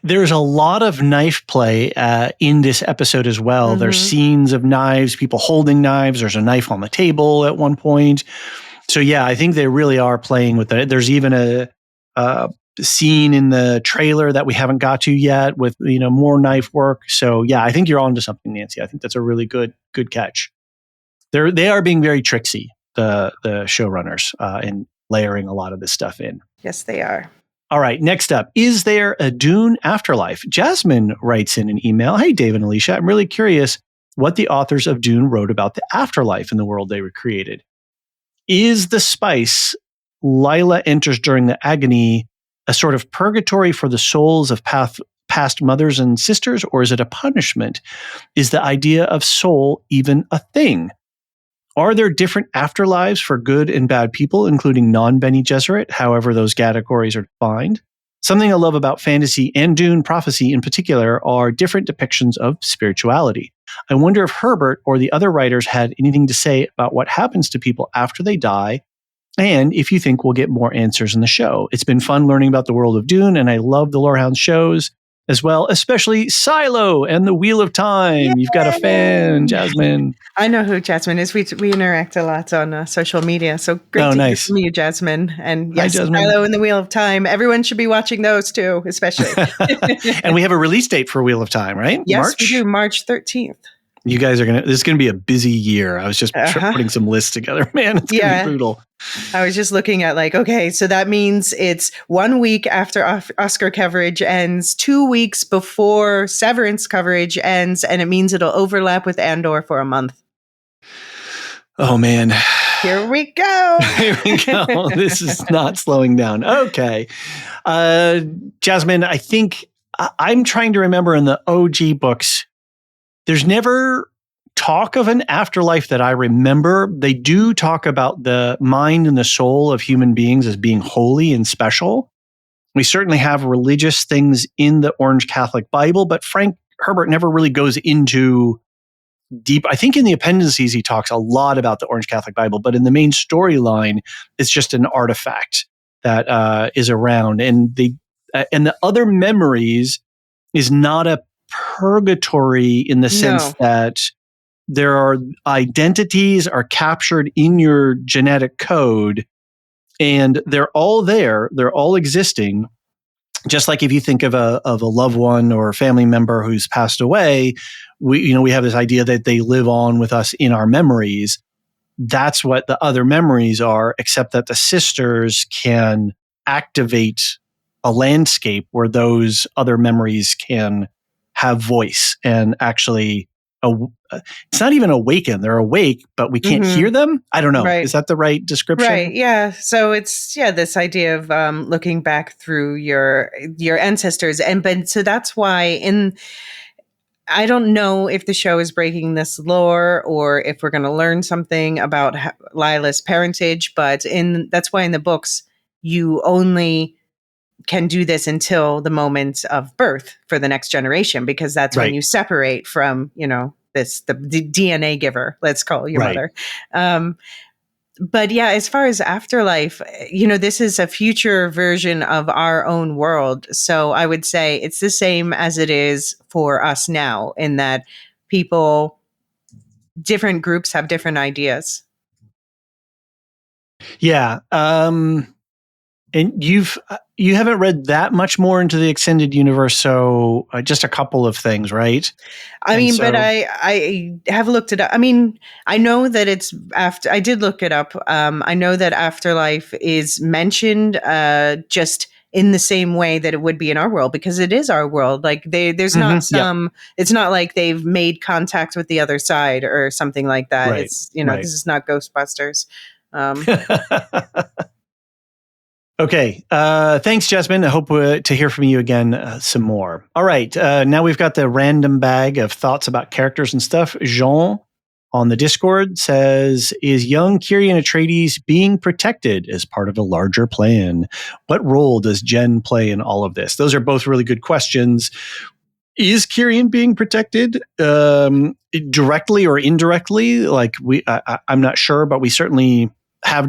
There's a lot of knife play in this episode as well. Mm-hmm. There's scenes of knives, people holding knives. There's a knife on the table at one point. So yeah, I think they really are playing with it. There's even a scene in the trailer that we haven't got to yet with more knife work. So yeah, I think you're onto something, Nancy. I think that's a really good catch. They are being very tricksy, the showrunners, in layering a lot of this stuff in. Yes, they are. All right, next up, is there a Dune afterlife? Jasmine writes in an email, hey, Dave and Elysia, I'm really curious what the authors of Dune wrote about the afterlife in the world they recreated. Is the spice Lila enters during the agony a sort of purgatory for the souls of past mothers and sisters, or is it a punishment? Is the idea of soul even a thing? Are there different afterlives for good and bad people, including non-Bene Gesserit, however those categories are defined? Something I love about fantasy and Dune prophecy in particular are different depictions of spirituality. I wonder if Herbert or the other writers had anything to say about what happens to people after they die, and if you think we'll get more answers in the show. It's been fun learning about the world of Dune, and I love the Lorehounds shows as well, especially Silo and the Wheel of Time. Yay! You've got a fan, Jasmine. I know who Jasmine is. We interact a lot on social media. So great to hear from you, Jasmine. And yes, hi, Jasmine. Silo and the Wheel of Time. Everyone should be watching those too, especially. And we have a release date for Wheel of Time, right? Yes, March? We do, March 13th. You guys are this is going to be a busy year. I was just putting some lists together. Man, it's going to be brutal. I was just looking at okay, so that means it's 1 week after Oscar coverage ends, 2 weeks before Severance coverage ends, and it means it'll overlap with Andor for a month. Oh, man. Here we go. Here we go. This is not slowing down. Okay. Jasmine, I think I'm trying to remember in the OG books, there's never talk of an afterlife that I remember. They do talk about the mind and the soul of human beings as being holy and special. We certainly have religious things in the Orange Catholic Bible, but Frank Herbert never really goes into deep. I think in the appendices, he talks a lot about the Orange Catholic Bible, but in the main storyline, it's just an artifact that is around. And the other memories is not a purgatory in the sense that there are identities are captured in your genetic code and they're all there. They're all existing. Just like if you think of a loved one or a family member who's passed away, we have this idea that they live on with us in our memories. That's what the other memories are, except that the sisters can activate a landscape where those other memories can have voice and actually, it's not even awaken. They're awake, but we can't hear them. I don't know. Right. Is that the right description? Right. Yeah. So it's this idea of looking back through your ancestors, so that's why I don't know if the show is breaking this lore or if we're going to learn something about Lila's parentage, but that's why in the books you only can do this until the moment of birth for the next generation, because that's when you separate from, the DNA giver, let's call your mother. But yeah, as far as afterlife, this is a future version of our own world. So I would say it's the same as it is for us now, in that different groups have different ideas. Yeah. And you haven't read that much more into the extended universe, so just a couple of things, right? But I have looked it up. I mean, I know that it's after. I did look it up. I know that afterlife is mentioned just in the same way that it would be in our world, because it is our world. Like there's not some. Yep. It's not like they've made contact with the other side or something like that. Right. It's this is not Ghostbusters. Okay. Thanks, Jasmine. I hope to hear from you again some more. All right. Now we've got the random bag of thoughts about characters and stuff. Jean on the Discord says, is young Kyrian Atreides being protected as part of a larger plan? What role does Jen play in all of this? Those are both really good questions. Is Kyrian being protected directly or indirectly? Like I'm not sure, but we certainly have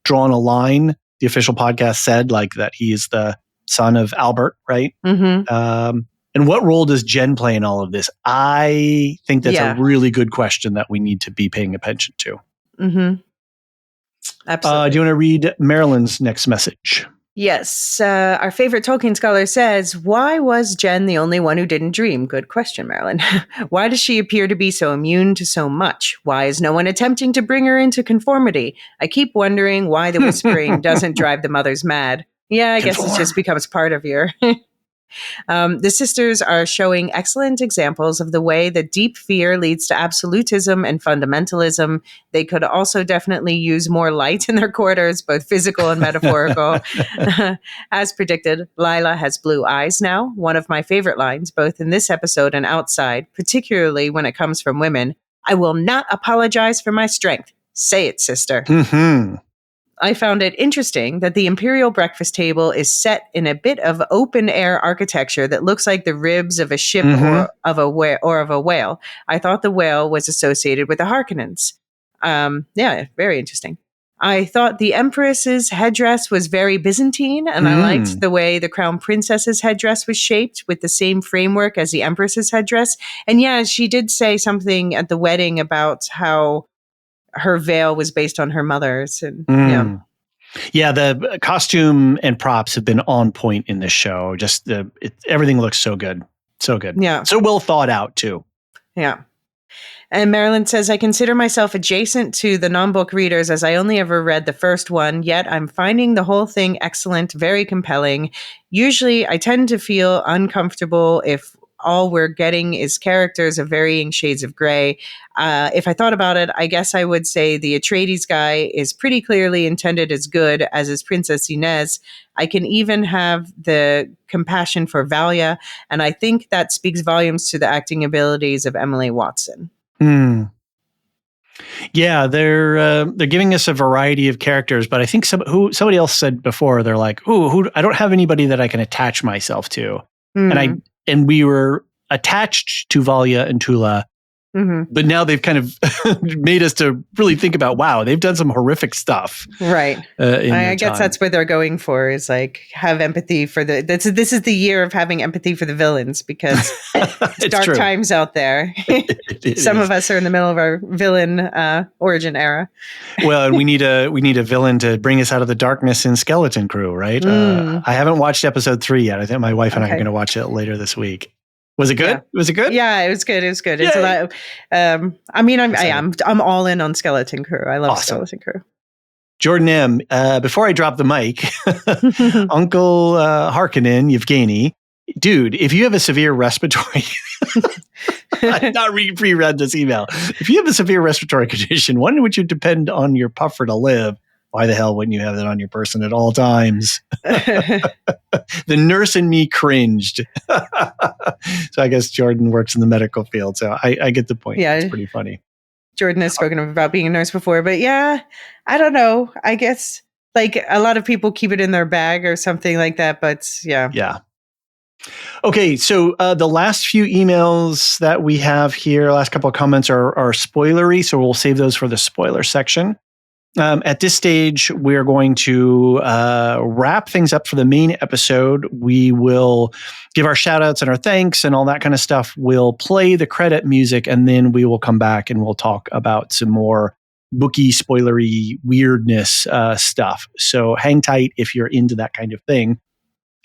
drawn a line. The official podcast said like that he is the son of Albert, right? Mm-hmm. And what role does Jen play in all of this? I think that's a really good question that we need to be paying attention to. Mm-hmm. Absolutely. Do you want to read Marilyn's next message? Yes. Our favorite Tolkien scholar says, why was Jen the only one who didn't dream? Good question, Marilyn. Why does she appear to be so immune to so much? Why is no one attempting to bring her into conformity? I keep wondering why the whispering doesn't drive the mothers mad. Yeah, I guess it just becomes part of your... The sisters are showing excellent examples of the way that deep fear leads to absolutism and fundamentalism. They could also definitely use more light in their quarters, both physical and metaphorical. As predicted, Lila has blue eyes now, one of my favorite lines, both in this episode and outside, particularly when it comes from women. I will not apologize for my strength. Say it, sister. Mm-hmm. I found it interesting that the imperial breakfast table is set in a bit of open-air architecture that looks like the ribs of a ship or of a whale. I thought the whale was associated with the Harkonnens. Yeah, very interesting. I thought the Empress's headdress was very Byzantine, and I liked the way the Crown Princess's headdress was shaped with the same framework as the Empress's headdress. And yeah, she did say something at the wedding about how her veil was based on her mother's. And yeah, the costume and props have been on point in this show. Just everything looks so good. So good. Yeah. So well thought out too. Yeah. And Marilyn says, I consider myself adjacent to the non-book readers as I only ever read the first one, yet I'm finding the whole thing excellent, very compelling. Usually I tend to feel uncomfortable if all we're getting is characters of varying shades of gray. If I thought about it, I guess I would say the Atreides guy is pretty clearly intended as good, as is Princess Inez. I can even have the compassion for Valia, and I think that speaks volumes to the acting abilities of Emily Watson. Yeah, they're giving us a variety of characters, but I think somebody else said before, they're like, "Ooh, I don't have anybody that I can attach myself to," and we were attached to Valia and Tula, but now they've kind of made us to really think about, wow, they've done some horrific stuff. Right. I guess that's what they're going for, is like have empathy for this is the year of having empathy for the villains, because it's dark times out there. Some of us are in the middle of our villain origin era. Well, and we need a villain to bring us out of the darkness in Skeleton Crew, right? I haven't watched episode 3 yet. I think my wife and I are going to watch it later this week. Was it good? Yeah. Was it good? Yeah, it was good. It was good. It's a lot. I'm all in on Skeleton Crew. I love Skeleton Crew. Jordan M. Before I drop the mic, Uncle Harkonnen, Yevgeny, dude, if you have a severe respiratory, I've not pre-read this email. If you have a severe respiratory condition, when would you depend on your puffer to live? Why the hell wouldn't you have that on your person at all times? The nurse in me cringed. So I guess Jordan works in the medical field. So I get the point. Yeah. It's pretty funny. Jordan has spoken about being a nurse before, but yeah, I don't know. I guess Like a lot of people keep it in their bag or something like that. But yeah. Yeah. Okay, so the last few emails that we have here, last couple of comments are spoilery, so we'll save those for the spoiler section. At this stage, we're going to wrap things up for the main episode. We will give our shout outs and our thanks and all that kind of stuff. We'll play the credit music, and then we will come back and we'll talk about some more booky, spoilery weirdness stuff. So hang tight if you're into that kind of thing.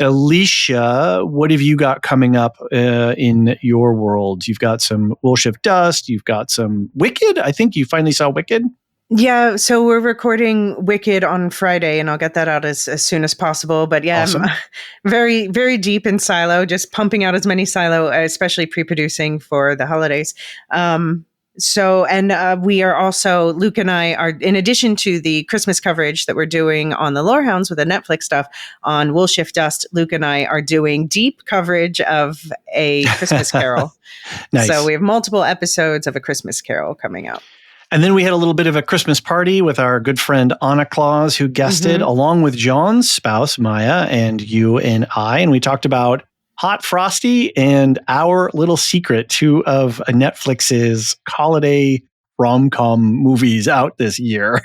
Elysia, what have you got coming up in your world? You've got some Will Shift Dust. You've got some Wicked. I think you finally saw Wicked. Yeah, so we're recording Wicked on Friday, and I'll get that out as soon as possible. But yeah, Awesome. I'm very, very deep in Silo, just pumping out as many Silo, especially pre-producing for the holidays. We are also, Luke and I are, in addition to the Christmas coverage that we're doing on the Lorehounds with the Netflix stuff on Will Shift Dust, Luke and I are doing deep coverage of A Christmas Carol. Nice. So we have multiple episodes of A Christmas Carol coming out. And then we had a little bit of a Christmas party with our good friend Anna Claus, who guested along with John's spouse, Maya, and you and I. And we talked about Hot Frosty and Our Little Secret, two of Netflix's holiday rom-com movies out this year.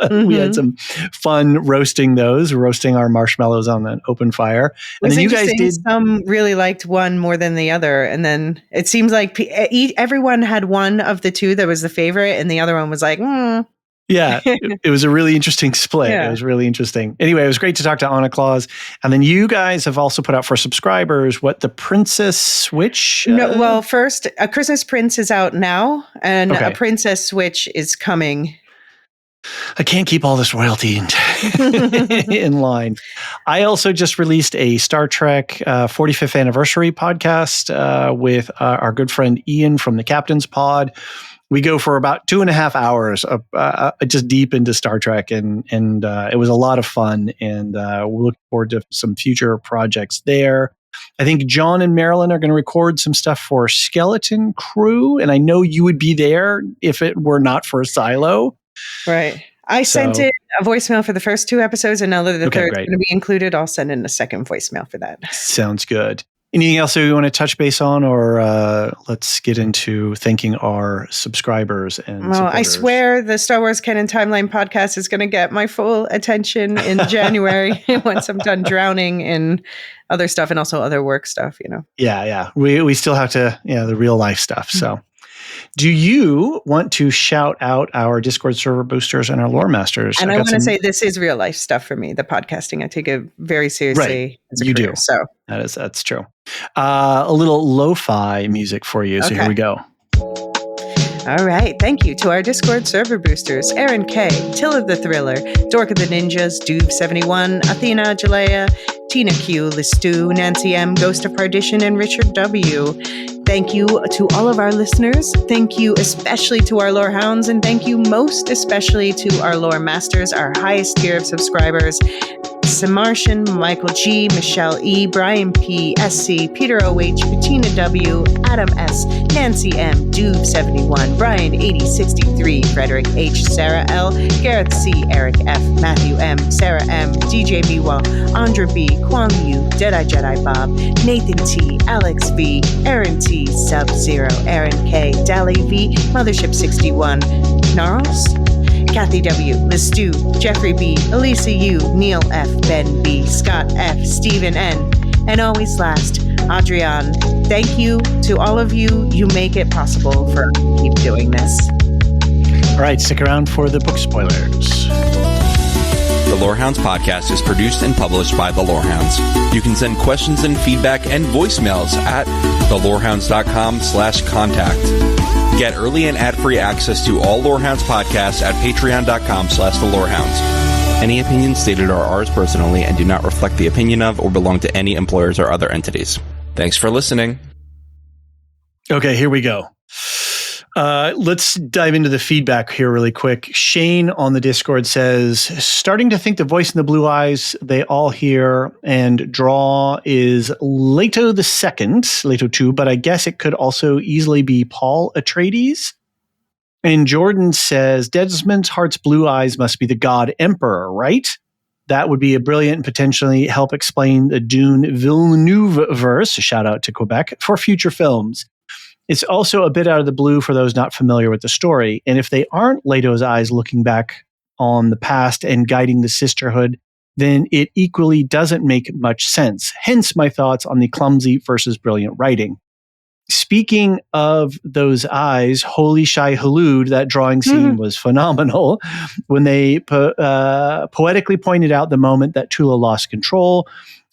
We had some fun roasting our marshmallows on an open fire. And then you guys did. Some really liked one more than the other. And then it seems like everyone had one of the two that was the favorite, and the other one was like, Yeah, it was a really interesting split. Yeah. It was really interesting. Anyway, it was great to talk to Anna Claus. And then you guys have also put out for subscribers the Princess Switch? No, well, first, A Christmas Prince is out now, and A Princess Switch is coming. I can't keep all this royalty in line. I also just released a Star Trek 45th anniversary podcast with our good friend Ian from the Captain's Pod. We go for about 2.5 hours of just deep into Star Trek, and it was a lot of fun. And we'll look forward to some future projects there. I think John and Marilyn are going to record some stuff for Skeleton Crew, and I know you would be there if it were not for Silo. Right. I sent in a voicemail for the first 2 episodes, and now that the third's going to be included, I'll send in a second voicemail for that. Sounds good. Anything else that we want to touch base on, or let's get into thanking our subscribers and supporters? I swear the Star Wars Canon Timeline podcast is going to get my full attention in January once I'm done drowning in other stuff and also other work stuff, Yeah. We still have to, the real life stuff. So do you want to shout out our Discord server boosters and our lore masters? And I want to say this is real life stuff for me. The podcasting, I take it very seriously. Right. You do. So that's true. A little lo-fi music for you. So here we go. All right. Thank you to our Discord server boosters, Aaron K, Till of the Thriller, Dork of the Ninjas, Doob71, Athena, Jalea, Tina Q, Listu, Nancy M, Ghost of Perdition, and Richard W. Thank you to all of our listeners. Thank you especially to our Lorehounds, and thank you most especially to our Lore Masters, our highest tier of subscribers. Samartian, Michael G, Michelle E, Brian P, SC, Peter OH, Bettina W, Adam S, Nancy M, Doob71, Brian 8063, Frederick H, Sarah L, Gareth C, Eric F, Matthew M, Sarah M, DJ Miwa, Andra B, Kwang Yu, Deadeye Jedi Bob, Nathan T, Alex V, Aaron T, Sub-Zero, Aaron K, Dally V, Mothership 61, Gnarls, Kathy W, Listu, Jeffrey B, Elysia U, Neil F, Ben B, Scott F, Stephen N, and always last, Adrian. Thank you to all of you. You make it possible for us to keep doing this. All right, stick around for the book spoilers. The Lorehounds podcast is produced and published by The Lorehounds. You can send questions and feedback and voicemails at thelorehounds.com/contact. Get early and ad-free access to all Lorehounds podcasts at patreon.com/thelorehounds. Any opinions stated are ours personally and do not reflect the opinion of or belong to any employers or other entities. Thanks for listening. Okay, here we go. Let's dive into the feedback here really quick. Shane on the Discord says, starting to think the voice in the blue eyes they all hear and draw is Leto the Second, Leto 2, but I guess it could also easily be Paul Atreides. And Jordan says, Desmond Hart's blue eyes must be the God Emperor, right? That would be a brilliant and potentially help explain the Dune Villeneuve-verse, a shout out to Quebec, for future films. It's also a bit out of the blue for those not familiar with the story. And if they aren't Leto's eyes looking back on the past and guiding the Sisterhood, then it equally doesn't make much sense. Hence my thoughts on the clumsy versus brilliant writing. Speaking of those eyes, holy Shai Hulud, that drawing scene was phenomenal when they poetically pointed out the moment that Tula lost control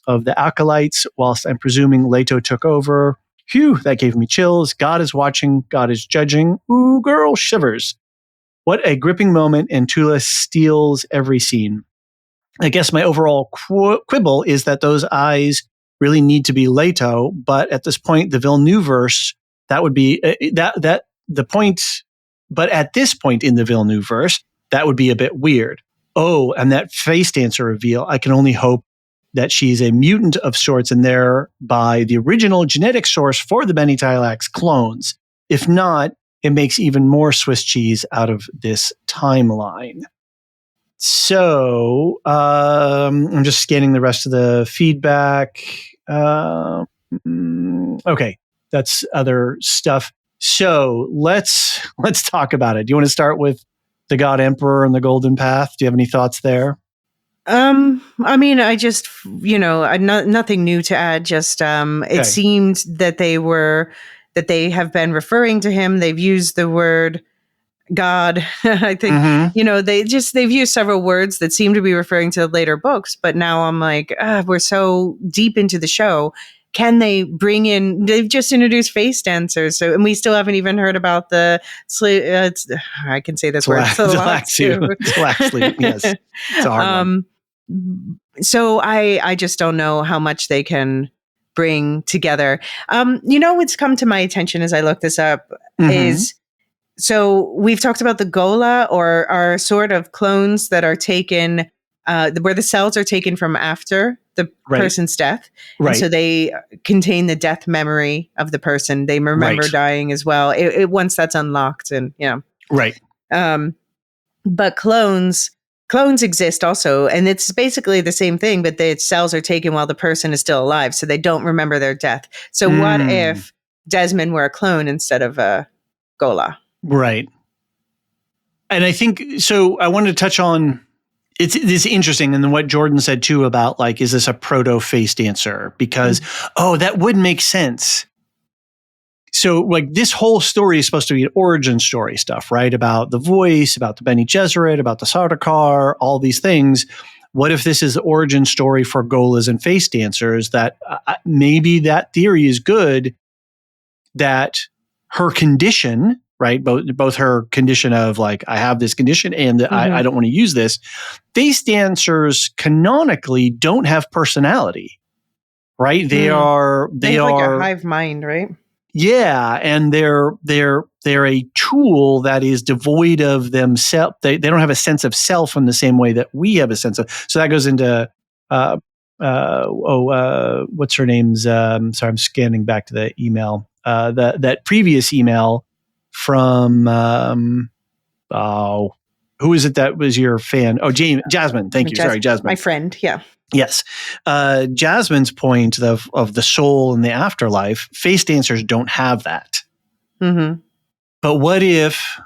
of the acolytes, whilst I'm presuming Leto took over. Phew, that gave me chills. God is watching, God is judging. Ooh, girl, shivers. What a gripping moment, and Tula steals every scene. I guess my overall quibble is that those eyes really need to be Leto, but at this point, the Villeneuve-verse, that would be the point. But at this point in the Villeneuve-verse, that would be a bit weird. Oh, and that face dancer reveal, I can only hope that she's a mutant of sorts and thereby the original genetic source for the Bene Tleilax clones. If not, it makes even more Swiss cheese out of this timeline. So I'm just scanning the rest of the feedback. Okay, that's other stuff. So let's talk about it. Do you want to start with the God Emperor and the Golden Path? Do you have any thoughts there? I mean, I just, nothing new to add. Just, it seemed that they have been referring to him. They've used the word God. I think, they've used several words that seem to be referring to later books. But now I'm like, we're so deep into the show. Can they bring in, they've just introduced face dancers. So, and we still haven't even heard about the, I can say this word. Yes. It's a hard one. So I just don't know how much they can bring together. What's come to my attention as I look this up is, so we've talked about the Gola, or are sort of clones that are taken, where the cells are taken from after the person's death. Right. And so they contain the death memory of the person. They remember dying as well. It once that's unlocked, and Right. But clones exist also, and it's basically the same thing, but the cells are taken while the person is still alive, so they don't remember their death. So what if Desmond were a clone instead of a Gola? Right. And I think, so I wanted to touch on, it's interesting, and then what Jordan said too about, like, is this a proto face dancer? Because, that would make sense. So, like, this whole story is supposed to be an origin story stuff, right? About the voice, about the Bene Gesserit, about the Sardaukar, all these things. What if this is the origin story for Golas and face dancers? That maybe that theory is good, that her condition, right? Both her condition of, like, I have this condition and I don't want to use this. Face dancers canonically don't have personality, right? They are like a hive mind, right? Yeah, and they're a tool that is devoid of themselves. They don't have a sense of self in the same way that we have a sense of. So that goes into what's her name's? Sorry, I'm scanning back to the email. That previous email from who is it that was your fan? Oh, Jasmine. Thank you. Sorry, Jasmine. My friend. Yeah. Yes. Jasmine's point of the soul and the afterlife, face dancers don't have that. Mm-hmm. But what if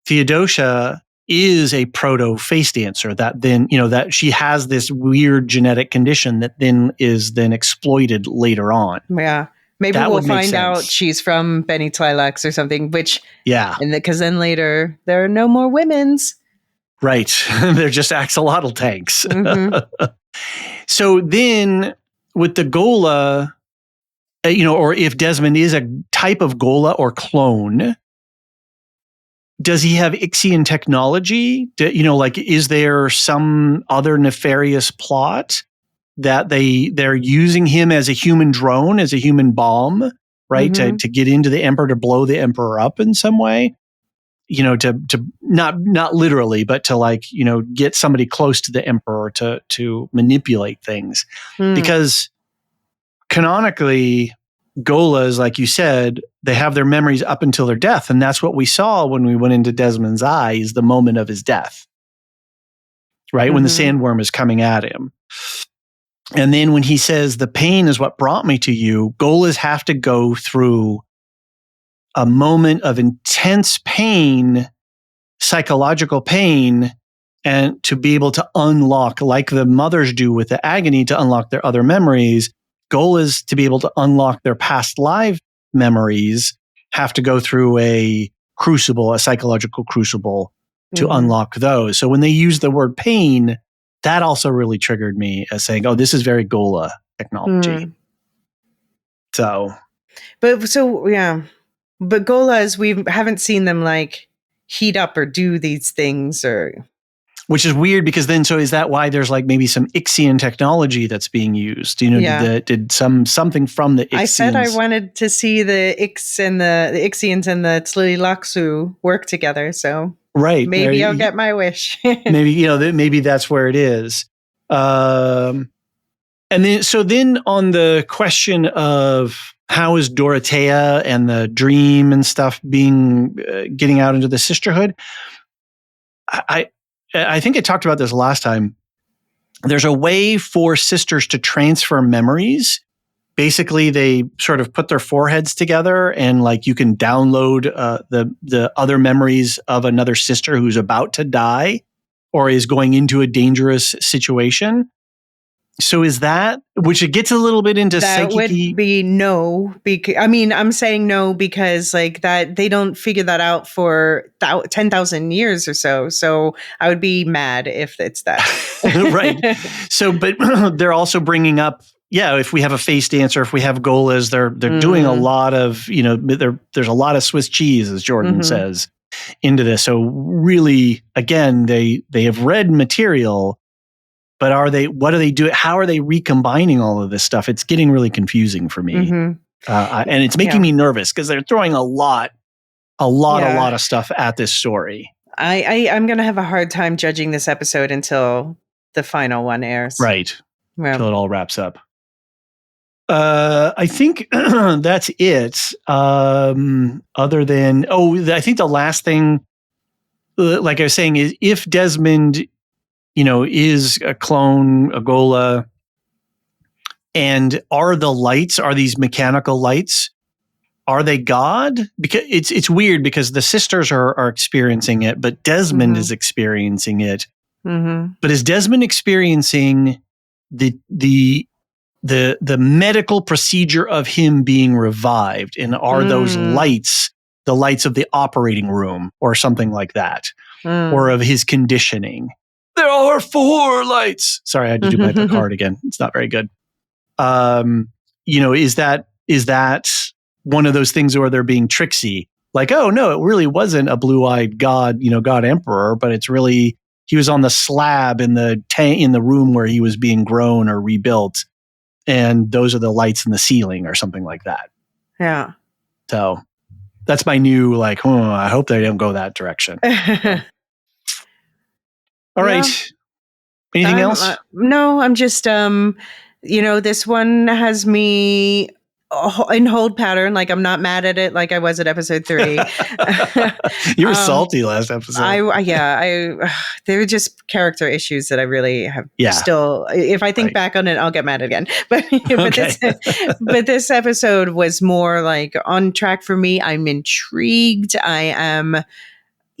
Theodosa is a proto face dancer that then, that she has this weird genetic condition that then is exploited later on? Yeah. Maybe we'll find out she's from Bene Tleilax or something, because then later there are no more women's. Right. They're just axolotl tanks. Mm-hmm. So then with the Gola, or if Desmond is a type of Gola or clone, does he have Ixian technology? Is there some other nefarious plot that they're using him as a human drone, as a human bomb, right? To get into the Emperor, to blow the Emperor up in some way? To not literally, but to get somebody close to the Emperor to manipulate things. Because canonically, Golas, like you said, they have their memories up until their death. And that's what we saw when we went into Desmond's eyes, the moment of his death. right? When the sandworm is coming at him. And then when he says, the pain is what brought me to you, Golas have to go through a moment of intense pain, psychological pain, and to be able to unlock, like the mothers do with the agony, to unlock their other memories. Golas, to be able to unlock their past life memories, have to go through a crucible, a psychological crucible, to unlock those. So when they use the word pain, that also really triggered me as saying, oh, this is very Gola technology. So. But Golas, we haven't seen them like heat up or do these things, or. Which is weird, because then, so is that why there's like maybe some Ixian technology that's being used? You know, did something from the Ixians? I said I wanted to see the Ixians and the Tlilaxu work together, so right, maybe I'll get my wish. Maybe, maybe that's where it is. And then on the question of how is Dorothea and the dream and stuff getting out into the Sisterhood, I think I talked about this last time. There's a way for sisters to transfer memories. Basically, they sort of put their foreheads together, and like you can download the other memories of another sister who's about to die or is going into a dangerous situation. So is that, which it gets a little bit into that psychic-y. would be no, because I'm saying no because like that they don't figure that out for 10,000 years or so. So I would be mad if it's that. Right. So, but they're also bringing up, if we have a face dancer, if we have Golas, they're doing a lot of, there's a lot of Swiss cheese, as Jordan says, into this. So really, again, they have read material. But what are they doing? How are they recombining all of this stuff? It's getting really confusing for me. And it's making me nervous because they're throwing a lot of stuff at this story. I'm going to have a hard time judging this episode until the final one airs. Right. Until it all wraps up. I think that's it. Other than, I think the last thing, like I was saying, is if Desmond is a clone, a Gola, and are these mechanical lights, are they God? Because it's weird because the sisters are experiencing it, but Desmond is experiencing it. But is Desmond experiencing the medical procedure of him being revived? And are those lights the lights of the operating room or something like that? Or of his conditioning? There are 4 lights. Sorry, I had to do my Picard again. It's not very good. Is that one of those things where they're being tricksy? Like, oh no, it really wasn't a blue-eyed God, God Emperor, but it's really, he was on the slab in the room where he was being grown or rebuilt, and those are the lights in the ceiling or something like that. Yeah. So that's my new I hope they don't go that direction. All right. Anything else? No, I'm just, this one has me in hold pattern. Like, I'm not mad at it like I was at episode 3. You were salty last episode. There were just character issues that I really have still, if I think back on it, I'll get mad again. But this episode was more like on track for me. I'm intrigued. I am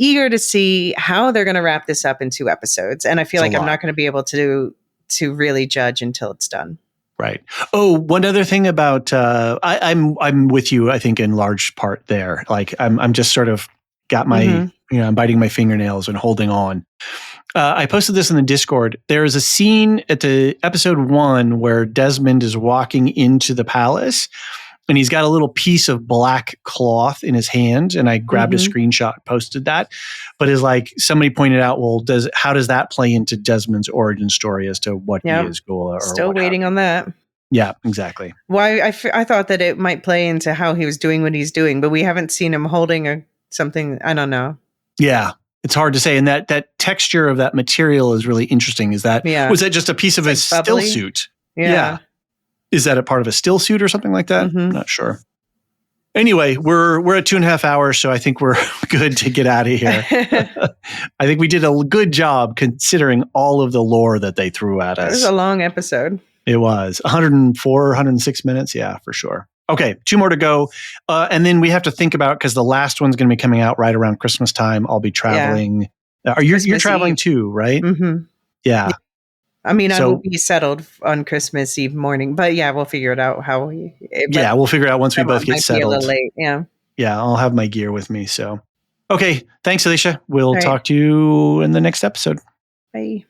eager to see how they're going to wrap this up in 2 episodes. And I feel like I'm not going to be able to really judge until it's done. Right. Oh, one other thing about, I'm with you, I think, in large part there. Like I'm just sort of got my, I'm biting my fingernails and holding on. I posted this in the Discord. There is a scene at the episode 1 where Desmond is walking into the palace, and he's got a little piece of black cloth in his hand, and I grabbed a screenshot, posted that. But is like somebody pointed out, well, how does that play into Desmond's origin story as to what he is, Gola? Or still waiting on that. Yeah, exactly. Why I thought that it might play into how he was doing what he's doing, but we haven't seen him holding something. I don't know. Yeah, it's hard to say. And that texture of that material is really interesting. Was that just a piece of his still suit? Yeah. Is that a part of a still suit or something like that? I'm not sure. Anyway, we're at 2.5 hours, so I think we're good to get out of here. I think we did a good job considering all of the lore that they threw at us. It was a long episode. It was 104, 106 minutes. Yeah, for sure. Okay, 2 more to go. And then we have to think about, because the last one's going to be coming out right around Christmas time. I'll be traveling. You're traveling too, right? Mm-hmm. Yeah. I mean, I will be settled on Christmas Eve morning, but yeah, we'll figure it out how we. We'll figure it out once we both get settled. Be a little late. Yeah. Yeah, I'll have my gear with me. So, okay. Thanks, Elysia. We'll talk to you in the next episode. Bye.